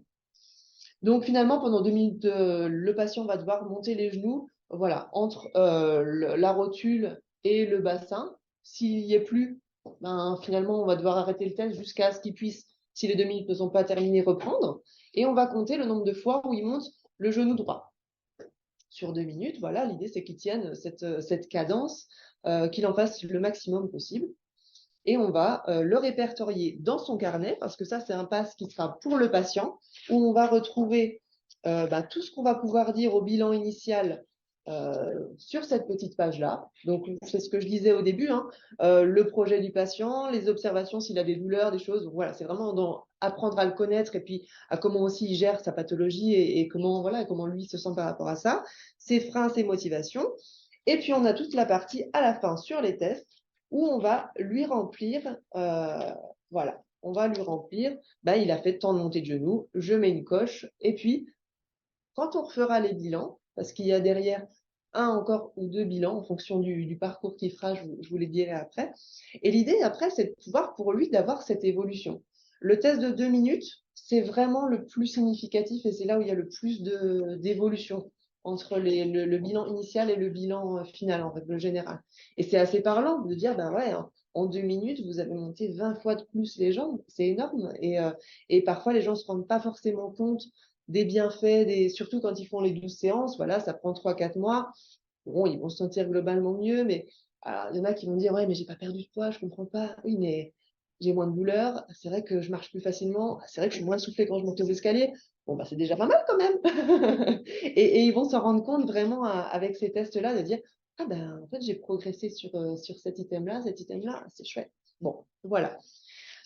Donc, finalement, pendant 2 minutes, le patient va devoir monter les genoux, voilà, entre la rotule et le bassin. S'il n'y est plus, ben, finalement, on va devoir arrêter le test jusqu'à ce qu'il puisse, si les 2 minutes ne sont pas terminées, reprendre. Et on va compter le nombre de fois où il monte le genou droit. Sur 2 minutes, voilà, l'idée c'est qu'il tienne cette cadence, qu'il en fasse le maximum possible. Et on va le répertorier dans son carnet, parce que ça, c'est un pass qui sera pour le patient, où on va retrouver tout ce qu'on va pouvoir dire au bilan initial sur cette petite page-là. Donc, c'est ce que je disais au début, hein, le projet du patient, les observations s'il a des douleurs, des choses. Donc, voilà, c'est vraiment dans apprendre à le connaître et puis à comment aussi il gère sa pathologie et comment, voilà, comment lui se sent par rapport à ça, ses freins, ses motivations. Et puis, on a toute la partie à la fin sur les tests où on va lui remplir, voilà, on va lui remplir, il a fait tant de montées de genoux, je mets une coche, et puis, quand on refera les bilans, parce qu'il y a derrière un encore ou 2 bilans en fonction du parcours qu'il fera, je vous les dirai après, et l'idée après, c'est de pouvoir pour lui d'avoir cette évolution. Le test de 2 minutes, c'est vraiment le plus significatif et c'est là où il y a le plus d'évolution entre le bilan initial et le bilan final en règle générale. Et c'est assez parlant de dire, ouais, en 2 minutes, vous avez monté 20 fois de plus les jambes, c'est énorme. Et parfois, les gens ne se rendent pas forcément compte des bienfaits, surtout quand ils font les 12 séances, voilà, ça prend 3-4 mois. Bon, ils vont se sentir globalement mieux, mais alors, il y en a qui vont dire, ouais, mais j'ai pas perdu de poids, je comprends pas. Oui, mais j'ai moins de douleur, c'est vrai que je marche plus facilement, c'est vrai que je suis moins soufflée quand je monte aux escaliers. Bon, c'est déjà pas mal quand même. et ils vont s'en rendre compte vraiment avec ces tests-là, de dire, ah en fait, j'ai progressé sur cet item-là, c'est chouette. Bon, voilà.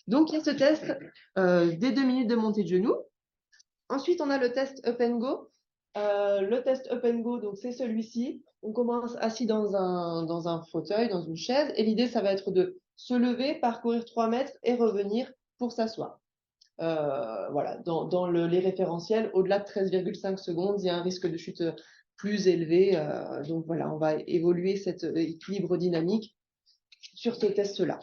Donc, il y a ce test des 2 minutes de montée de genoux. Ensuite, on a le test Up and Go. Le test Up and Go, donc c'est celui-ci. On commence assis dans un fauteuil, dans une chaise, et l'idée, ça va être de se lever, parcourir 3 mètres et revenir pour s'asseoir. Voilà, dans les référentiels, au-delà de 13,5 secondes, il y a un risque de chute plus élevé. Donc voilà, on va évoluer cet équilibre dynamique sur ce test-là.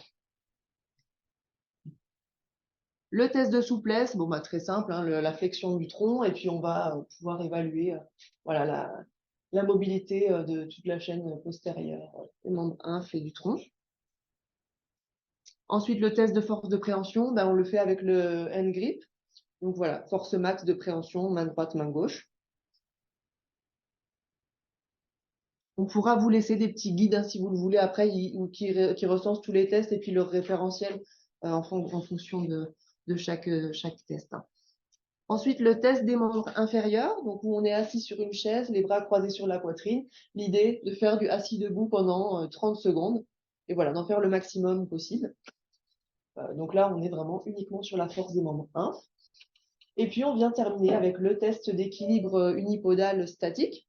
Le test de souplesse, très simple, hein, la flexion du tronc, et puis on va pouvoir évaluer voilà, la mobilité de toute la chaîne postérieure, des membres inf et du tronc. Ensuite, le test de force de préhension, on le fait avec le hand grip. Donc voilà, force max de préhension, main droite, main gauche. On pourra vous laisser des petits guides hein, si vous le voulez après, qui recensent tous les tests et puis leur référentiel en fonction de chaque test. Hein. Ensuite, le test des membres inférieurs, donc où on est assis sur une chaise, les bras croisés sur la poitrine. L'idée de faire du assis debout pendant 30 secondes et voilà, d'en faire le maximum possible. Donc là, on est vraiment uniquement sur la force des membres inf. Et puis, on vient terminer avec le test d'équilibre unipodal statique.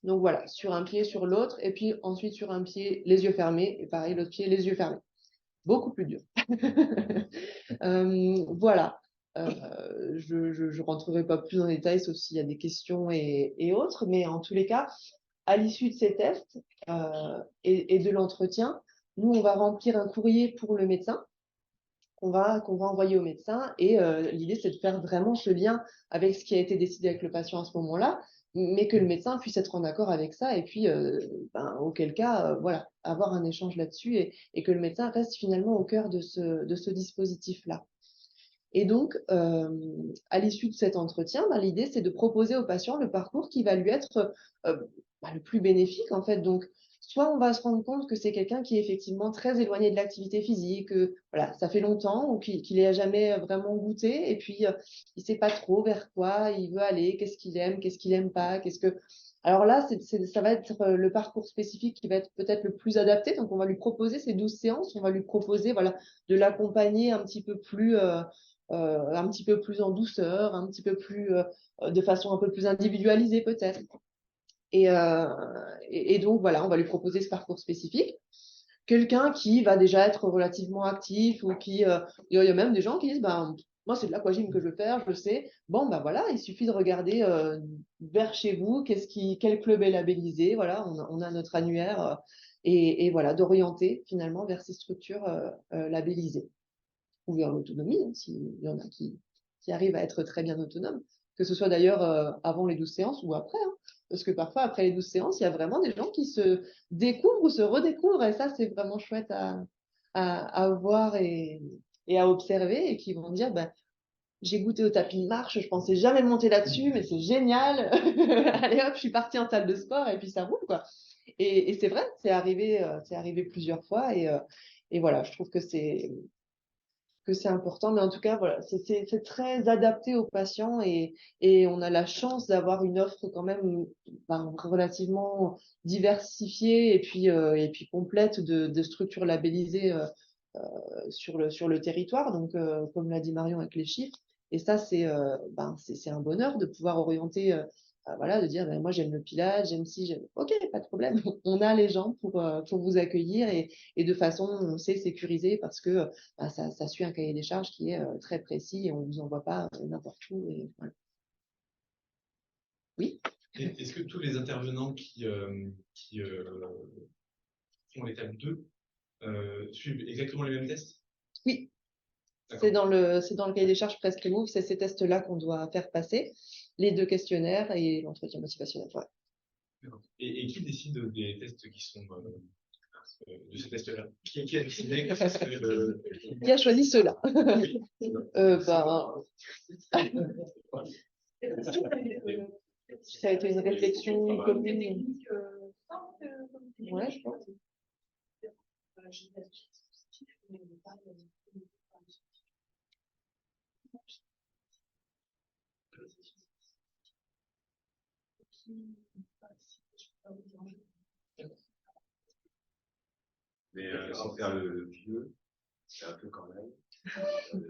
Donc voilà, sur un pied, sur l'autre, et puis ensuite sur un pied, les yeux fermés, et pareil, l'autre pied, les yeux fermés. Beaucoup plus dur. Voilà. Je rentrerai pas plus en détail, sauf s'il y a des questions et autres, mais en tous les cas, à l'issue de ces tests et de l'entretien, nous, on va remplir un courrier pour le médecin qu'on va envoyer au médecin, et l'idée, c'est de faire vraiment ce lien avec ce qui a été décidé avec le patient à ce moment-là, mais que le médecin puisse être en accord avec ça, et puis, auquel cas, voilà, avoir un échange là-dessus, et que le médecin reste finalement au cœur de ce dispositif-là. Et donc, à l'issue de cet entretien, l'idée, c'est de proposer au patient le parcours qui va lui être le plus bénéfique, en fait. Donc, soit on va se rendre compte que c'est quelqu'un qui est effectivement très éloigné de l'activité physique, que voilà, ça fait longtemps ou qu'il n'y a jamais vraiment goûté, et puis il ne sait pas trop vers quoi il veut aller, qu'est-ce qu'il aime pas, qu'est-ce que. Alors là, ça va être le parcours spécifique qui va être peut-être le plus adapté. Donc, on va lui proposer ces 12 séances, on va lui proposer voilà, de l'accompagner un petit peu plus en douceur, un petit peu plus de façon un peu plus individualisée peut-être. Et donc, voilà, on va lui proposer ce parcours spécifique. Quelqu'un qui va déjà être relativement actif ou il y a même des gens qui disent, ben, moi, c'est de l'aquagym que je veux faire, je le sais. Bon, ben voilà, il suffit de regarder vers chez vous, quel club est labellisé. Voilà, on a notre annuaire et voilà, d'orienter finalement vers ces structures labellisées. Ou vers l'autonomie, hein, s'il y en a qui arrivent à être très bien autonomes, que ce soit d'ailleurs avant les 12 séances ou après. Hein, parce que parfois, après les 12 séances, il y a vraiment des gens qui se découvrent ou se redécouvrent, et ça, c'est vraiment chouette à voir et à observer, et qui vont dire, ben, j'ai goûté au tapis de marche, je pensais jamais monter là-dessus, mais c'est génial. Allez hop, je suis partie en salle de sport, et puis ça roule, quoi. Et c'est vrai, c'est arrivé plusieurs fois, et voilà, je trouve que c'est important, mais en tout cas, voilà, c'est très adapté aux patients, et on a la chance d'avoir une offre quand même relativement diversifiée et puis complète de structures labellisées sur le territoire. Donc, comme l'a dit Marion avec les chiffres, et ça, c'est un bonheur de pouvoir orienter, voilà, de dire, ben, moi, j'aime le pilates, j'aime ci, j'aime. Ok, pas de problème. On a les gens pour vous accueillir, et de façon, on sait sécuriser, parce que ça suit un cahier des charges qui est très précis, et on ne vous envoie pas n'importe où. Et voilà. Oui. Est-ce que tous les intervenants qui font l'étape 2 suivent exactement les mêmes tests? Oui. C'est dans le cahier des charges Prescrimove, c'est ces tests-là qu'on doit faire passer, les 2 questionnaires et l'entretien motivationnel. Ouais. Et qui décide des tests qui sont de ces tests-là? Qui a décidé que ça serait Qui a choisi ceux-là? Ça a été une réflexion commune. Ouais, je pense. Mais sans faire le vieux, c'est un peu quand même.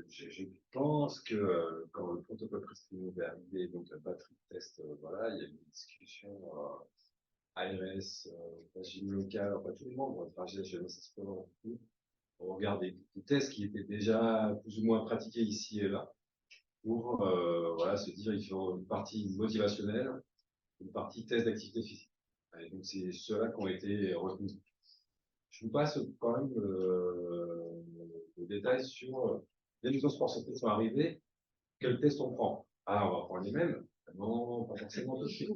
Je pense que quand le protocole Prescrimove est arrivé, donc batterie de test, voilà, il y a eu une discussion ARS, régime local, enfin tout le monde, enfin j'ai on regarde des tests qui étaient déjà plus ou moins pratiqués ici et là, pour voilà, se dire il faut une partie motivationnelle, une partie test d'activité physique. Et donc c'est ceux-là qui ont été retenus. Je vous passe quand même le détail sur les nouveaux sport santé sont arrivés, quels tests on prend. Ah, on va prendre les mêmes? Non, pas forcément tout de suite.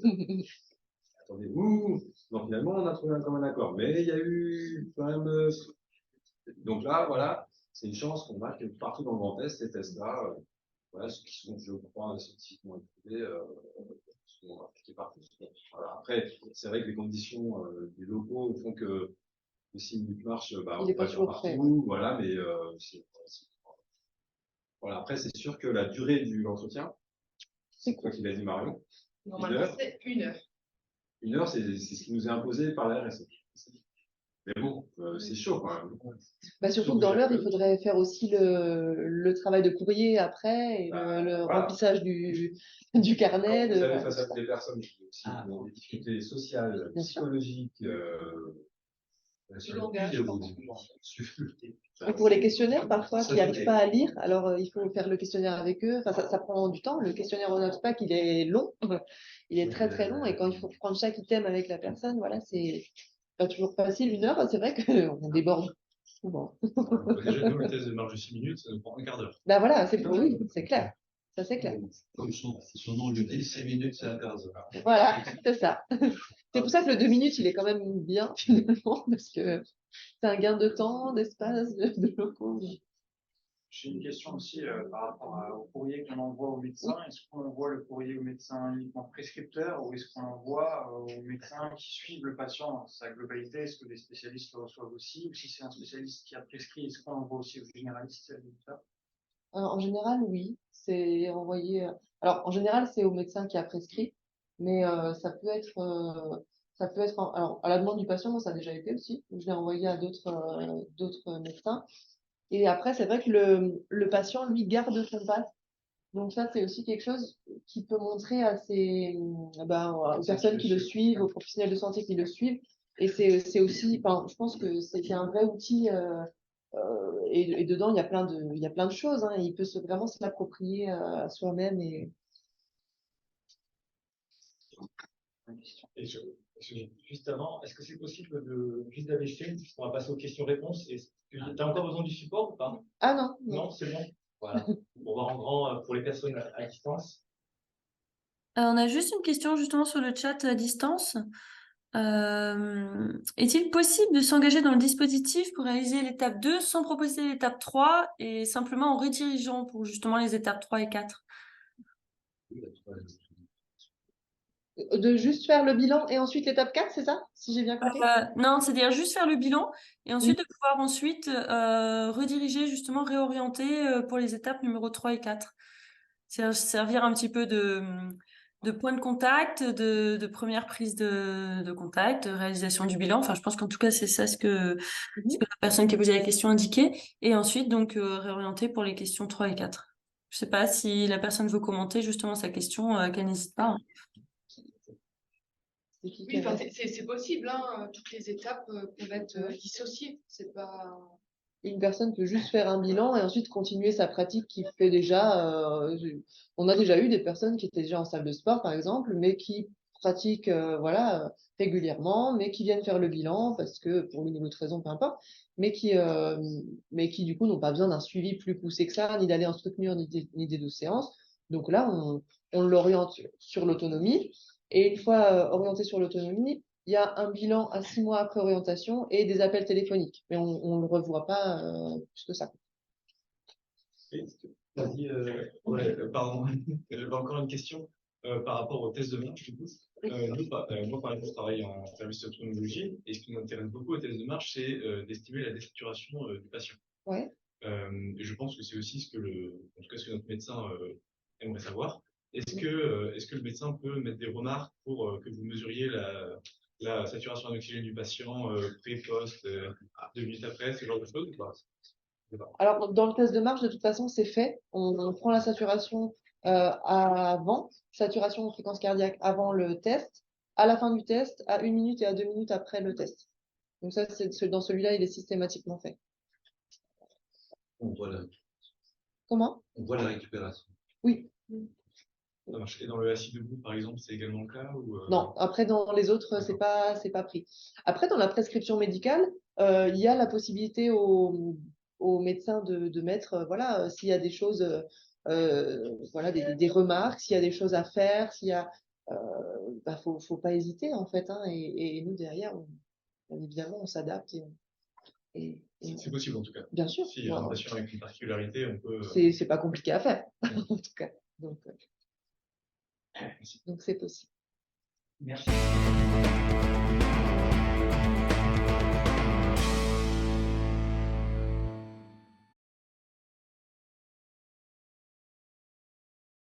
Attendez-vous. Donc finalement, on a trouvé un commun accord. Mais il y a eu quand même. Donc là, voilà, c'est une chance qu'on a que partout dans le Grand Est, ces tests-là, voilà, ceux qui sont, je crois, scientifiquement éprouvés, sont appliqués partout. Voilà. Après, c'est vrai que les conditions des locaux font que le 6 minutes marche, on peut pas faire partout, voilà, mais voilà. Après, c'est sûr que la durée de l'entretien, c'est quoi qu'il a dit Marion? Normalement, c'est 1 heure. 1 heure, c'est ce qui nous est imposé par la RSE. Mais bon, c'est chaud quand même. Surtout que dans l'heure, il faudrait faire aussi le travail de courrier après, et le remplissage du carnet. Vous avez face à des personnes qui ont des difficultés sociales, psychologiques, et pour les questionnaires, parfois, qui n'arrivent pas à lire, alors il faut faire le questionnaire avec eux. Enfin, ça prend du temps. Le questionnaire au Notepack, il est long. Il est très très long. Et quand il faut prendre chaque item avec la personne, voilà, c'est pas toujours facile. 1 heure, c'est vrai qu'on déborde souvent. Déjà, nous, le test de marche de 6 minutes, ça nous prend un quart d'heure. Ben voilà, oui, c'est clair. Ça, c'est clair. Comme son nom le dit, 6 minutes, c'est un quart d'heure. Voilà, c'est ça. C'est pour ça que le 2 minutes, il est quand même bien, finalement, parce que c'est un gain de temps, d'espace, de locaux. J'ai une question aussi par rapport au courrier qu'on envoie au médecin. Est-ce qu'on envoie le courrier au médecin uniquement prescripteur ou est-ce qu'on envoie aux médecins qui suivent le patient dans sa globalité? Est-ce que les spécialistes le reçoivent aussi? Ou si c'est un spécialiste qui a prescrit, est-ce qu'on envoie aussi aux généralistes? En général, oui, c'est envoyé. Alors, en général, c'est au médecin qui a prescrit, mais ça peut être alors, à la demande du patient, moi, ça a déjà été aussi. Je l'ai envoyé à d'autres médecins. Et après, c'est vrai que le patient, lui, garde son passe. Donc ça, c'est aussi quelque chose qui peut montrer à aux personnes qui le suivent, aux professionnels de santé qui le suivent. Et c'est aussi, enfin, je pense que c'est un vrai outil. Et dedans, il y a plein de choses. Hein. Il peut vraiment se l'approprier à soi-même. Et juste avant, est-ce que c'est possible juste d'abaisser? On va passer aux questions-réponses. Tu as encore besoin du support ou pas? Ah non. Non, c'est bon. Voilà. On va en grand pour les personnes à distance. On a juste une question justement sur le chat à distance. Est-il possible de s'engager dans le dispositif pour réaliser l'étape 2 sans proposer l'étape 3 et simplement en redirigeant pour justement les étapes 3 et 4? De juste faire le bilan et ensuite l'étape 4, c'est ça? Si j'ai bien compris? Non, c'est-à-dire juste faire le bilan et ensuite de pouvoir ensuite rediriger, justement réorienter pour les étapes numéro 3 et 4. Servir un petit peu de point de contact, de première prise de contact, de réalisation du bilan. Enfin, je pense qu'en tout cas, c'est ça ce que la personne qui a posé la question indiquait. Et ensuite, donc, réorienter pour les questions 3 et 4. Je sais pas si la personne veut commenter justement sa question, qu'elle n'hésite pas. Oui, enfin, c'est possible, hein. Toutes les étapes peuvent être dissociées. C'est pas... Une personne peut juste faire un bilan et ensuite continuer sa pratique qui fait déjà. On a déjà eu des personnes qui étaient déjà en salle de sport, par exemple, mais qui pratiquent régulièrement, mais qui viennent faire le bilan parce que, pour l'une ou l'autre raison, peu importe, mais qui du coup n'ont pas besoin d'un suivi plus poussé que ça, ni d'aller en structure, ni des 12 séances. Donc là, on l'oriente sur l'autonomie. Et une fois orienté sur l'autonomie, il y a un bilan à 6 mois après orientation et des appels téléphoniques. Mais on ne le revoit pas plus que ça. Vas-y, pardon, j'avais encore une question par rapport au test de marche. Du coup. Moi, par exemple, je travaille en service de pneumologie et ce qui m'intéresse beaucoup au test de marche, c'est d'estimer la désaturation du patient. Ouais. Et je pense que c'est aussi ce que ce que notre médecin aimerait savoir. Est-ce que le médecin peut mettre des remarques pour que vous mesuriez la saturation en oxygène du patient pré, post, 2 minutes après, ce genre de choses? Alors, dans le test de marche, de toute façon, c'est fait. On prend la saturation avant, saturation de fréquence cardiaque avant le test, à la fin du test, à 1 minute et à 2 minutes après le test. Donc ça, dans celui-là, il est systématiquement fait. On voit Comment? On voit la récupération. Oui. Ça marche. Et dans le assis debout, par exemple, c'est également le cas ou Non, après, dans les autres, c'est pas pris. Après, dans la prescription médicale, il y a la possibilité aux médecins de mettre, s'il y a des choses, des remarques, s'il y a des choses à faire, s'il y a, faut pas hésiter, en fait, hein, et nous, derrière, bien évidemment, on s'adapte c'est possible, en tout cas. Bien sûr. Si un patient avec une particularité, on peut... C'est pas compliqué à faire, en tout cas. Donc c'est possible. Merci.